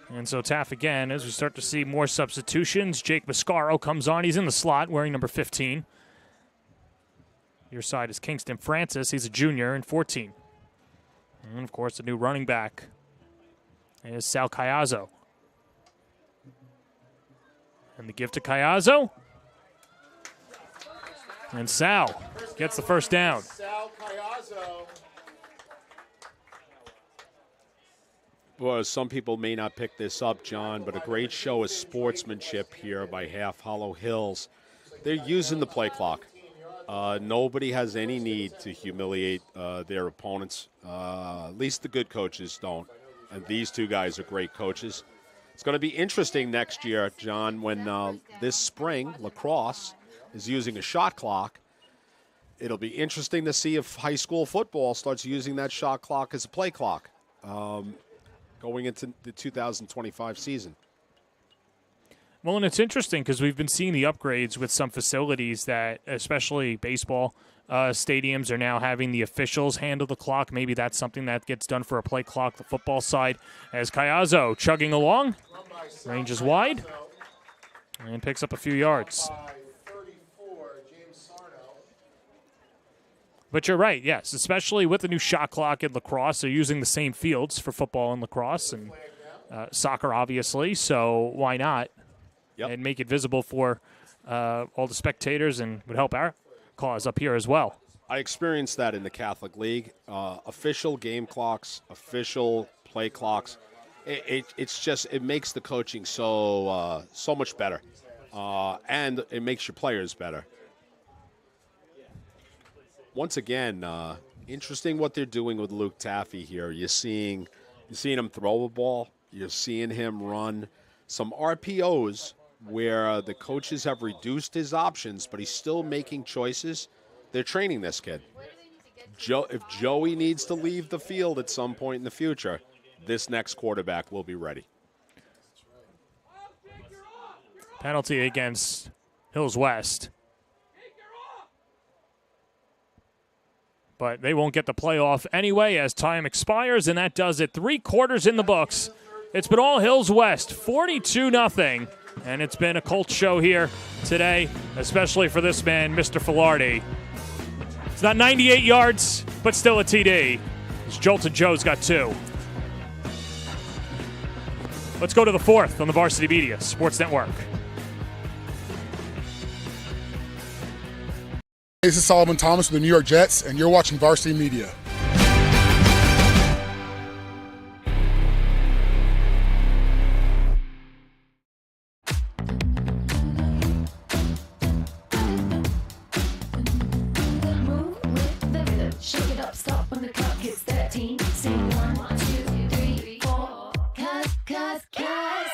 And so Taff again, as we start to see more substitutions. Jake Mascaro comes on. He's in the slot wearing number 15. Your side is Kingston Francis. He's a junior in 14. And, of course, the new running back is Sal Caiazzo. And the give to Caiazzo. And Sal gets the first down. Sal Caiazzo. Well, some people may not pick this up, John, but a great show of sportsmanship here by Half Hollow Hills. They're using the play clock. Nobody has any need to humiliate their opponents. At least the good coaches don't. And these two guys are great coaches. It's going to be interesting next year, John, when this spring lacrosse is using a shot clock. It'll be interesting to see if high school football starts using that shot clock as a play clock going into the 2025 season. Well, and it's interesting because we've been seeing the upgrades with some facilities that, especially baseball stadiums, are now having the officials handle the clock. Maybe that's something that gets done for a play clock, the football side. As Caiazzo chugging along, ranges wide, and picks up a few yards. But you're right, yes, especially with the new shot clock in lacrosse. They're using the same fields for football and lacrosse and soccer, obviously, so why not? Yep. And make it visible for all the spectators, and would help our cause up here as well. I experienced that in the Catholic League. Official game clocks, official play clocks. It makes the coaching so much better, and it makes your players better. Once again, interesting what they're doing with Luke Taffy here. You're seeing him throw a ball. You're seeing him run some RPOs where the coaches have reduced his options, but he's still making choices. They're training this kid. If Joey needs to leave the field at some point in the future, this next quarterback will be ready. Penalty against Hills West. But they won't get the playoff anyway as time expires, and that does it. 3 quarters in the books. It's been all Hills West, 42-0. And it's been a Colts show here today, especially for this man, Mr. Filardi. It's not 98 yards, but still a TD. As Jolton Joe's got 2. Let's go to the 4th on the Varsity Media Sports Network. This is Solomon Thomas with the New York Jets, and you're watching Varsity Media. Shake it up, stop when the clock hits 13. Sing 1, 2, 3, 4. Cause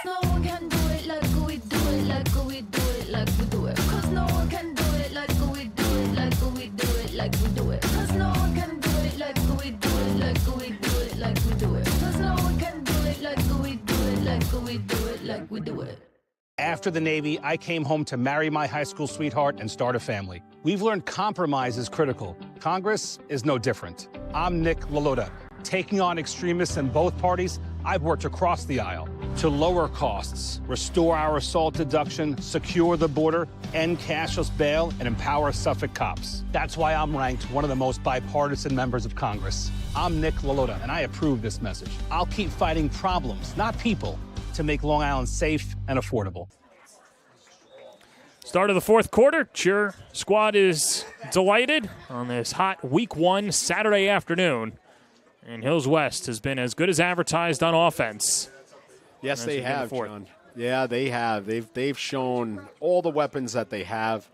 no one can do it like we do it, like we do it, like we do it. Cause no one can do it like we do it, like we do it, like we do it. Cause no one can do it like we do it, like we do it, like we do it. Cause no one can do it like we do it, like we do it, like we do it. After the Navy, I came home to marry my high school sweetheart and start a family. We've learned compromise is critical. Congress is no different. I'm Nick LaLota. Taking on extremists in both parties, I've worked across the aisle to lower costs, restore our assault deduction, secure the border, end cashless bail, and empower Suffolk cops. That's why I'm ranked one of the most bipartisan members of Congress. I'm Nick LaLota, and I approve this message. I'll keep fighting problems, not people, to make Long Island safe and affordable. Start of the 4th quarter. Cheer squad is delighted on this hot Week 1 Saturday afternoon. And Hills West has been as good as advertised on offense. Yes, they have, John. Yeah, they have. They've shown all the weapons that they have.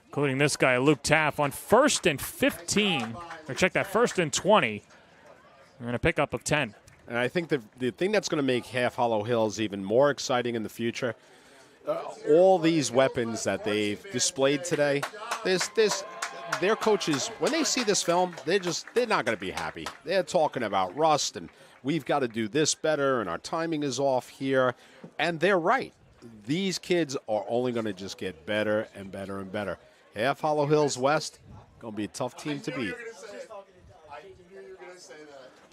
Including this guy, Luke Taff, on 1st and 15. Or check that, 1st and 20. And a pickup of 10. And I think the thing that's going to make Half Hollow Hills even more exciting in the future, all these weapons that they've displayed today, their coaches, when they see this film, they're not going to be happy. They're talking about rust and we've got to do this better and our timing is off here. And they're right. These kids are only going to just get better and better and better. Half Hollow Hills West, going to be a tough team to beat.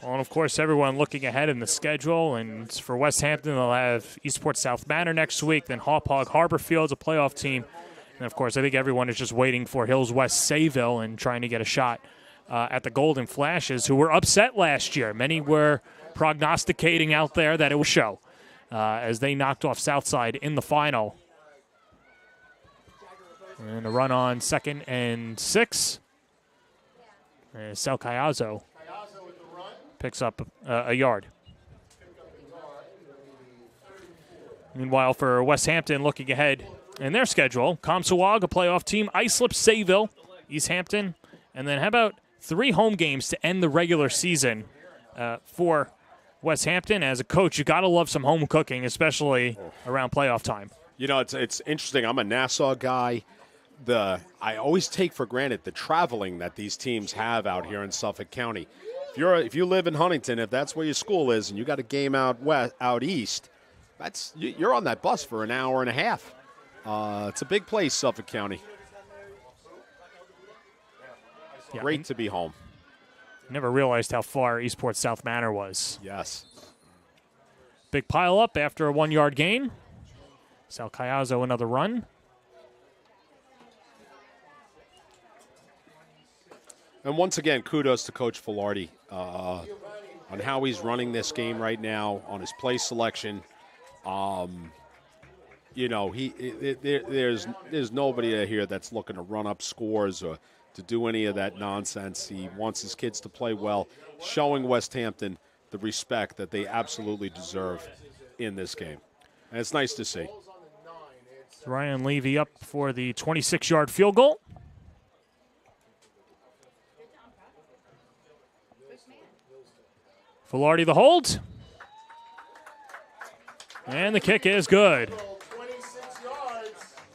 Well, and of course, everyone looking ahead in the schedule. And for Westhampton, they'll have Eastport South Manor next week, then Hauppauge Harborfield's a playoff team. And, of course, I think everyone is just waiting for Hills West Sayville and trying to get a shot at the Golden Flashes, who were upset last year. Many were prognosticating out there that it would show as they knocked off Southside in the final. And a run on 2nd and 6. Sal Caiazzo picks up a yard. Meanwhile, for Westhampton, looking ahead in their schedule. Comsawag, a playoff team. Islip, Sayville, East Hampton. And then how about 3 home games to end the regular season for Westhampton? As a coach, you got to love some home cooking, especially around playoff time. You know, it's interesting. I'm a Nassau guy. I always take for granted the traveling that these teams have out here in Suffolk County. If you live in Huntington, if that's where your school is, and you got a game out east, you're on that bus for an hour and a half. It's a big place, Suffolk County. Yeah, Great to be home. Never realized how far Eastport South Manor was. Yes. Big pile up after a 1-yard gain. Sal Caiazzo another run. And once again, kudos to Coach Filardi on how he's running this game right now, on his play selection. You know, there's nobody here that's looking to run up scores or to do any of that nonsense. He wants his kids to play well, showing Westhampton the respect that they absolutely deserve in this game. And it's nice to see. Ryan Levy up for the 26-yard field goal. Filardi the hold. And the kick is good.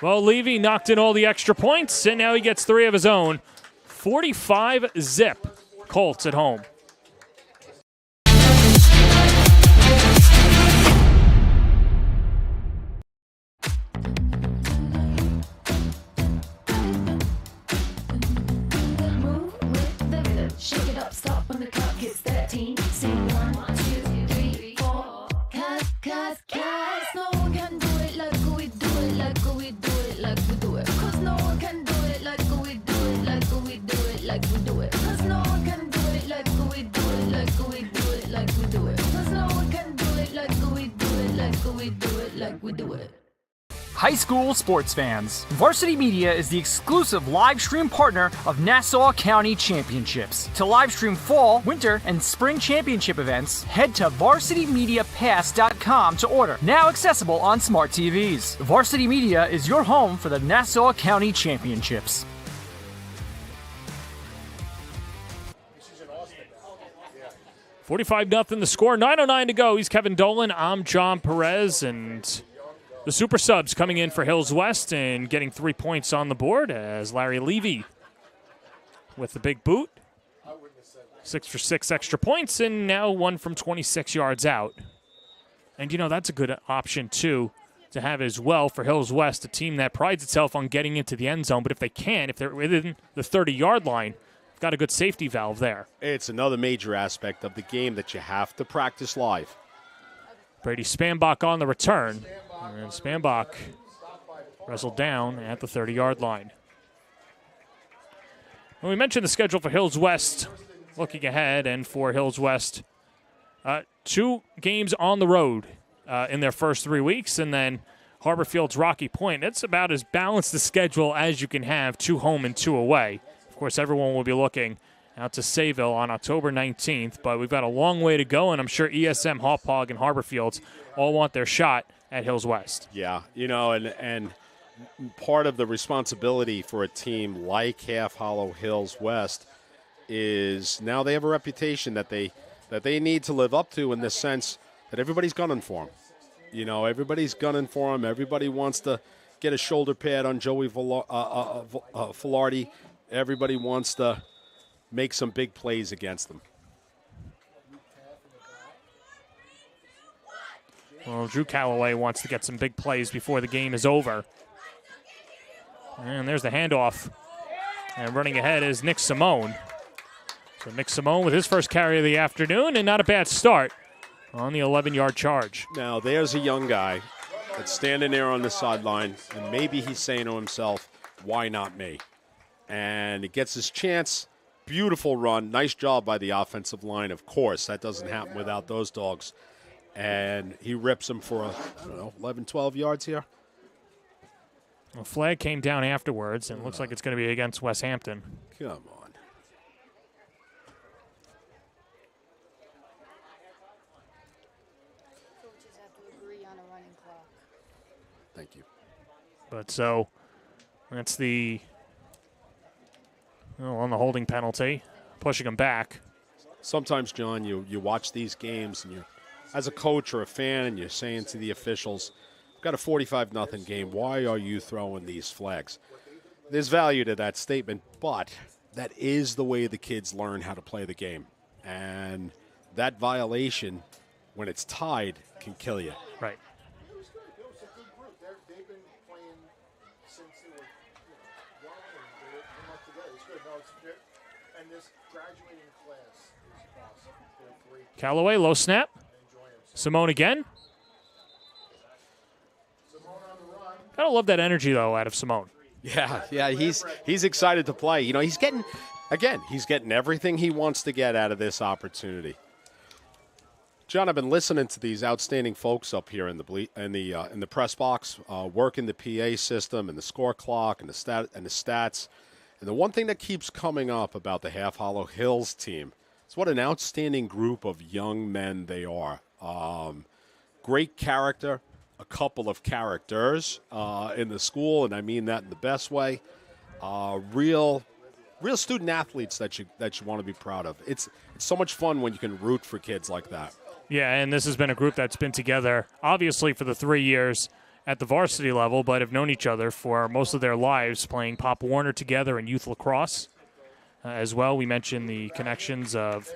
Well, Levy knocked in all the extra points, and now he gets 3 of his own. 45-zip, Colts at home. Move with the rhythm. Shake it up, stop when the clock hits 13. Sing 1, 2, 3, 4. Cause no one can do it like we do it, like we do it, like we do it. Cause no one can do it like we do it, like we do it, like we do it. Cause no one can do it like we do it, like we do it, like we do it. Cause no one can do it like we do it, like we do it, like we do it. High school sports fans, Varsity Media is the exclusive live stream partner of Nassau County Championships. To live stream fall, winter, and spring championship events, head to varsitymediapass.com to order. Now accessible on smart TVs. Varsity Media is your home for the Nassau County Championships. $45-0 the score. 9:09 to go. He's Kevin Dolan. I'm John Perez, and the super subs coming in for Hills West and getting 3 points on the board as Larry Levy with the big boot. 6 for 6 extra points, and now 1 from 26 yards out. And, you know, that's a good option, too, to have as well for Hills West, a team that prides itself on getting into the end zone. But if they can, if they're within the 30-yard line, got a good safety valve there. It's another major aspect of the game that you have to practice live. Brady Spanbach on the return. And Spanbach wrestled down at the 30-yard line. When we mentioned the schedule for Hills West, looking ahead, and for Hills West, 2 games on the road in their first 3 weeks, and then Harborfield's Rocky Point. It's about as balanced a schedule as you can have, 2 home and 2 away. Of course, everyone will be looking out to Sayville on October 19th, but we've got a long way to go, and I'm sure ESM, Hauppauge, and Harborfields all want their shot at Hills West. Yeah, you know, and part of the responsibility for a team like Half Hollow Hills West is now they have a reputation that they need to live up to, in the sense that everybody's gunning for them. You know, everybody's gunning for them. Everybody wants to get a shoulder pad on Joey Filardi. Everybody wants to make some big plays against them. Well, Drew Calloway wants to get some big plays before the game is over. And there's the handoff. And running ahead is Nick Simone. So Nick Simone with his first carry of the afternoon, and not a bad start on the 11-yard charge. Now, there's a young guy that's standing there on the sideline, and maybe he's saying to himself, why not me? And he gets his chance. Beautiful run. Nice job by the offensive line. Of course, that doesn't happen without those dogs. And he rips him for, 11, 12 yards here. A flag came down afterwards, and it looks like it's going to be against Westhampton. Come on. Coaches have to agree on a running clock. Thank you. But so that's on the holding penalty, pushing him back. Sometimes, John, you watch these games, and as a coach or a fan, and you're saying to the officials, "We've got a 45-0 game. Why are you throwing these flags?" There's value to that statement, but that is the way the kids learn how to play the game. And that violation, when it's tied, can kill you. Right. It was good. It was a good group. They've been playing since they were young, and they came up together. It's good. No, it's good. And this graduating class is awesome. They're great. Callaway, low snap. Simone again. Gotta love that energy, though, out of Simone. Yeah, he's excited to play. He's getting everything he wants to get out of this opportunity. John, I've been listening to these outstanding folks up here in the press box, working the PA system and the score clock and the stats. And the one thing that keeps coming up about the Half Hollow Hills team is what an outstanding group of young men they are. Great character. A couple of characters in the school, and I mean that in the best way. Real student athletes that you want to be proud of. It's so much fun when you can root for kids like that. Yeah, and this has been a group that's been together, obviously, for the 3 years at the varsity level, but have known each other for most of their lives, playing Pop Warner together in youth lacrosse as well. We mentioned the connections of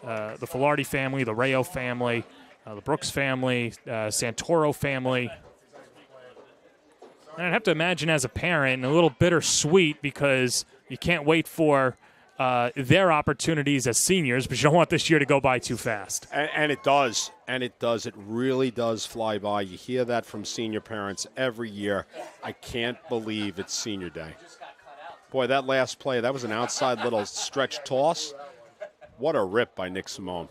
the Filardi family, the Rayo family, the Brooks family, Santoro family. And I'd have to imagine as a parent, a little bittersweet because you can't wait for their opportunities as seniors, but you don't want this year to go by too fast. And it does. It really does fly by. You hear that from senior parents every year. I can't believe it's senior day. Boy, that last play, that was an outside little stretch toss. What a rip by Nick Simone.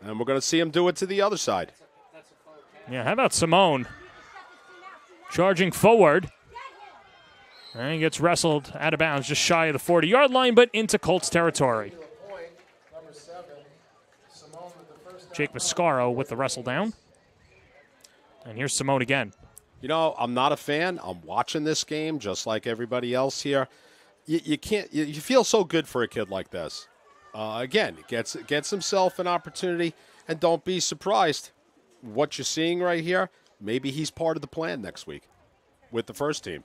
And we're going to see him do it to the other side. Yeah, how about Simone charging forward? And he gets wrestled out of bounds just shy of the 40-yard line, but into Colts territory. Jake Mascaro with the wrestle down. And here's Simone again. I'm not a fan. I'm watching this game just like everybody else here. You feel so good for a kid like this. Again, gets himself an opportunity, and don't be surprised. What you're seeing right here, maybe he's part of the plan next week with the first team.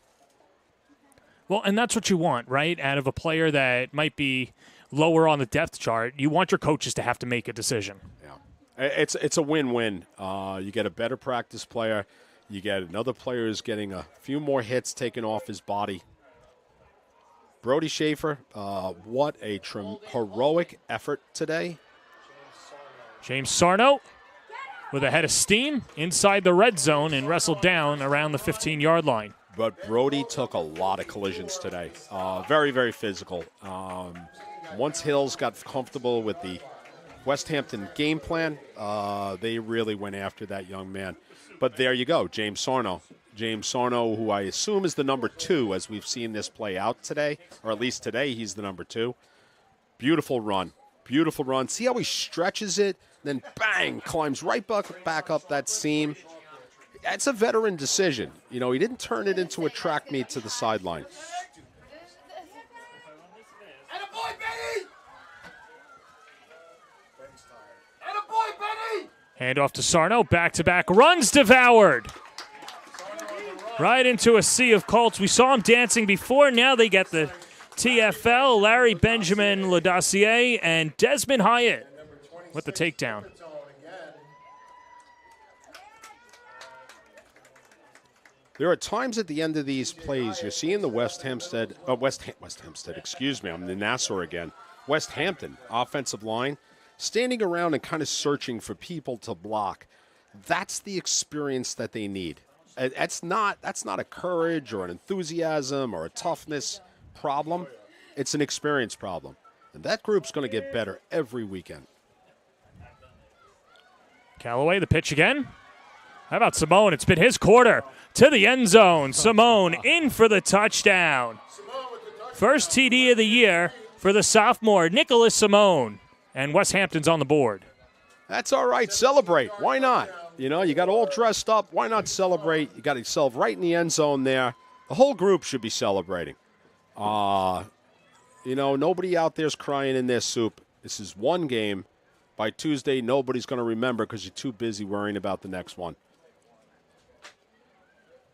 Well, and that's what you want, right? Out of a player that might be lower on the depth chart, you want your coaches to have to make a decision. Yeah, it's a win-win. You get a better practice player. You get another player who's getting a few more hits taken off his body. Brody Schaefer, what a heroic effort today. James Sarno with a head of steam inside the red zone and wrestled down around the 15-yard line. But Brody took a lot of collisions today. Very, very physical. Once Hills got comfortable with the Westhampton game plan, they really went after that young man. But there you go, James Sarno. James Sarno, who I assume is the number 2 as we've seen this play out today, or at least today he's the number 2. Beautiful run. Beautiful run. See how he stretches it, then bang, climbs right back up that seam. That's a veteran decision. He didn't turn it into a track meet to the sideline. Hand off to Sarno. Back-to-back runs devoured. Right into a sea of Colts. We saw him dancing before. Now they get the TFL. Larry Benjamin Ladossier and Desmond Hyatt with the takedown. There are times at the end of these plays you're seeing the Westhampton, I'm the Nassau again. Westhampton offensive line standing around and kind of searching for people to block. That's the experience that they need. That's not a courage or an enthusiasm or a toughness problem. It's an experience problem. And that group's going to get better every weekend. Callaway, the pitch again. How about Simone? It's been his quarter to the end zone. Simone in for the touchdown. First TD of the year for the sophomore, Nicholas Simone. And Westhampton's on the board. That's all right. Celebrate. Why not? You know, you got all dressed up. Why not celebrate? You got yourself right in the end zone there. The whole group should be celebrating. You know, nobody out there's crying in their soup. This is one game. By Tuesday, nobody's going to remember because you're too busy worrying about the next one.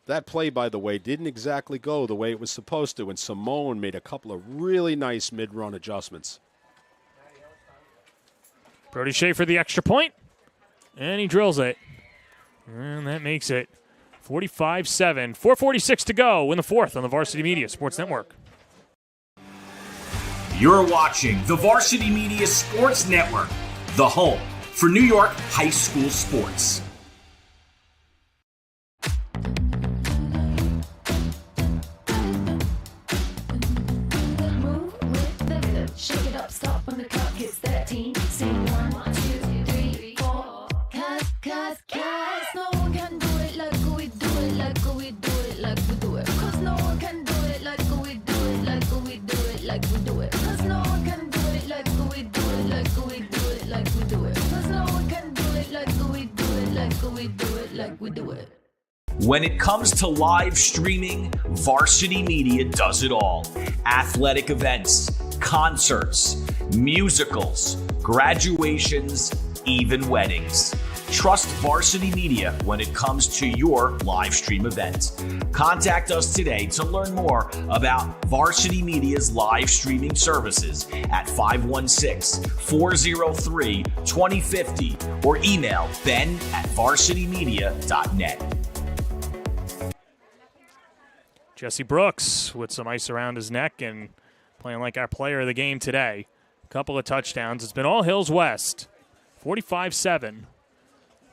That play, by the way, didn't exactly go the way it was supposed to, and Simone made a couple of really nice mid-run adjustments. Brody Schaefer the extra point, and he drills it. And that makes it 45-7. 4:46 to go in the fourth on the Varsity Media Sports Network. You're watching the Varsity Media Sports Network, the home for New York high school sports. Move with the rhythm. Shake it up, stop when the clock hits 13. Sing 1, 2, 3, 4. Cause no one can do it like we do it, like we do it, like we do it. Cause no one can do it like we do it, like we do it, like we do it. Cause no one can do it like we do it, like we do it, like we do it. Cause no one can do it like we do it, like we do it, like we do it. When it comes to live streaming, Varsity Media does it all. Athletic events, concerts, musicals, graduations, even weddings. Trust Varsity Media when it comes to your live stream event. Contact us today to learn more about Varsity Media's live streaming services at 516-403-2050 or email ben@varsitymedia.net. Jesse Brooks with some ice around his neck and playing like our player of the game today. A couple of touchdowns. It's been all Hills West. 45-7.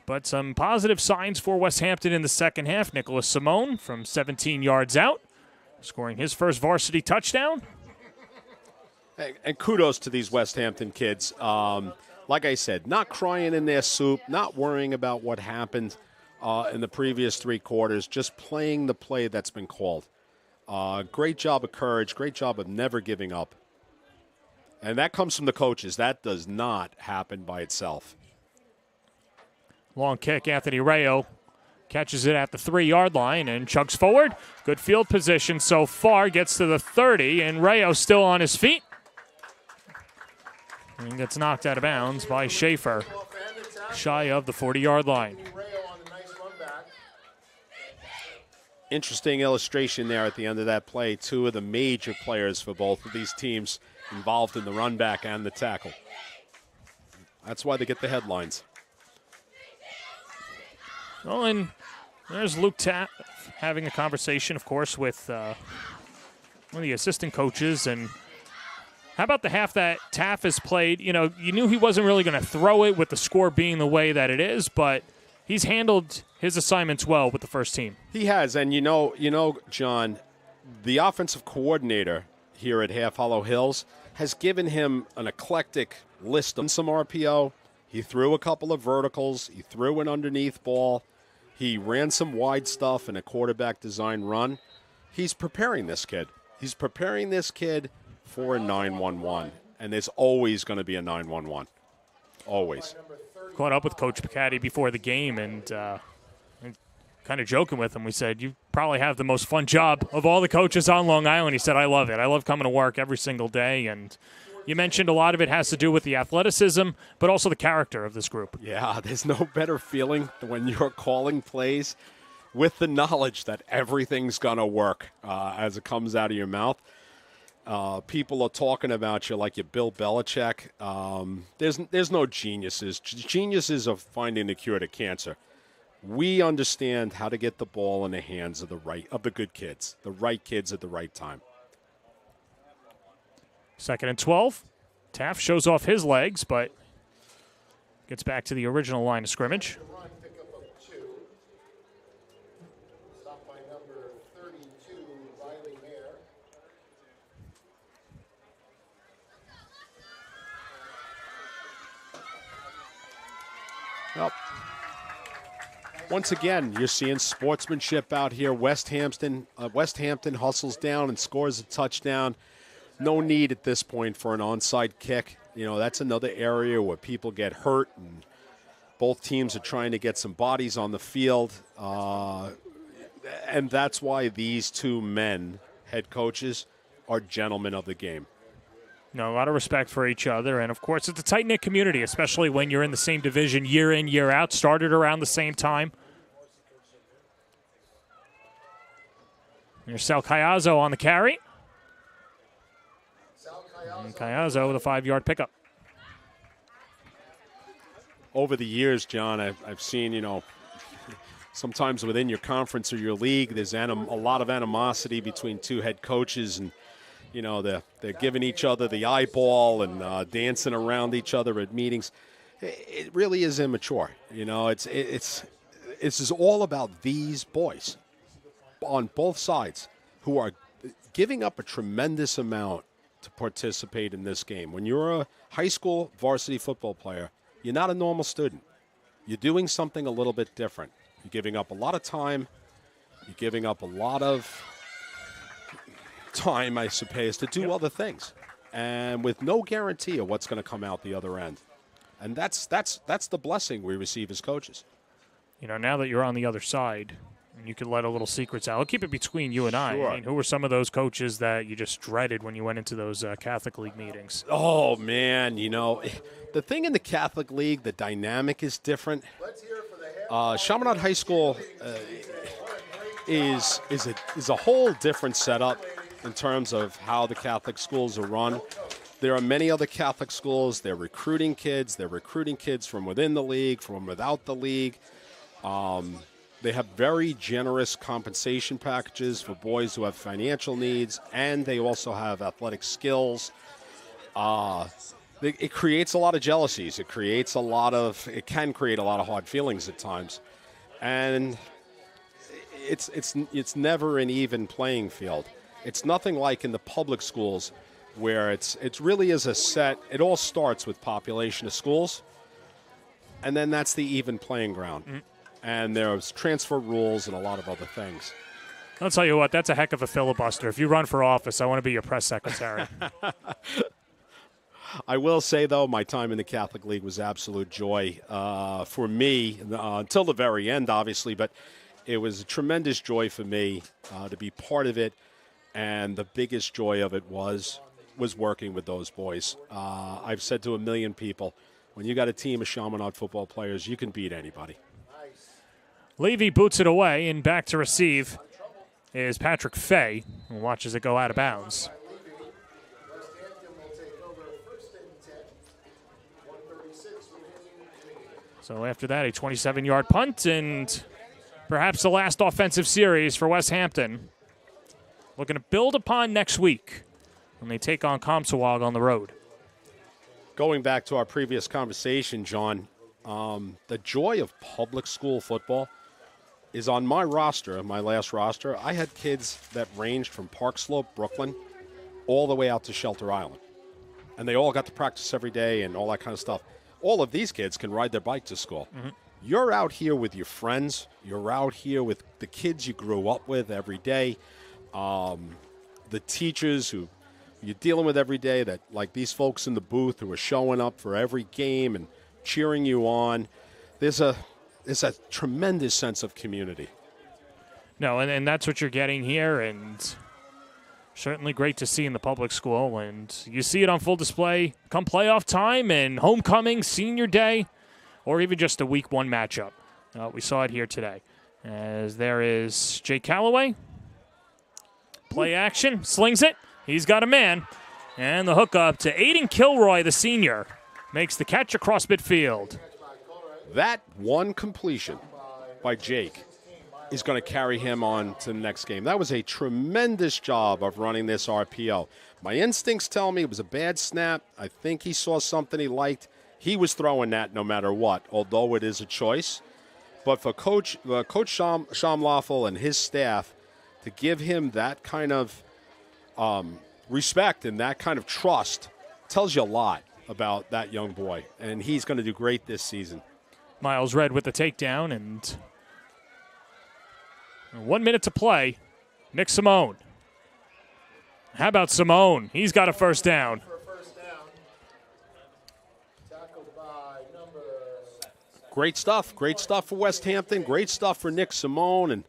But some positive signs for Westhampton in the second half. Nicholas Simone from 17 yards out, scoring his first varsity touchdown. And kudos to these Westhampton kids. Like I said, not crying in their soup, not worrying about what happened in the previous three quarters, just playing the play that's been called. Great job of courage, great job of never giving up. And that comes from the coaches. That does not happen by itself. Long kick, Anthony Rayo catches it at the 3-yard line and chugs forward. Good field position so far, gets to the 30, and Rayo still on his feet. And gets knocked out of bounds by Schaefer, shy of the 40-yard line. Interesting illustration there at the end of that play. Two of the major players for both of these teams involved in the run back and the tackle. That's why they get the headlines. Well, and there's Luke Taff having a conversation, of course, with one of the assistant coaches. And how about the half that Taff has played? You know, you knew he wasn't really going to throw it with the score being the way that it is, but he's handled his assignments well with the first team. He has, and you know, John, the offensive coordinator here at Half Hollow Hills has given him an eclectic list of some RPO. He threw a couple of verticals. He threw an underneath ball. He ran some wide stuff in a quarterback design run. He's preparing this kid. He's preparing this kid for a 9-1-1, and there's always going to be a 9-1-1. Always. Caught up with Coach Piccatti before the game and kind of joking with him. We said, you probably have the most fun job of all the coaches on Long Island. He said, I love it. I love coming to work every single day. And you mentioned a lot of it has to do with the athleticism, but also the character of this group. Yeah, there's no better feeling than when you're calling plays with the knowledge that everything's going to work as it comes out of your mouth. People are talking about you like you're Bill Belichick. There's no geniuses. Geniuses are finding the cure to cancer. We understand how to get the ball in the hands of the good kids, the right kids at the right time. 2nd and 12. Taft shows off his legs, but gets back to the original line of scrimmage. Well, once again, you're seeing sportsmanship out here. Westhampton hustles down and scores a touchdown. No need at this point for an onside kick. You know, that's another area where people get hurt. Both teams are trying to get some bodies on the field. And that's why these two men, head coaches, are gentlemen of the game. A lot of respect for each other. And, of course, it's a tight-knit community, especially when you're in the same division year in, year out, started around the same time. Here's Sal Caiazzo on the carry. And Caiazzo with a 5-yard pickup. Over the years, John, I've seen, sometimes within your conference or your league, there's a lot of animosity between two head coaches, and they're giving each other the eyeball and dancing around each other at meetings. It really is immature. It's all about these boys on both sides who are giving up a tremendous amount to participate in this game. When you're a high school varsity football player, you're not a normal student. You're doing something a little bit different. You're giving up a lot of time. You're giving up a lot of time, I suppose, to do other things, and with no guarantee of what's going to come out the other end. And that's the blessing we receive as coaches. Now that you're on the other side, and you can let a little secrets out. I'll keep it between you and I. Sure. I mean, who were some of those coaches that you just dreaded when you went into those Catholic League meetings? Oh, man, the thing in the Catholic League, the dynamic is different. Chaminade High School is a whole different setup in terms of how the Catholic schools are run. There are many other Catholic schools. They're recruiting kids. They're recruiting kids from within the league, from without the league. They have very generous compensation packages for boys who have financial needs, and they also have athletic skills. It creates a lot of jealousies. It can create a lot of hard feelings at times, and it's never an even playing field. It's nothing like in the public schools, where it really is a set. It all starts with population of schools, and then that's the even playing ground. Mm-hmm. And there's transfer rules and a lot of other things. I'll tell you what, that's a heck of a filibuster. If you run for office, I want to be your press secretary. I will say, though, my time in the Catholic League was absolute joy for me until the very end, obviously. But it was a tremendous joy for me to be part of it. And the biggest joy of it was working with those boys. I've said to a million people, when you got a team of Chaminade football players, you can beat anybody. Levy boots it away, and back to receive is Patrick Fay, who watches it go out of bounds. So after that, a 27-yard punt, and perhaps the last offensive series for Westhampton. Looking to build upon next week when they take on Comsawag on the road. Going back to our previous conversation, John, the joy of public school football is on my roster, my last roster. I had kids that ranged from Park Slope, Brooklyn, all the way out to Shelter Island. And they all got to practice every day and all that kind of stuff. All of these kids can ride their bike to school. Mm-hmm. You're out here with your friends. You're out here with the kids you grew up with every day. The teachers who you're dealing with every day, that like these folks in the booth who are showing up for every game and cheering you on. There's a tremendous sense of community. No, and that's what you're getting here, and certainly great to see in the public school. And you see it on full display come playoff time and homecoming, senior day, or even just a week one matchup. We saw it here today. As there is Jake Calloway. Play action, slings it. He's got a man. And the hookup to Aiden Kilroy, the senior, makes the catch across midfield. That one completion by Jake is going to carry him on to the next game. That was a tremendous job of running this RPO. My instincts tell me it was a bad snap. I think he saw something he liked. He was throwing that no matter what, although it is a choice. But for Coach Shamloffel and his staff to give him that kind of respect and that kind of trust tells you a lot about that young boy. And he's going to do great this season. Miles Red with the takedown, and 1 minute to play. Nick Simone. How about Simone? He's got a first down. Great stuff. Great stuff for Westhampton. Great stuff for Nick Simone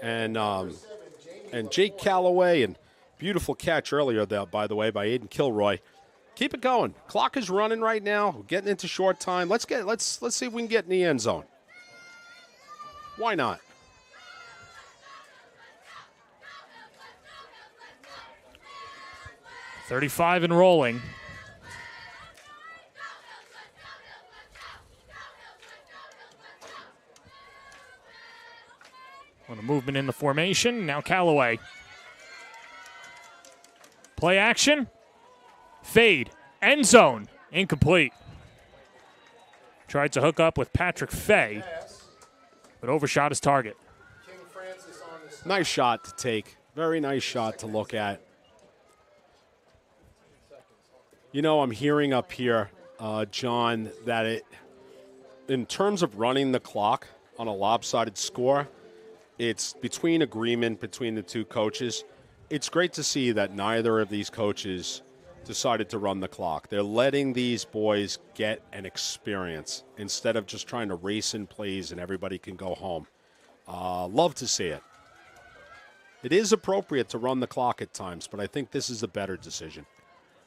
and Jake Calloway. And beautiful catch earlier, there, by the way, by Aiden Kilroy. Keep it going. Clock is running right now. We're getting into short time. Let's see if we can get in the end zone. Why not? .35 and rolling. On a movement in the formation. Now Callaway. Play action. Fade. End zone. Incomplete. Tried to hook up with Patrick Fay, but overshot his target. Nice shot to take. Very nice shot to look at. You know, I'm hearing up here, John, that in terms of running the clock on a lopsided score, it's between agreement between the two coaches. It's great to see that neither of these coaches decided to run the clock. They're letting these boys get an experience instead of just trying to race in plays and everybody can go home. Love to see it. It is appropriate to run the clock at times, but I think this is a better decision.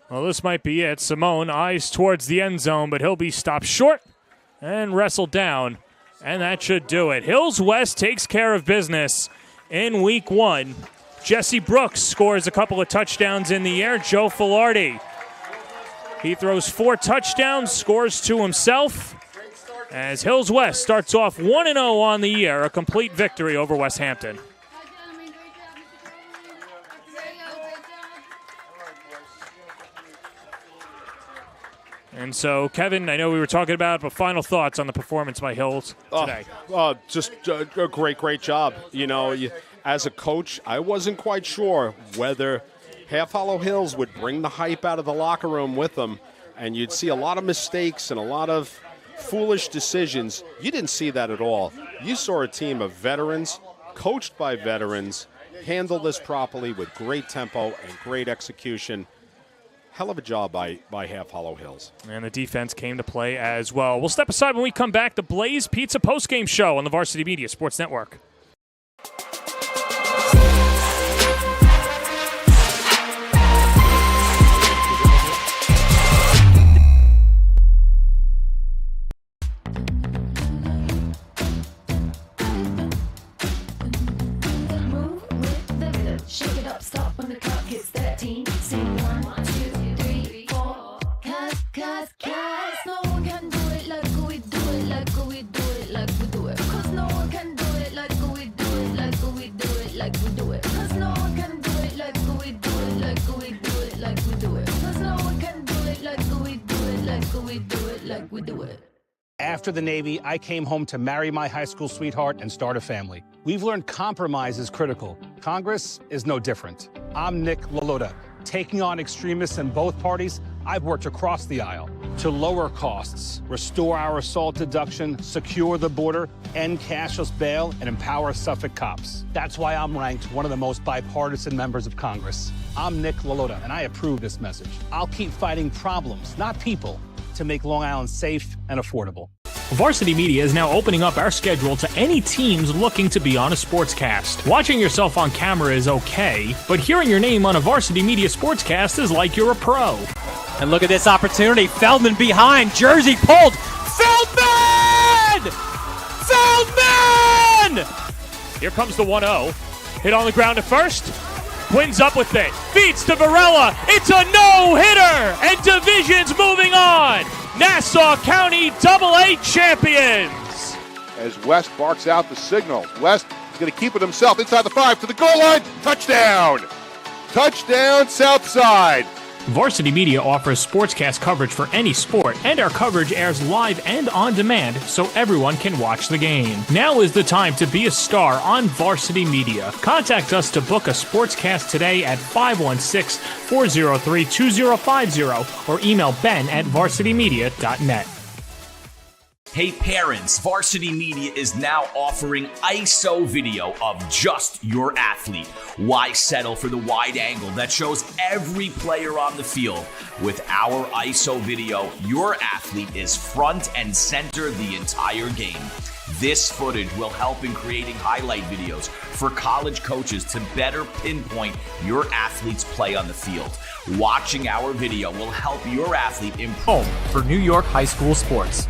Well, this might be it. Simone eyes towards the end zone, but he'll be stopped short and wrestled down, and that should do it. Hills West takes care of business in week 1. Jesse Brooks scores a couple of touchdowns in the air. Joe Filardi, he throws 4 touchdowns, scores 2 himself, as Hills West starts off 1-0 on the year, a complete victory over Westhampton. And so, Kevin, I know we were talking about, but final thoughts on the performance by Hills today. Just a great job. You know, as a coach, I wasn't quite sure whether Half Hollow Hills would bring the hype out of the locker room with them, and you'd see a lot of mistakes and a lot of foolish decisions. You didn't see that at all. You saw a team of veterans, coached by veterans, handle this properly with great tempo and great execution. Hell of a job by Half Hollow Hills. And the defense came to play as well. We'll step aside when we come back. The Blaze Pizza postgame show on the Varsity Media Sports Network. Move with the rhythm. Shake it up, stop when the clock hits 13. Sing 1, 2, 3, 4. Cause no one can do it like we do it, like we do it, like we do it. Cause no one can do it like we do it, like we do it, like we do it. Cause no one can do it like we do it, like we do it, like we do it. Cause no one can do it like we do it, like we do it, like we do it. After the Navy, I came home to marry my high school sweetheart and start a family. We've learned compromise is critical. Congress is no different. I'm Nick Lalota. Taking on extremists in both parties, I've worked across the aisle to lower costs, restore our assault deduction, secure the border, end cashless bail, and empower Suffolk cops. That's why I'm ranked one of the most bipartisan members of Congress. I'm Nick Lalota, and I approve this message. I'll keep fighting problems, not people, to make Long Island safe and affordable. Varsity Media is now opening up our schedule to any teams looking to be on a sportscast. Watching yourself on camera is okay, but hearing your name on a Varsity Media sportscast is like you're a pro. And look at this opportunity. Feldman behind. Jersey pulled. Feldman! Feldman! Here comes the 1-0. Hit on the ground at first. Quinn's up with it. Feeds to Varela. It's a no-hitter. And Division's moving on. Nassau County AA champions. As West barks out the signal. West is going to keep it himself inside the 5 to the goal line. Touchdown! Touchdown, Southside. Varsity Media offers sportscast coverage for any sport, and our coverage airs live and on demand so everyone can watch the game. Now is the time to be a star on Varsity Media. Contact us to book a sportscast today at 516-403-2050 or email ben@varsitymedia.net. Hey parents, Varsity Media is now offering ISO video of just your athlete. Why settle for the wide angle that shows every player on the field? With our ISO video, your athlete is front and center the entire game. This footage will help in creating highlight videos for college coaches to better pinpoint your athlete's play on the field. Watching our video will help your athlete improve. Home for New York high school sports.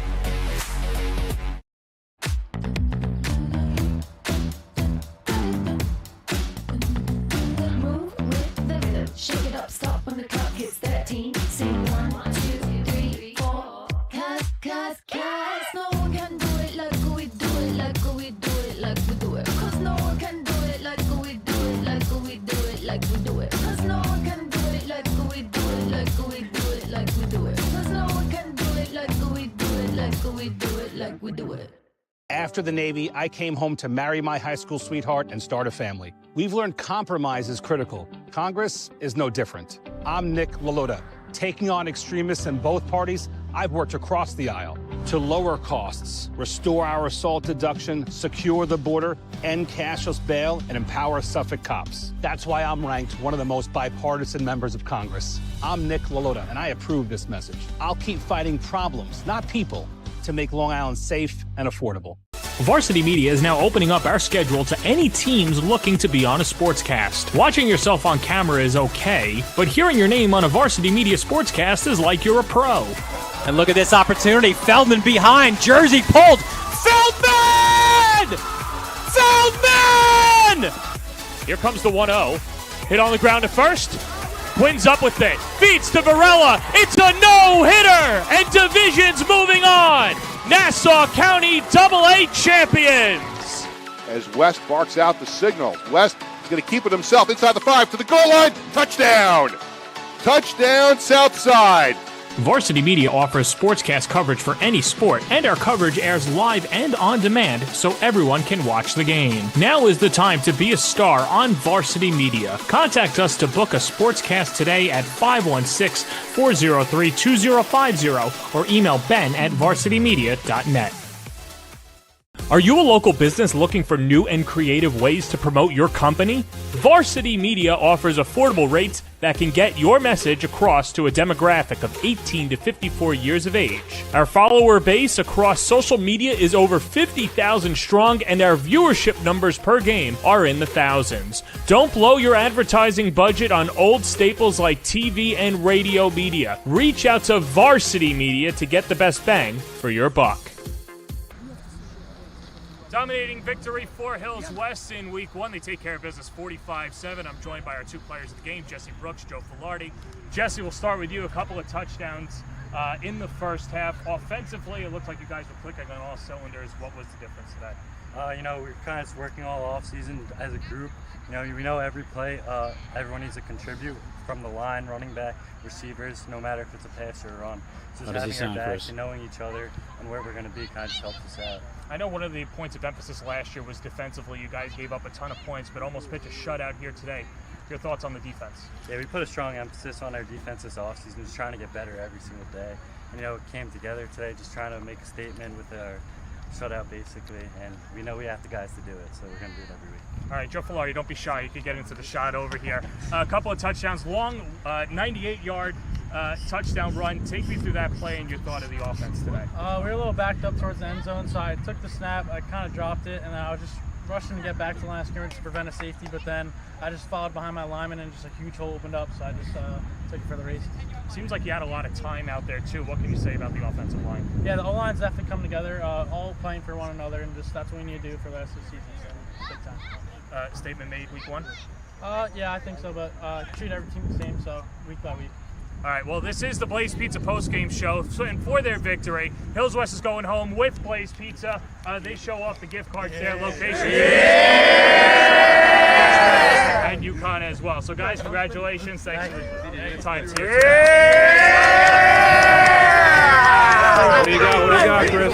Move with the rhythm. Shake it up, stop when the clock hits 13. Sing 1, 2, 3, 4. Cause no one can do it like we do it, like we do it, like we do it. Cause no one can do it like we do it, like we do it, like we do it. Cause no one can do it like we do it, like we do it, like we do it. Cause no one can do it like we do it, like we do it, like we do it. After the Navy, I came home to marry my high school sweetheart and start a family. We've learned compromise is critical. Congress is no different. I'm Nick Lalota. Taking on extremists in both parties, I've worked across the aisle to lower costs, restore our assault deduction, secure the border, end cashless bail, and empower Suffolk cops. That's why I'm ranked one of the most bipartisan members of Congress. I'm Nick Lalota, and I approve this message. I'll keep fighting problems, not people, to make Long Island safe and affordable. Varsity Media is now opening up our schedule to any teams looking to be on a sportscast. Watching yourself on camera is okay, but hearing your name on a Varsity Media sportscast is like you're a pro. And look at this opportunity. Feldman behind. Jersey pulled. Feldman! Feldman! Here comes the 1-0. Hit on the ground at first. Quinn's up with it. Feeds to Varela. It's a no-hitter! And Division's moving on. Nassau County AA champions. As West barks out the signal. West is going to keep it himself inside the 5 to the goal line. Touchdown! Touchdown, Southside. Varsity Media offers sportscast coverage for any sport, and our coverage airs live and on demand so everyone can watch the game. Now is the time to be a star on Varsity Media. Contact us to book a sportscast today at 516-403-2050 or email ben@varsitymedia.net. Are you a local business looking for new and creative ways to promote your company? Varsity Media offers affordable rates that can get your message across to a demographic of 18 to 54 years of age. Our follower base across social media is over 50,000 strong, and our viewership numbers per game are in the thousands. Don't blow your advertising budget on old staples like TV and radio media. Reach out to Varsity Media to get the best bang for your buck. Dominating victory for Hills West in Week 1. They take care of business 45-7. I'm joined by our two players of the game, Jesse Brooks, Joe Filardi. Jesse, we'll start with you. A couple of touchdowns in the first half. Offensively, it looked like you guys were clicking on all cylinders. What was the difference today? We're kind of working all off-season as a group. We know every play, everyone needs to contribute from the line, running back, receivers, no matter if it's a pass or a run. So just having our backs and knowing each other and where we're going to be kind of just helped us out. I know one of the points of emphasis last year was defensively. You guys gave up a ton of points, but almost pitched a shutout here today. Your thoughts on the defense? Yeah, we put a strong emphasis on our defense this offseason, just trying to get better every single day. And, it came together today, just trying to make a statement with our shutout, basically. And we know we have the guys to do it, so we're going to do it every week. All right, Joe Filardi, don't be shy. You can get into the shot over here. A couple of touchdowns, long 98-yard touchdown run. Take me through that play and your thought of the offense today. We were a little backed up towards the end zone, so I took the snap, I kind of dropped it, and I was just rushing to get back to the line of scrimmage to prevent a safety, but then I just followed behind my lineman and just a huge hole opened up, so I just took it for the race. Seems like you had a lot of time out there too. What can you say about the offensive line? Yeah, the O-line's definitely come together, all playing for one another, and just that's what we need to do for the rest of the season, so big time. Statement made Week 1? Yeah, I think so, but treat every team the same, so week by week. All right, well, this is the Blaze Pizza postgame show, and for their victory, Hills West is going home with Blaze Pizza. They show off the gift cards, their locations, and UConn as well. So, guys, congratulations. Thanks for the time here. What do you got, Chris?